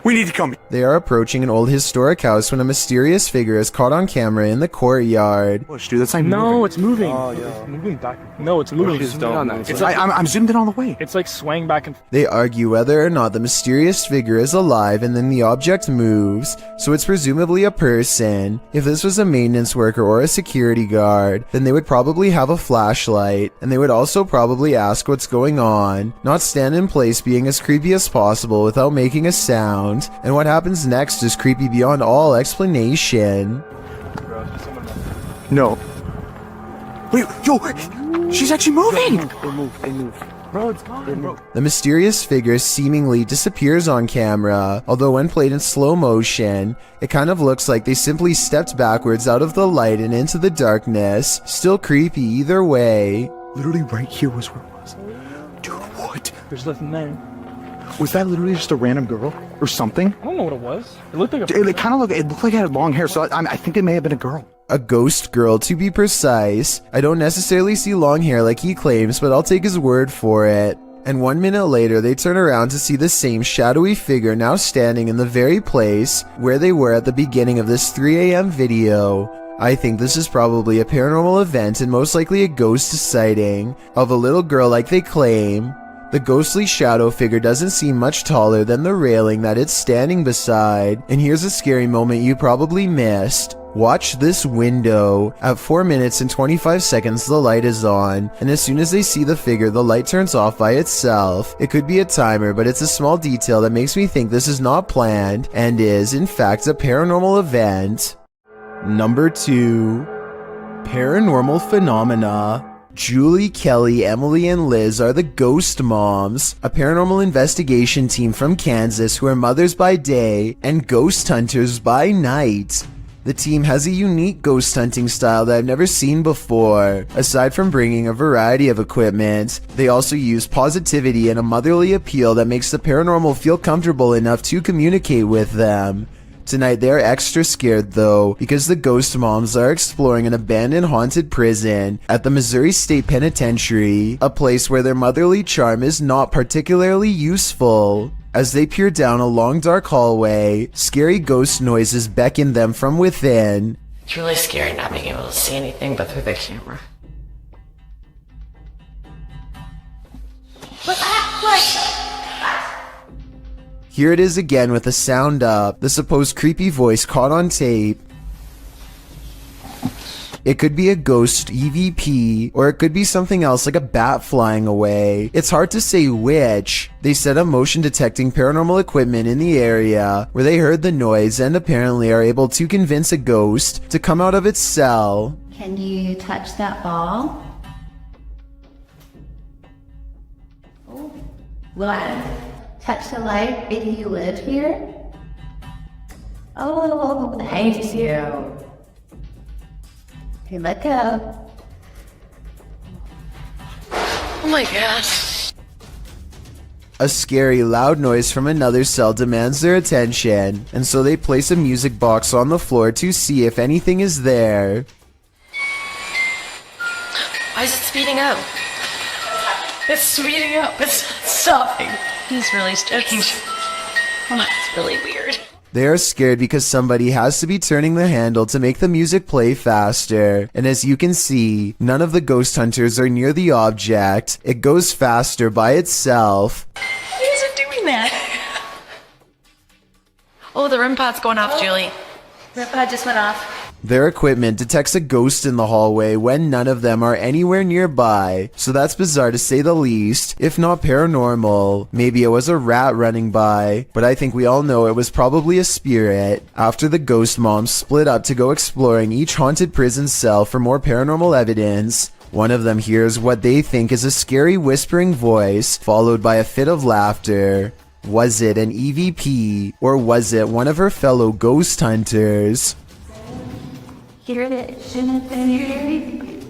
we need to come here. They are approaching an old historic house when a mysterious figure is caught on camera in the courtyard. Push, dude, that's not No, moving. it's moving. Oh, yeah. It's moving back. No, it's moving. Pushes Zoom in on don't. that. It's like, I'm zoomed in all the way. It's like swaying back and forth. They argue whether or not the mysterious figure is alive, and then the object moves, so it's presumably a person. If this was a maintenance worker or a security guard, then they would probably have a flashlight, and they would also probably ask what's going on, not stand in place being as creepy as possible without making a sound, and what happens next is creepy beyond all explanation. No. Wait, yo, she's actually moving! They move. Bro, it's gone, bro. The mysterious figure seemingly disappears on camera, although when played in slow motion, it kind of looks like they simply stepped backwards out of the light and into the darkness. Still creepy either way. Literally right here was where it was. Dude, what? There's nothing there. Was that literally just a random girl or something? I don't know what it was. It looked like a. It looked like it had long hair, so I think it may have been a girl. A ghost girl, to be precise. I don't necessarily see long hair like he claims, but I'll take his word for it. And 1 minute later, they turn around to see the same shadowy figure now standing in the very place where they were at the beginning of this 3 a.m. video. I think this is probably a paranormal event and most likely a ghost sighting of a little girl like they claim. The ghostly shadow figure doesn't seem much taller than the railing that it's standing beside. And here's a scary moment you probably missed. Watch this window. At 4 minutes and 25 seconds, the light is on, and as soon as they see the figure, the light turns off by itself. It could be a timer, but it's a small detail that makes me think this is not planned and is, in fact, a paranormal event. Number 2. Paranormal phenomena. Julie, Kelly, Emily, and Liz are the Ghost Moms, a paranormal investigation team from Kansas who are mothers by day and ghost hunters by night. The team has a unique ghost hunting style that I've never seen before. Aside from bringing a variety of equipment, they also use positivity and a motherly appeal that makes the paranormal feel comfortable enough to communicate with them. Tonight they are extra scared though, because the Ghost Moms are exploring an abandoned haunted prison at the Missouri State Penitentiary, a place where their motherly charm is not particularly useful. As they peer down a long dark hallway, scary ghost noises beckon them from within. It's really scary not being able to see anything but through the camera. Here it is again with the sound up, the supposed creepy voice caught on tape. It could be a ghost EVP, or it could be something else like a bat flying away. It's hard to say which. They set up motion detecting paranormal equipment in the area where they heard the noise and apparently are able to convince a ghost to come out of its cell. Can you touch that ball? What? Touch the light? Do you live here? Oh, thank you. Hey, let go. Oh my gosh. A scary, loud noise from another cell demands their attention, and so they place a music box on the floor to see if anything is there. Why is it speeding up? It's speeding up. It's not stopping. He's really joking. Oh, it's really weird. They are scared because somebody has to be turning the handle to make the music play faster. And as you can see, none of the ghost hunters are near the object. It goes faster by itself. Why is it doing that? Oh, the REM pod's going off, Julie. REM pod just went off. Their equipment detects a ghost in the hallway when none of them are anywhere nearby, so that's bizarre to say the least, if not paranormal. Maybe it was a rat running by, but I think we all know it was probably a spirit. After the Ghost Moms split up to go exploring each haunted prison cell for more paranormal evidence, one of them hears what they think is a scary whispering voice, followed by a fit of laughter. Was it an EVP, or was it one of her fellow ghost hunters? Hear it. Shouldn't have been here.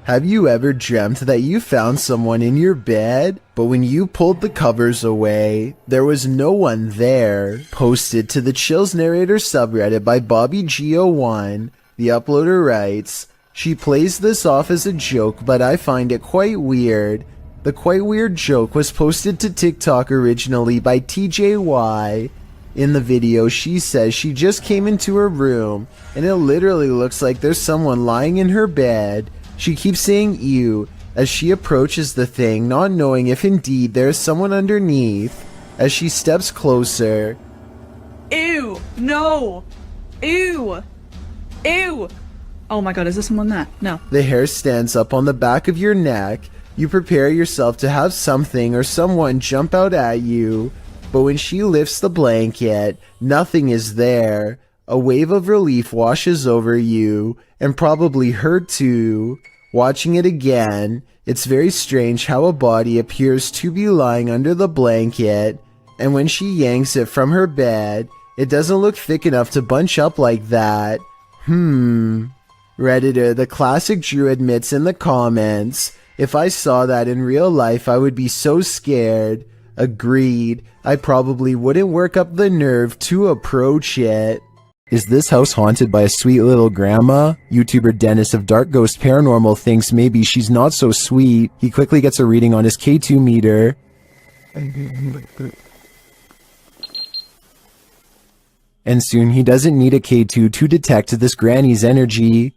Have you ever dreamt that you found someone in your bed, but when you pulled the covers away, there was no one there? Posted to the Chills Narrator subreddit by BobbyGO1, the uploader writes, "She plays this off as a joke, but I find it quite weird. The quite weird joke was posted to TikTok originally by TJY. In the video, she says she just came into her room, and it literally looks like there's someone lying in her bed. She keeps saying ew as she approaches the thing, not knowing if indeed there is someone underneath. As she steps closer, Ew! No! Ew! Ew! Oh my god, is this someone that? No. the hair stands up on the back of your neck. You prepare yourself to have something or someone jump out at you, but when she lifts the blanket, nothing is there. A wave of relief washes over you, and probably her too. Watching it again, it's very strange how a body appears to be lying under the blanket, and when she yanks it from her bed, it doesn't look thick enough to bunch up like that. Redditor The Classic Drew admits in the comments, "If I saw that in real life, I would be so scared." Agreed. I probably wouldn't work up the nerve to approach it. Is this house haunted by a sweet little grandma? YouTuber Dennis of Dark Ghost Paranormal thinks maybe she's not so sweet. He quickly gets a reading on his K2 meter. And soon he doesn't need a K2 to detect this granny's energy.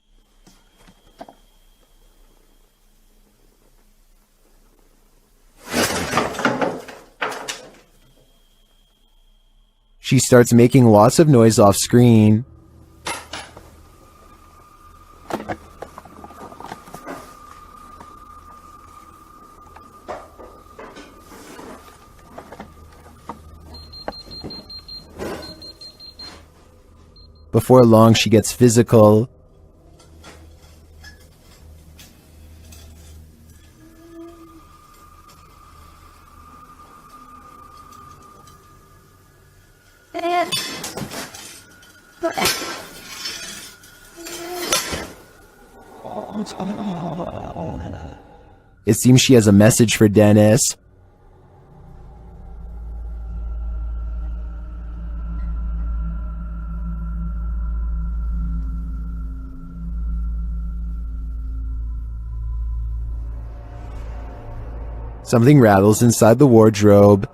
She starts making lots of noise off screen. Before long, she gets physical. It seems she has a message for Dennis. Something rattles inside the wardrobe.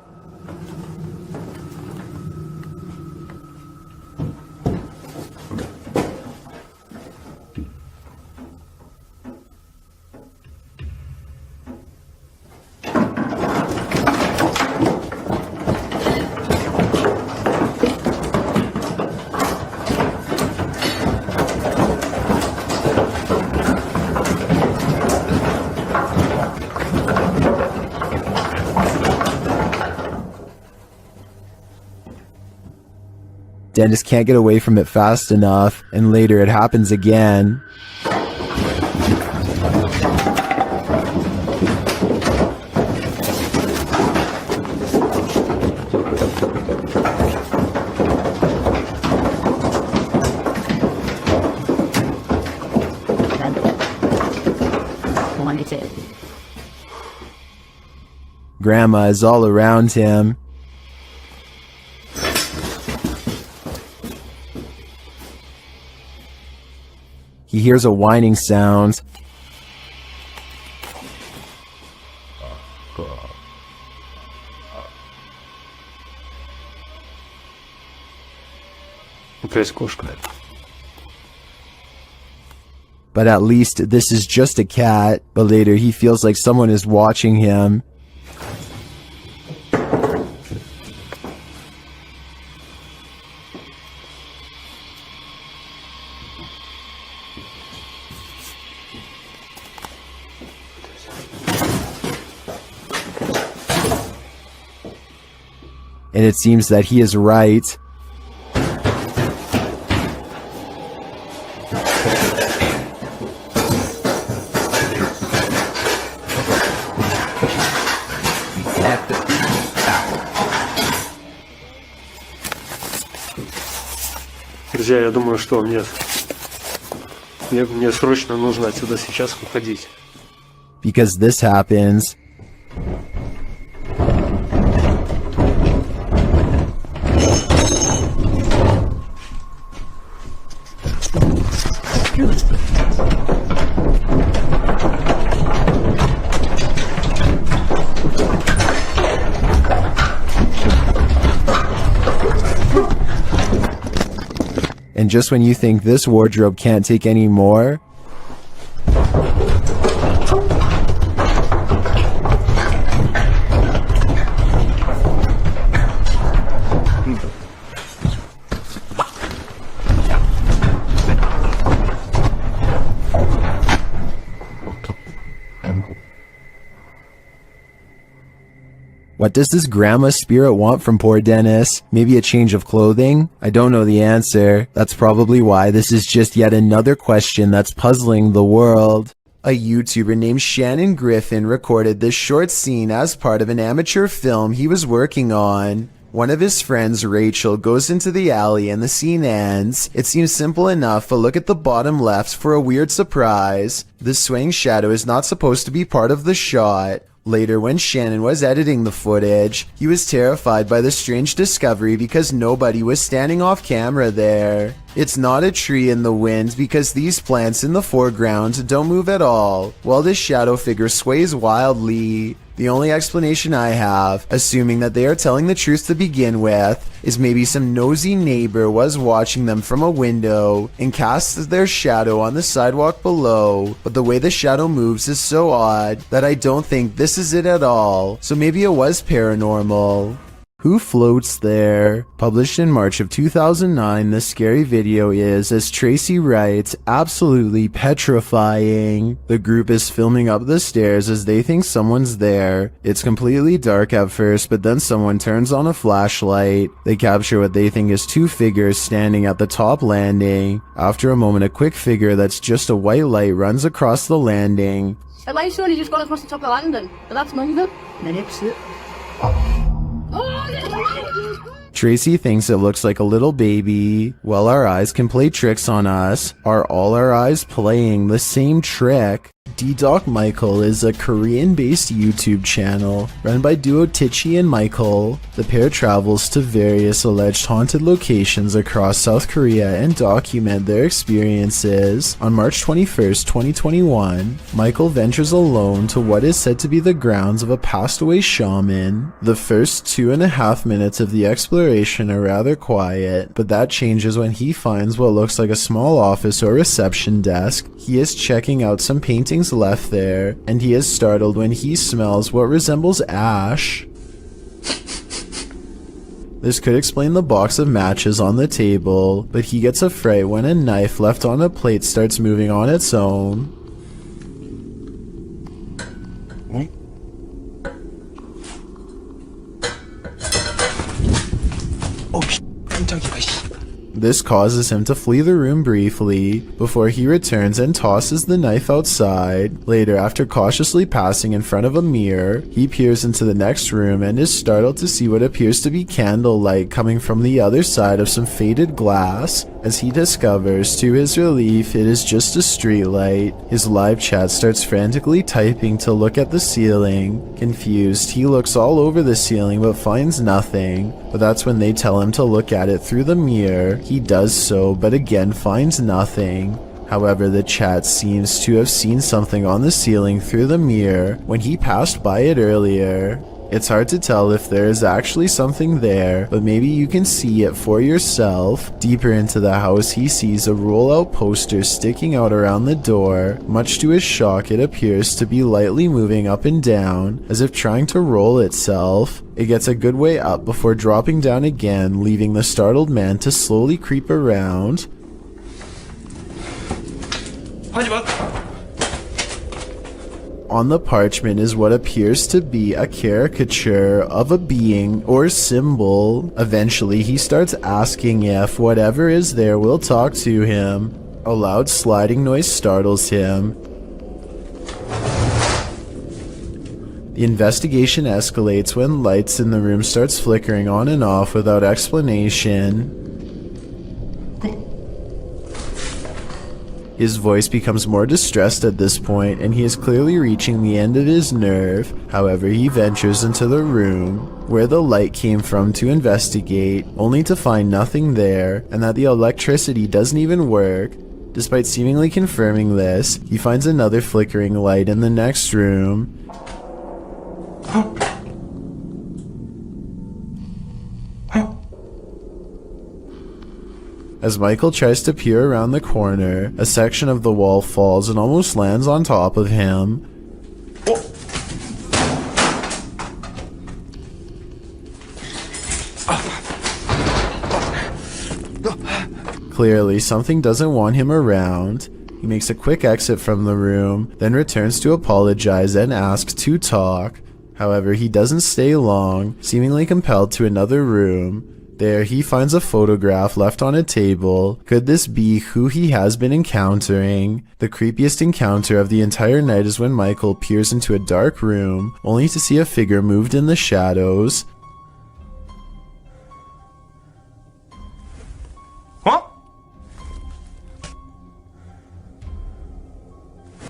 Dennis can't get away from it fast enough, and later it happens again. Grandma is all around him. He hears a whining sound. But at least this is just a cat. But later he feels like someone is watching him. And it seems that he is right. Друзья, я думаю, что нет. Мне срочно нужно отсюда сейчас уходить. Because this happens. And just when you think this wardrobe can't take any more, what does this grandma spirit want from poor Dennis? Maybe a change of clothing? I don't know the answer. That's probably why this is just yet another question that's puzzling the world. A YouTuber named Shannon Griffin recorded this short scene as part of an amateur film he was working on. One of his friends, Rachel, goes into the alley and the scene ends. It seems simple enough, but look at the bottom left for a weird surprise. This swaying shadow is not supposed to be part of the shot. Later, when Shannon was editing the footage, he was terrified by the strange discovery because nobody was standing off camera there. It's not a tree in the wind because these plants in the foreground don't move at all, while this shadow figure sways wildly. The only explanation I have, assuming that they are telling the truth to begin with, is maybe some nosy neighbor was watching them from a window and cast their shadow on the sidewalk below, but the way the shadow moves is so odd that I don't think this is it at all, so maybe it was paranormal. Who floats there? Published in March of 2009, this scary video is, as Tracy writes, absolutely petrifying. The group is filming up the stairs as they think someone's there. It's completely dark at first, but then someone turns on a flashlight. They capture what they think is two figures standing at the top landing. After a moment, a quick figure that's just a white light runs across the landing. The light's only just gone across the top of the landing, but that's not even. And then it. Tracy thinks it looks like a little baby. Well, our eyes can play tricks on us. Are all our eyes playing the same trick? D-Doc Michael is a Korean-based YouTube channel run by duo Tichi and Michael. The pair travels to various alleged haunted locations across South Korea and document their experiences. On March 21st, 2021, Michael ventures alone to what is said to be the grounds of a passed-away shaman. The first 2.5 minutes of the exploration are rather quiet, but that changes when he finds what looks like a small office or reception desk. He is checking out some paintings left there, and he is startled when he smells what resembles ash. This could explain the box of matches on the table, but he gets a fright when a knife left on a plate starts moving on its own. This causes him to flee the room briefly, before he returns and tosses the knife outside. Later, after cautiously passing in front of a mirror, he peers into the next room and is startled to see what appears to be candlelight coming from the other side of some faded glass. As he discovers, to his relief, it is just a street light. His live chat starts frantically typing to look at the ceiling. Confused, he looks all over the ceiling but finds nothing. But that's when they tell him to look at it through the mirror. He does so, but again finds nothing. However, the chat seems to have seen something on the ceiling through the mirror when he passed by it earlier. It's hard to tell if there is actually something there, but maybe you can see it for yourself. Deeper into the house, he sees a roll-out poster sticking out around the door. Much to his shock, it appears to be lightly moving up and down, as if trying to roll itself. It gets a good way up before dropping down again, leaving the startled man to slowly creep around. On the parchment is what appears to be a caricature of a being or symbol. Eventually, he starts asking if whatever is there will talk to him. A loud sliding noise startles him. The investigation escalates when lights in the room starts flickering on and off without explanation. His voice becomes more distressed at this point, and he is clearly reaching the end of his nerve. However, he ventures into the room where the light came from to investigate, only to find nothing there, and that the electricity doesn't even work. Despite seemingly confirming this, he finds another flickering light in the next room. As Michael tries to peer around the corner, a section of the wall falls and almost lands on top of him. Clearly, something doesn't want him around. He makes a quick exit from the room, then returns to apologize and ask to talk. However, he doesn't stay long, seemingly compelled to another room. There, he finds a photograph left on a table. Could this be who he has been encountering? The creepiest encounter of the entire night is when Michael peers into a dark room, only to see a figure moved in the shadows.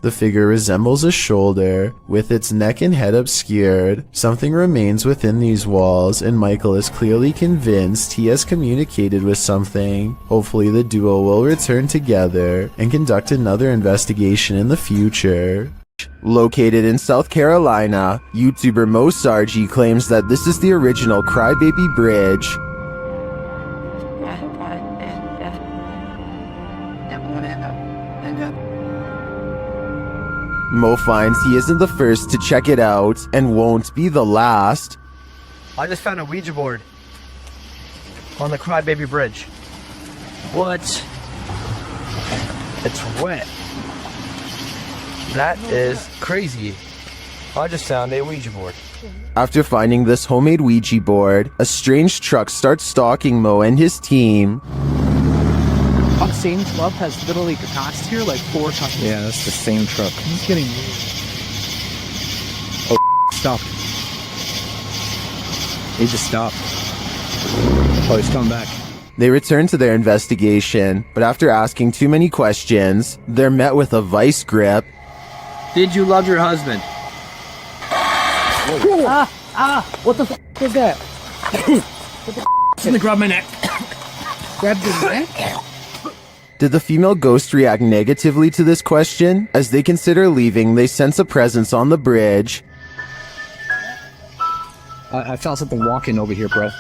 The figure resembles a shoulder, with its neck and head obscured. Something remains within these walls, and Michael is clearly convinced he has communicated with something. Hopefully the duo will return together and conduct another investigation in the future. Located in South Carolina, YouTuber Mo Sargi claims that this is the original Crybaby Bridge. Mo finds he isn't the first to check it out, and won't be the last. I just found a Ouija board on the Crybaby Bridge. What? It's wet. That is crazy. I just found a Ouija board. After finding this homemade Ouija board, a strange truck starts stalking Mo and his team. Same club has literally passed here like 4 times. Yeah, that's the same truck. He's getting weird. Oh, stop. He just stopped. Oh, he's coming back. They return to their investigation, but after asking too many questions, they're met with a vice grip. Did you love your husband? What the f was that? What the f? Gonna grab my neck. Grab your neck? Did the female ghost react negatively to this question? As they consider leaving, they sense a presence on the bridge. I felt something walking over here, bro.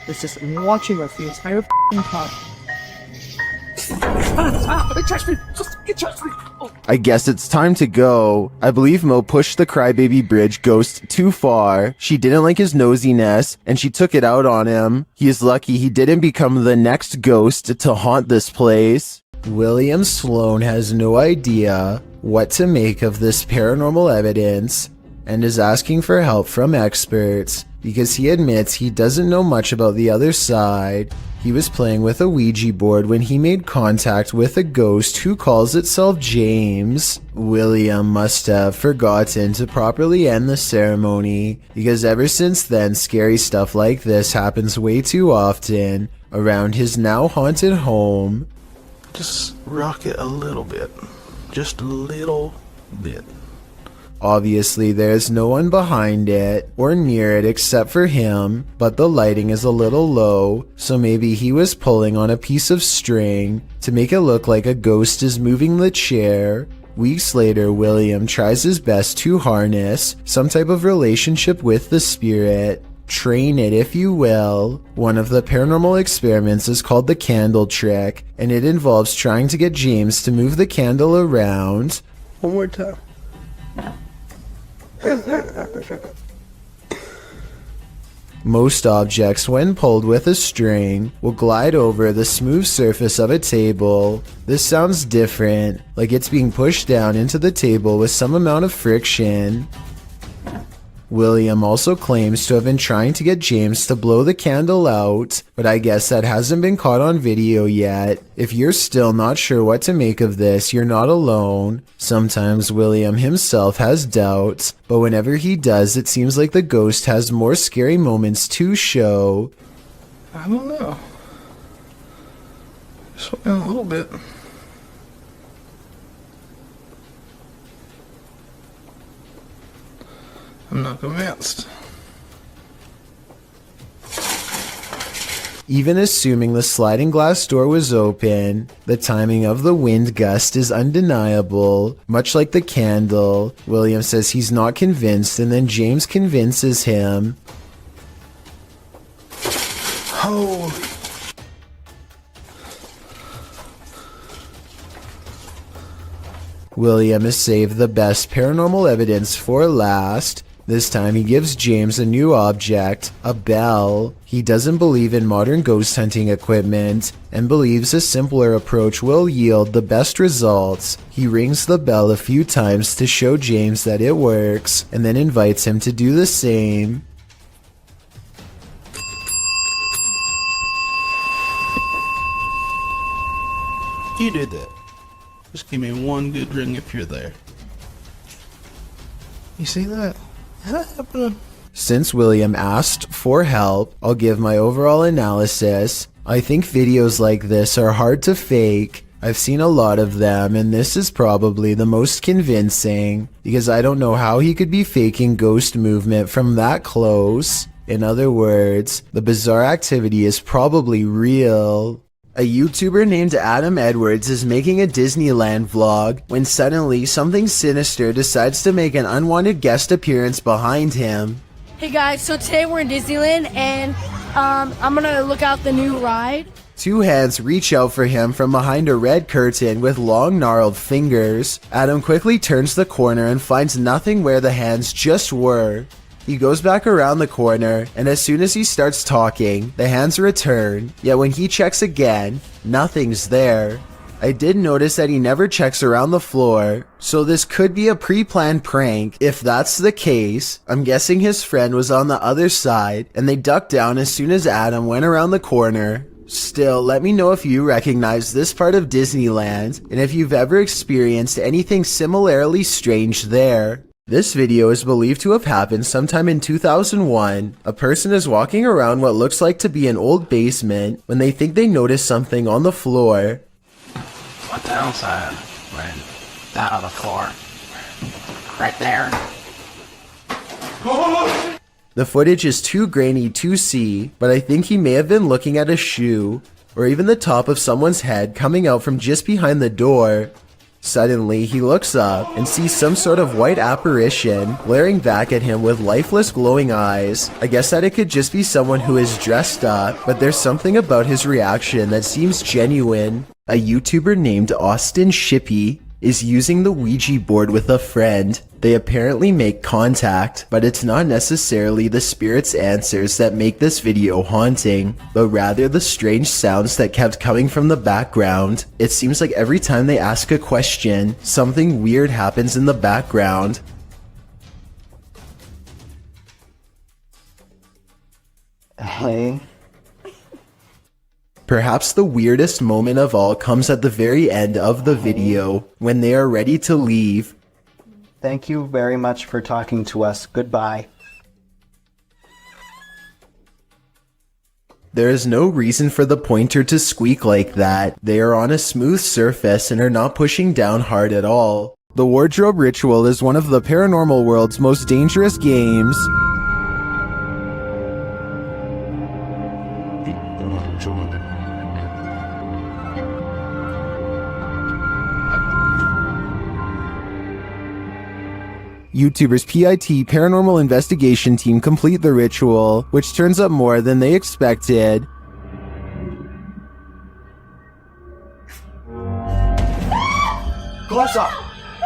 It's just watching us the entire f***ing time. It touched me! It touched me! Oh. I guess it's time to go. I believe Mo pushed the Crybaby Bridge ghost too far. She didn't like his nosiness, and she took it out on him. He is lucky he didn't become the next ghost to haunt this place. William Sloan has no idea what to make of this paranormal evidence, and is asking for help from experts, because he admits he doesn't know much about the other side. He was playing with a Ouija board when he made contact with a ghost who calls itself James. William must have forgotten to properly end the ceremony, because ever since then scary stuff like this happens way too often around his now haunted home. Just rock it a little bit. Just a little bit. Obviously, there's no one behind it or near it except for him, but the lighting is a little low, so maybe he was pulling on a piece of string to make it look like a ghost is moving the chair. Weeks later, William tries his best to harness some type of relationship with the spirit. Train it, if you will. One of the paranormal experiments is called the candle trick, and it involves trying to get James to move the candle around. One more time. Most objects, when pulled with a string, will glide over the smooth surface of a table. This sounds different, like it's being pushed down into the table with some amount of friction. William also claims to have been trying to get James to blow the candle out, but I guess that hasn't been caught on video yet. If you're still not sure what to make of this, you're not alone. Sometimes William himself has doubts, but whenever he does, it seems like the ghost has more scary moments to show. I don't know. Swing a little bit. I'm not convinced. Even assuming the sliding glass door was open, the timing of the wind gust is undeniable. Much like the candle, William says he's not convinced, and then James convinces him. Holy. William has saved the best paranormal evidence for last. This time he gives James a new object, a bell. He doesn't believe in modern ghost hunting equipment and believes a simpler approach will yield the best results. He rings the bell a few times to show James that it works and then invites him to do the same. You did that. Just give me one good ring if you're there. You see that? Happening. Since William asked for help, I'll give my overall analysis. I think videos like this are hard to fake. I've seen a lot of them, and this is probably the most convincing, because I don't know how he could be faking ghost movement from that close. In other words, the bizarre activity is probably real. A YouTuber named Adam Edwards is making a Disneyland vlog when suddenly something sinister decides to make an unwanted guest appearance behind him. Hey guys, so today we're in Disneyland and I'm gonna look out the new ride. Two hands reach out for him from behind a red curtain with long gnarled fingers. Adam quickly turns the corner and finds nothing where the hands just were. He goes back around the corner, and as soon as he starts talking, the hands return, yet when he checks again, nothing's there. I did notice that he never checks around the floor, so this could be a pre-planned prank. If that's the case, I'm guessing his friend was on the other side, and they ducked down as soon as Adam went around the corner. Still, let me know if you recognize this part of Disneyland, and if you've ever experienced anything similarly strange there. This video is believed to have happened sometime in 2001. A person is walking around what looks like to be an old basement when they think they notice something on the floor. What the hell's that? Right. That on the floor. Right there. The footage is too grainy to see, but I think he may have been looking at a shoe, or even the top of someone's head coming out from just behind the door. Suddenly, he looks up and sees some sort of white apparition glaring back at him with lifeless glowing eyes. I guess that it could just be someone who is dressed up, but there's something about his reaction that seems genuine. A YouTuber named Austin Shippey is using the Ouija board with a friend. They apparently make contact, but it's not necessarily the spirit's answers that make this video haunting, but rather the strange sounds that kept coming from the background. It seems like every time they ask a question, something weird happens in the background. Hey. Perhaps the weirdest moment of all comes at the very end of the video, when they are ready to leave. Thank you very much for talking to us. Goodbye. There is no reason for the pointer to squeak like that. They are on a smooth surface and are not pushing down hard at all. The wardrobe ritual is one of the paranormal world's most dangerous games. YouTuber's PIT paranormal investigation team complete the ritual, which turns up more than they expected. Close up!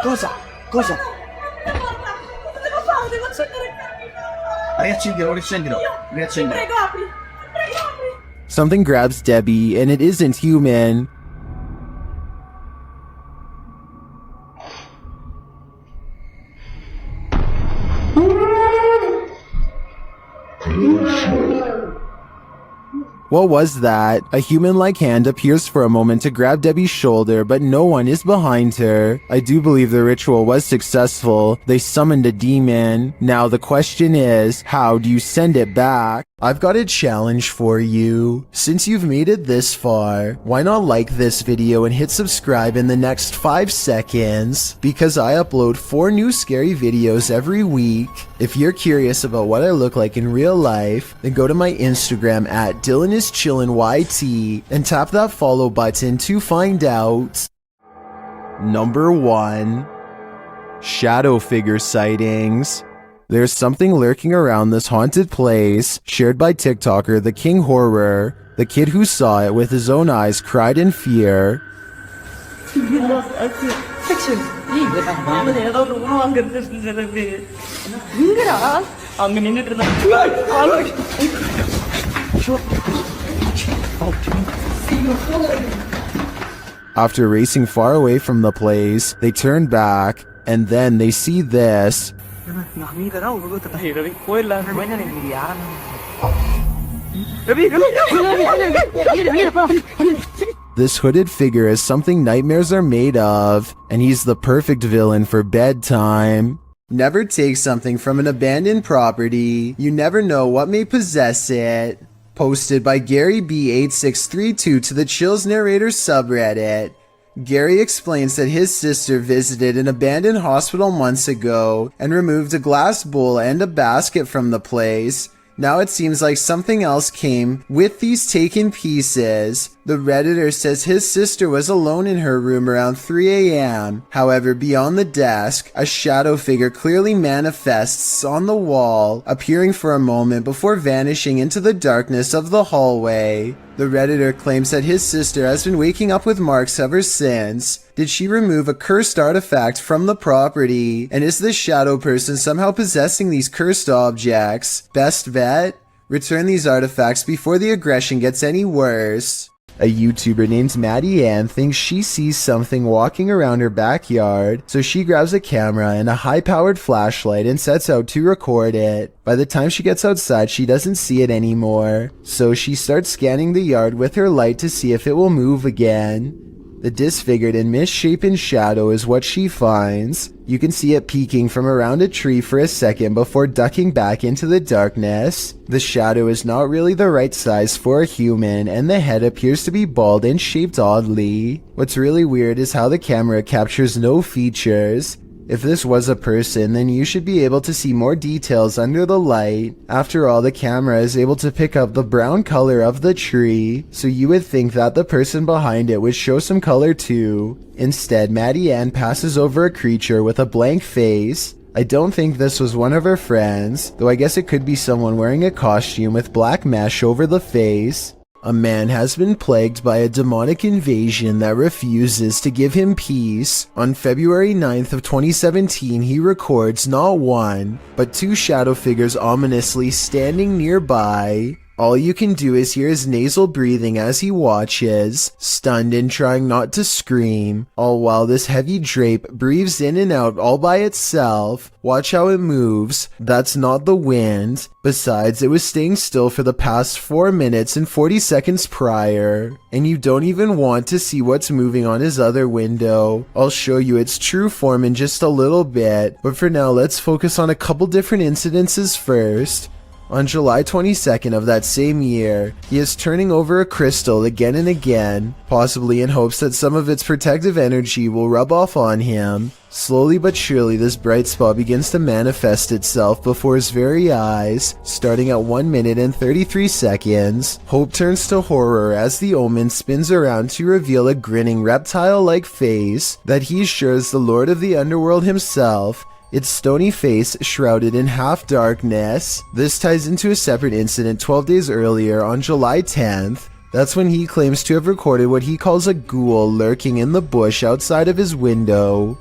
Close up! Close up! Something grabs Debbie, and it isn't human. What was that? A human-like hand appears for a moment to grab Debbie's shoulder, but no one is behind her. I do believe the ritual was successful. They summoned a demon. Now the question is, how do you send it back? I've got a challenge for you. Since you've made it this far, why not like this video and hit subscribe in the next 5 seconds? Because I upload 4 new scary videos every week. If you're curious about what I look like in real life, then go to my Instagram at DylanIsChillinYT and tap that follow button to find out. Number 1. Shadow figure sightings. There's something lurking around this haunted place, shared by TikToker The King Horror. The kid who saw it with his own eyes cried in fear. After racing far away from the place, they turn back, and then they see this. This hooded figure is something nightmares are made of, and he's the perfect villain for bedtime. Never take something from an abandoned property. You never know what may possess it. Posted by Gary B8632 to the Chills Narrator subreddit. Gary explains that his sister visited an abandoned hospital months ago and removed a glass bowl and a basket from the place. Now it seems like something else came with these taken pieces. The Redditor says his sister was alone in her room around 3 a.m. However, beyond the desk, a shadow figure clearly manifests on the wall, appearing for a moment before vanishing into the darkness of the hallway. The Redditor claims that his sister has been waking up with marks ever since. Did she remove a cursed artifact from the property? And is this shadow person somehow possessing these cursed objects? Best bet? Return these artifacts before the aggression gets any worse. A YouTuber named Maddie Ann thinks she sees something walking around her backyard, so she grabs a camera and a high-powered flashlight and sets out to record it. By the time she gets outside, she doesn't see it anymore, so she starts scanning the yard with her light to see if it will move again. The disfigured and misshapen shadow is what she finds. You can see it peeking from around a tree for a second before ducking back into the darkness. The shadow is not really the right size for a human, and the head appears to be bald and shaped oddly. What's really weird is how the camera captures no features. If this was a person, then you should be able to see more details under the light. After all, the camera is able to pick up the brown color of the tree, so you would think that the person behind it would show some color too. Instead, Maddie Ann passes over a creature with a blank face. I don't think this was one of her friends, though I guess it could be someone wearing a costume with black mesh over the face. A man has been plagued by a demonic invasion that refuses to give him peace. On February 9th of 2017, he records not 1, but 2 shadow figures ominously standing nearby. All you can do is hear his nasal breathing as he watches, stunned and trying not to scream, all while this heavy drape breathes in and out all by itself. Watch how it moves. That's not the wind. Besides, it was staying still for the past 4 minutes and 40 seconds prior. And you don't even want to see what's moving on his other window. I'll show you its true form in just a little bit, but for now let's focus on a couple different incidences first. On July 22nd of that same year, he is turning over a crystal again and again, possibly in hopes that some of its protective energy will rub off on him. Slowly but surely, this bright spot begins to manifest itself before his very eyes. Starting at 1 minute and 33 seconds, hope turns to horror as the omen spins around to reveal a grinning reptile-like face that he's sure is the Lord of the Underworld himself. Its stony face shrouded in half darkness. This ties into a separate incident 12 days earlier on July 10th. That's when he claims to have recorded what he calls a ghoul lurking in the bush outside of his window.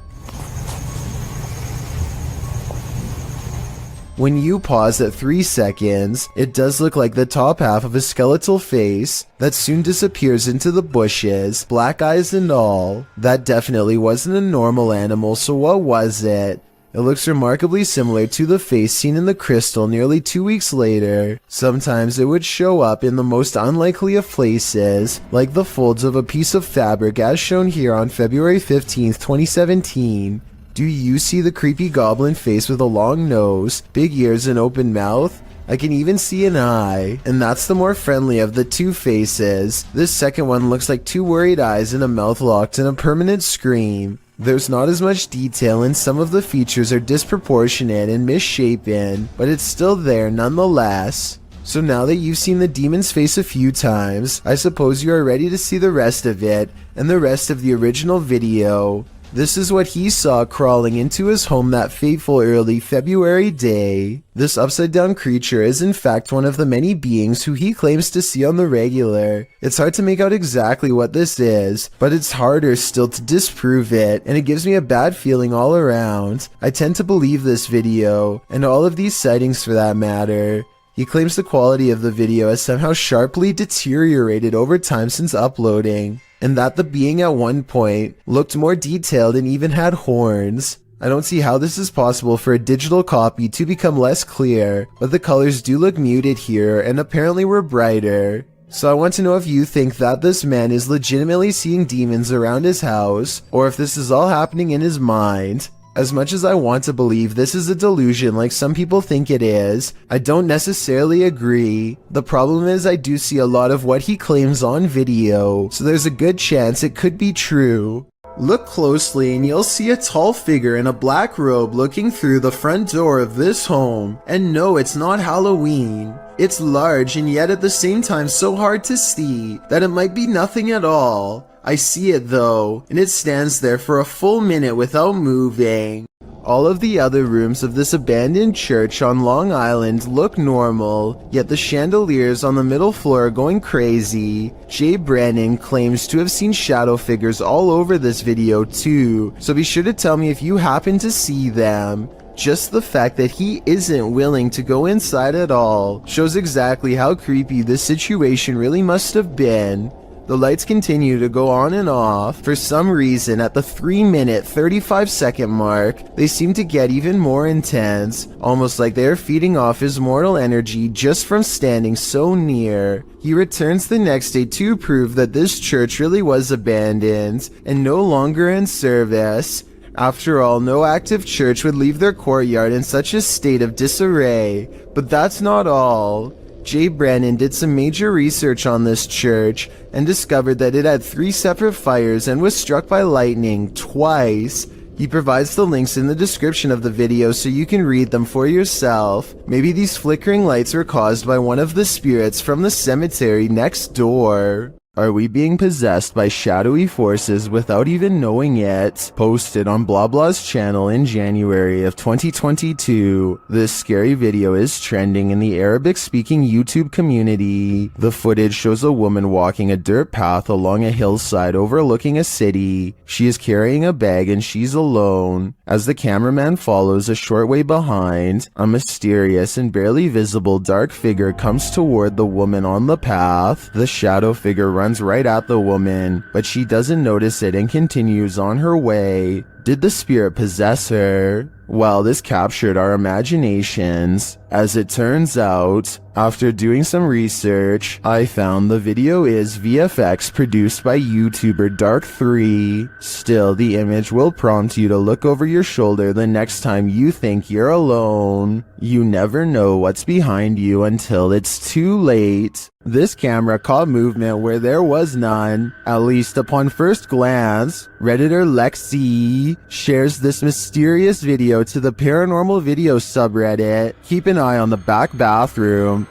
When you pause at 3 seconds, it does look like the top half of a skeletal face that soon disappears into the bushes, black eyes and all. That definitely wasn't a normal animal, so what was it? It looks remarkably similar to the face seen in the crystal nearly 2 weeks later. Sometimes it would show up in the most unlikely of places, like the folds of a piece of fabric as shown here on February 15th, 2017. Do you see the creepy goblin face with a long nose, big ears and open mouth? I can even see an eye, and that's the more friendly of the two faces. This second one looks like two worried eyes and a mouth locked in a permanent scream. There's not as much detail and some of the features are disproportionate and misshapen, but it's still there nonetheless. So now that you've seen the demon's face a few times, I suppose you are ready to see the rest of it and the rest of the original video. This is what he saw crawling into his home that fateful early February day. This upside down creature is in fact one of the many beings who he claims to see on the regular. It's hard to make out exactly what this is, but it's harder still to disprove it, and it gives me a bad feeling all around. I tend to believe this video, and all of these sightings for that matter. He claims the quality of the video has somehow sharply deteriorated over time since uploading, and that the being at one point looked more detailed and even had horns. I don't see how this is possible for a digital copy to become less clear, but the colors do look muted here and apparently were brighter. So I want to know if you think that this man is legitimately seeing demons around his house, or if this is all happening in his mind. As much as I want to believe this is a delusion like some people think it is, I don't necessarily agree. The problem is I do see a lot of what he claims on video, so there's a good chance it could be true. Look closely and you'll see a tall figure in a black robe looking through the front door of this home. And no, it's not Halloween. It's large and yet at the same time so hard to see that it might be nothing at all. I see it though, and it stands there for a full minute without moving. All of the other rooms of this abandoned church on Long Island look normal, yet the chandeliers on the middle floor are going crazy. Jay Brennan claims to have seen shadow figures all over this video too, so be sure to tell me if you happen to see them. Just the fact that he isn't willing to go inside at all shows exactly how creepy this situation really must have been. The lights continue to go on and off. For some reason, at the 3-minute, 35-second mark, they seem to get even more intense, almost like they are feeding off his mortal energy just from standing so near. He returns the next day to prove that this church really was abandoned and no longer in service. After all, no active church would leave their courtyard in such a state of disarray. But that's not all. Jay Brennan did some major research on this church and discovered that it had 3 separate fires and was struck by lightning twice. He provides the links in the description of the video so you can read them for yourself. Maybe these flickering lights were caused by one of the spirits from the cemetery next door. Are we being possessed by shadowy forces without even knowing it? Posted on Blablah's channel in January of 2022. This scary video is trending in the Arabic-speaking YouTube community. The footage shows a woman walking a dirt path along a hillside overlooking a city. She is carrying a bag and she's alone. As the cameraman follows a short way behind, a mysterious and barely visible dark figure comes toward the woman on the path. The shadow figure runs right at the woman, but she doesn't notice it and continues on her way. Did the spirit possess her? Well, this captured our imaginations. As it turns out, after doing some research, I found the video is VFX produced by YouTuber Dark3. Still, the image will prompt you to look over your shoulder the next time you think you're alone. You never know what's behind you until it's too late. This camera caught movement where there was none, at least upon first glance. Redditor Lexi shares this mysterious video to the paranormal video subreddit. Keep an eye on the back bathroom.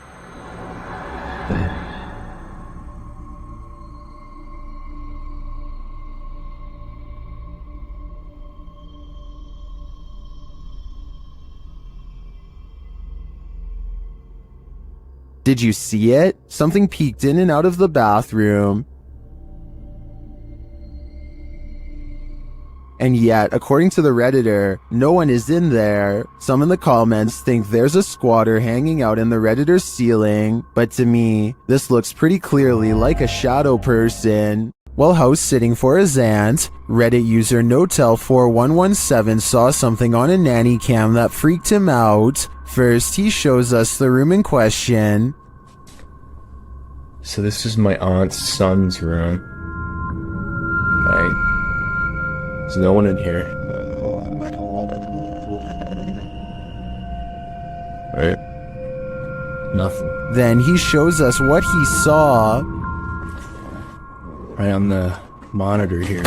Did you see it? Something peeked in and out of the bathroom. And yet, according to the Redditor, no one is in there. Some in the comments think there's a squatter hanging out in the Redditor's ceiling, but to me, this looks pretty clearly like a shadow person. While house sitting for his aunt, Reddit user Notel4117 saw something on a nanny cam that freaked him out. First, he shows us the room in question. So this is my aunt's son's room. Okay. There's no one in here. Right? Nothing. Then he shows us what he saw. Right on the monitor here.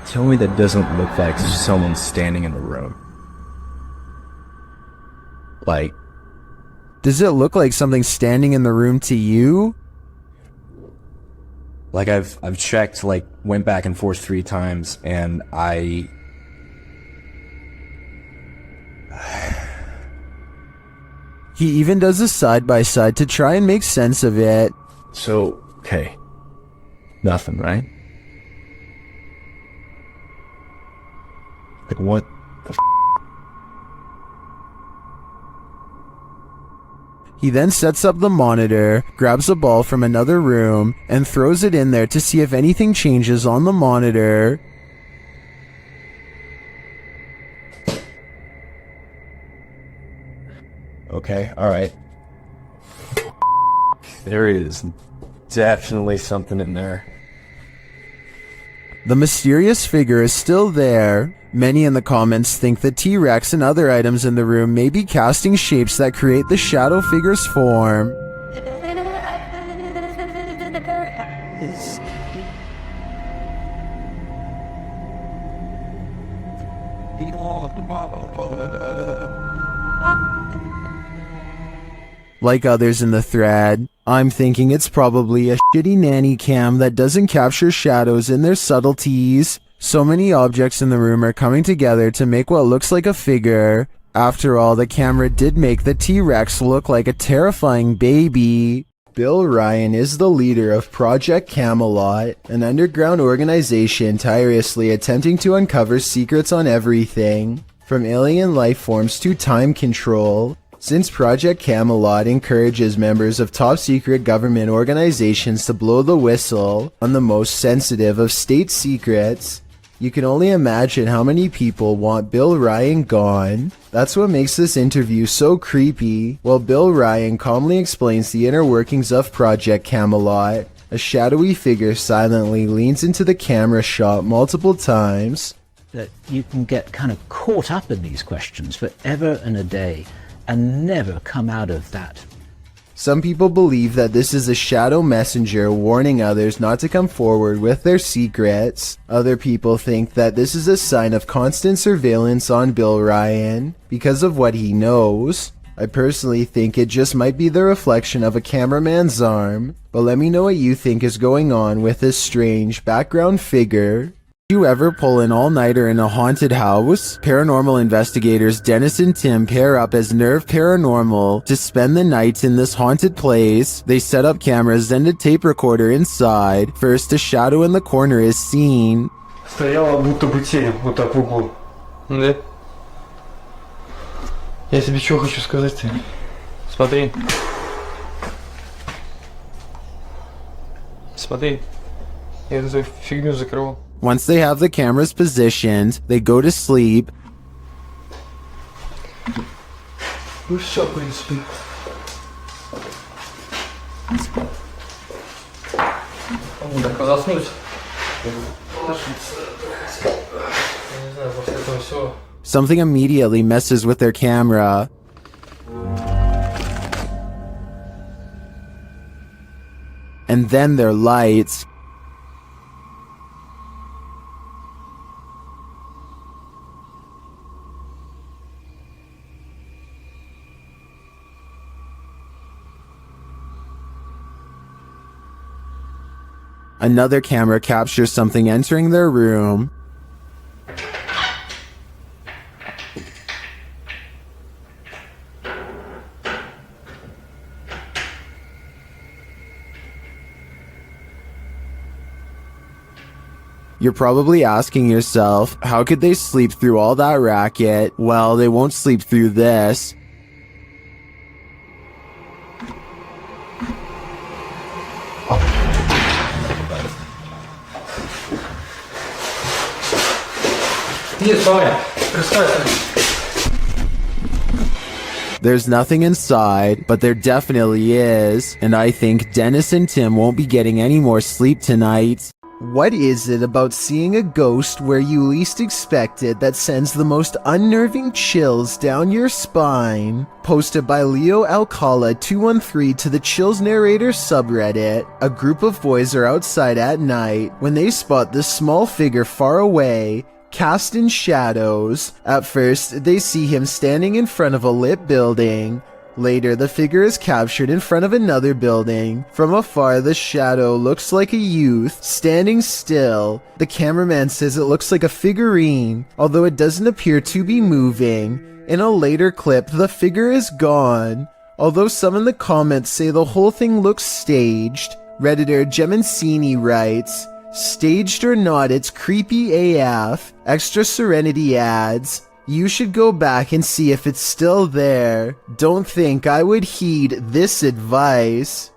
Tell me that doesn't look like someone standing in the room. Like, does it look like something standing in the room to you? Like I've checked, like went back and forth 3 times, and He even does a side-by-side to try and make sense of it. So, okay. Nothing, right? Like, what the f***? He then sets up the monitor, grabs a ball from another room, and throws it in there to see if anything changes on the monitor. Okay, alright. There is definitely something in there. The mysterious figure is still there. Many in the comments think the T-Rex and other items in the room may be casting shapes that create the shadow figure's form. Like others in the thread, I'm thinking it's probably a shitty nanny cam that doesn't capture shadows in their subtleties. So many objects in the room are coming together to make what looks like a figure. After all, the camera did make the T-Rex look like a terrifying baby. Bill Ryan is the leader of Project Camelot, an underground organization tirelessly attempting to uncover secrets on everything, from alien life forms to time control. Since Project Camelot encourages members of top-secret government organizations to blow the whistle on the most sensitive of state secrets, you can only imagine how many people want Bill Ryan gone. That's what makes this interview so creepy. While Bill Ryan calmly explains the inner workings of Project Camelot, a shadowy figure silently leans into the camera shot multiple times. That you can get kind of caught up in these questions forever and a day and never come out of that. Some people believe that this is a shadow messenger warning others not to come forward with their secrets. Other people think that this is a sign of constant surveillance on Bill Ryan because of what he knows. I personally think it just might be the reflection of a cameraman's arm, but let me know what you think is going on with this strange background figure. Did you ever pull an all-nighter in a haunted house? Paranormal investigators Dennis and Tim pair up as Nerve Paranormal to spend the night in this haunted place. They set up cameras and a tape recorder inside. First, a shadow in the corner is seen. Стояла будто бы тень вот так в углу. Да? Я тебе что хочу сказать-то? Смотри. Смотри. Я эту фигню закрывал. Once they have the cameras positioned, they go to sleep. Ну все, в принципе. Так, заснуть. Я не знаю, после этого все. Something immediately messes with their camera. And then their lights. Another camera captures something entering their room. You're probably asking yourself, how could they sleep through all that racket? Well, they won't sleep through this. There's nothing inside, but there definitely is, and I think Dennis and Tim won't be getting any more sleep tonight. What is it about seeing a ghost where you least expect it that sends the most unnerving chills down your spine? Posted by Leo Alcala 213 to the Chills Narrator subreddit. A group of boys are outside at night when they spot this small figure far away, cast in shadows. At first, they see him standing in front of a lit building. Later, the figure is captured in front of another building. From afar, the shadow looks like a youth, standing still. The cameraman says it looks like a figurine, although it doesn't appear to be moving. In a later clip, the figure is gone, although some in the comments say the whole thing looks staged. Redditor Gemancini writes, "Staged or not, it's creepy AF." Extra Serenity adds, "You should go back and see if it's still there. Don't think I would heed this advice."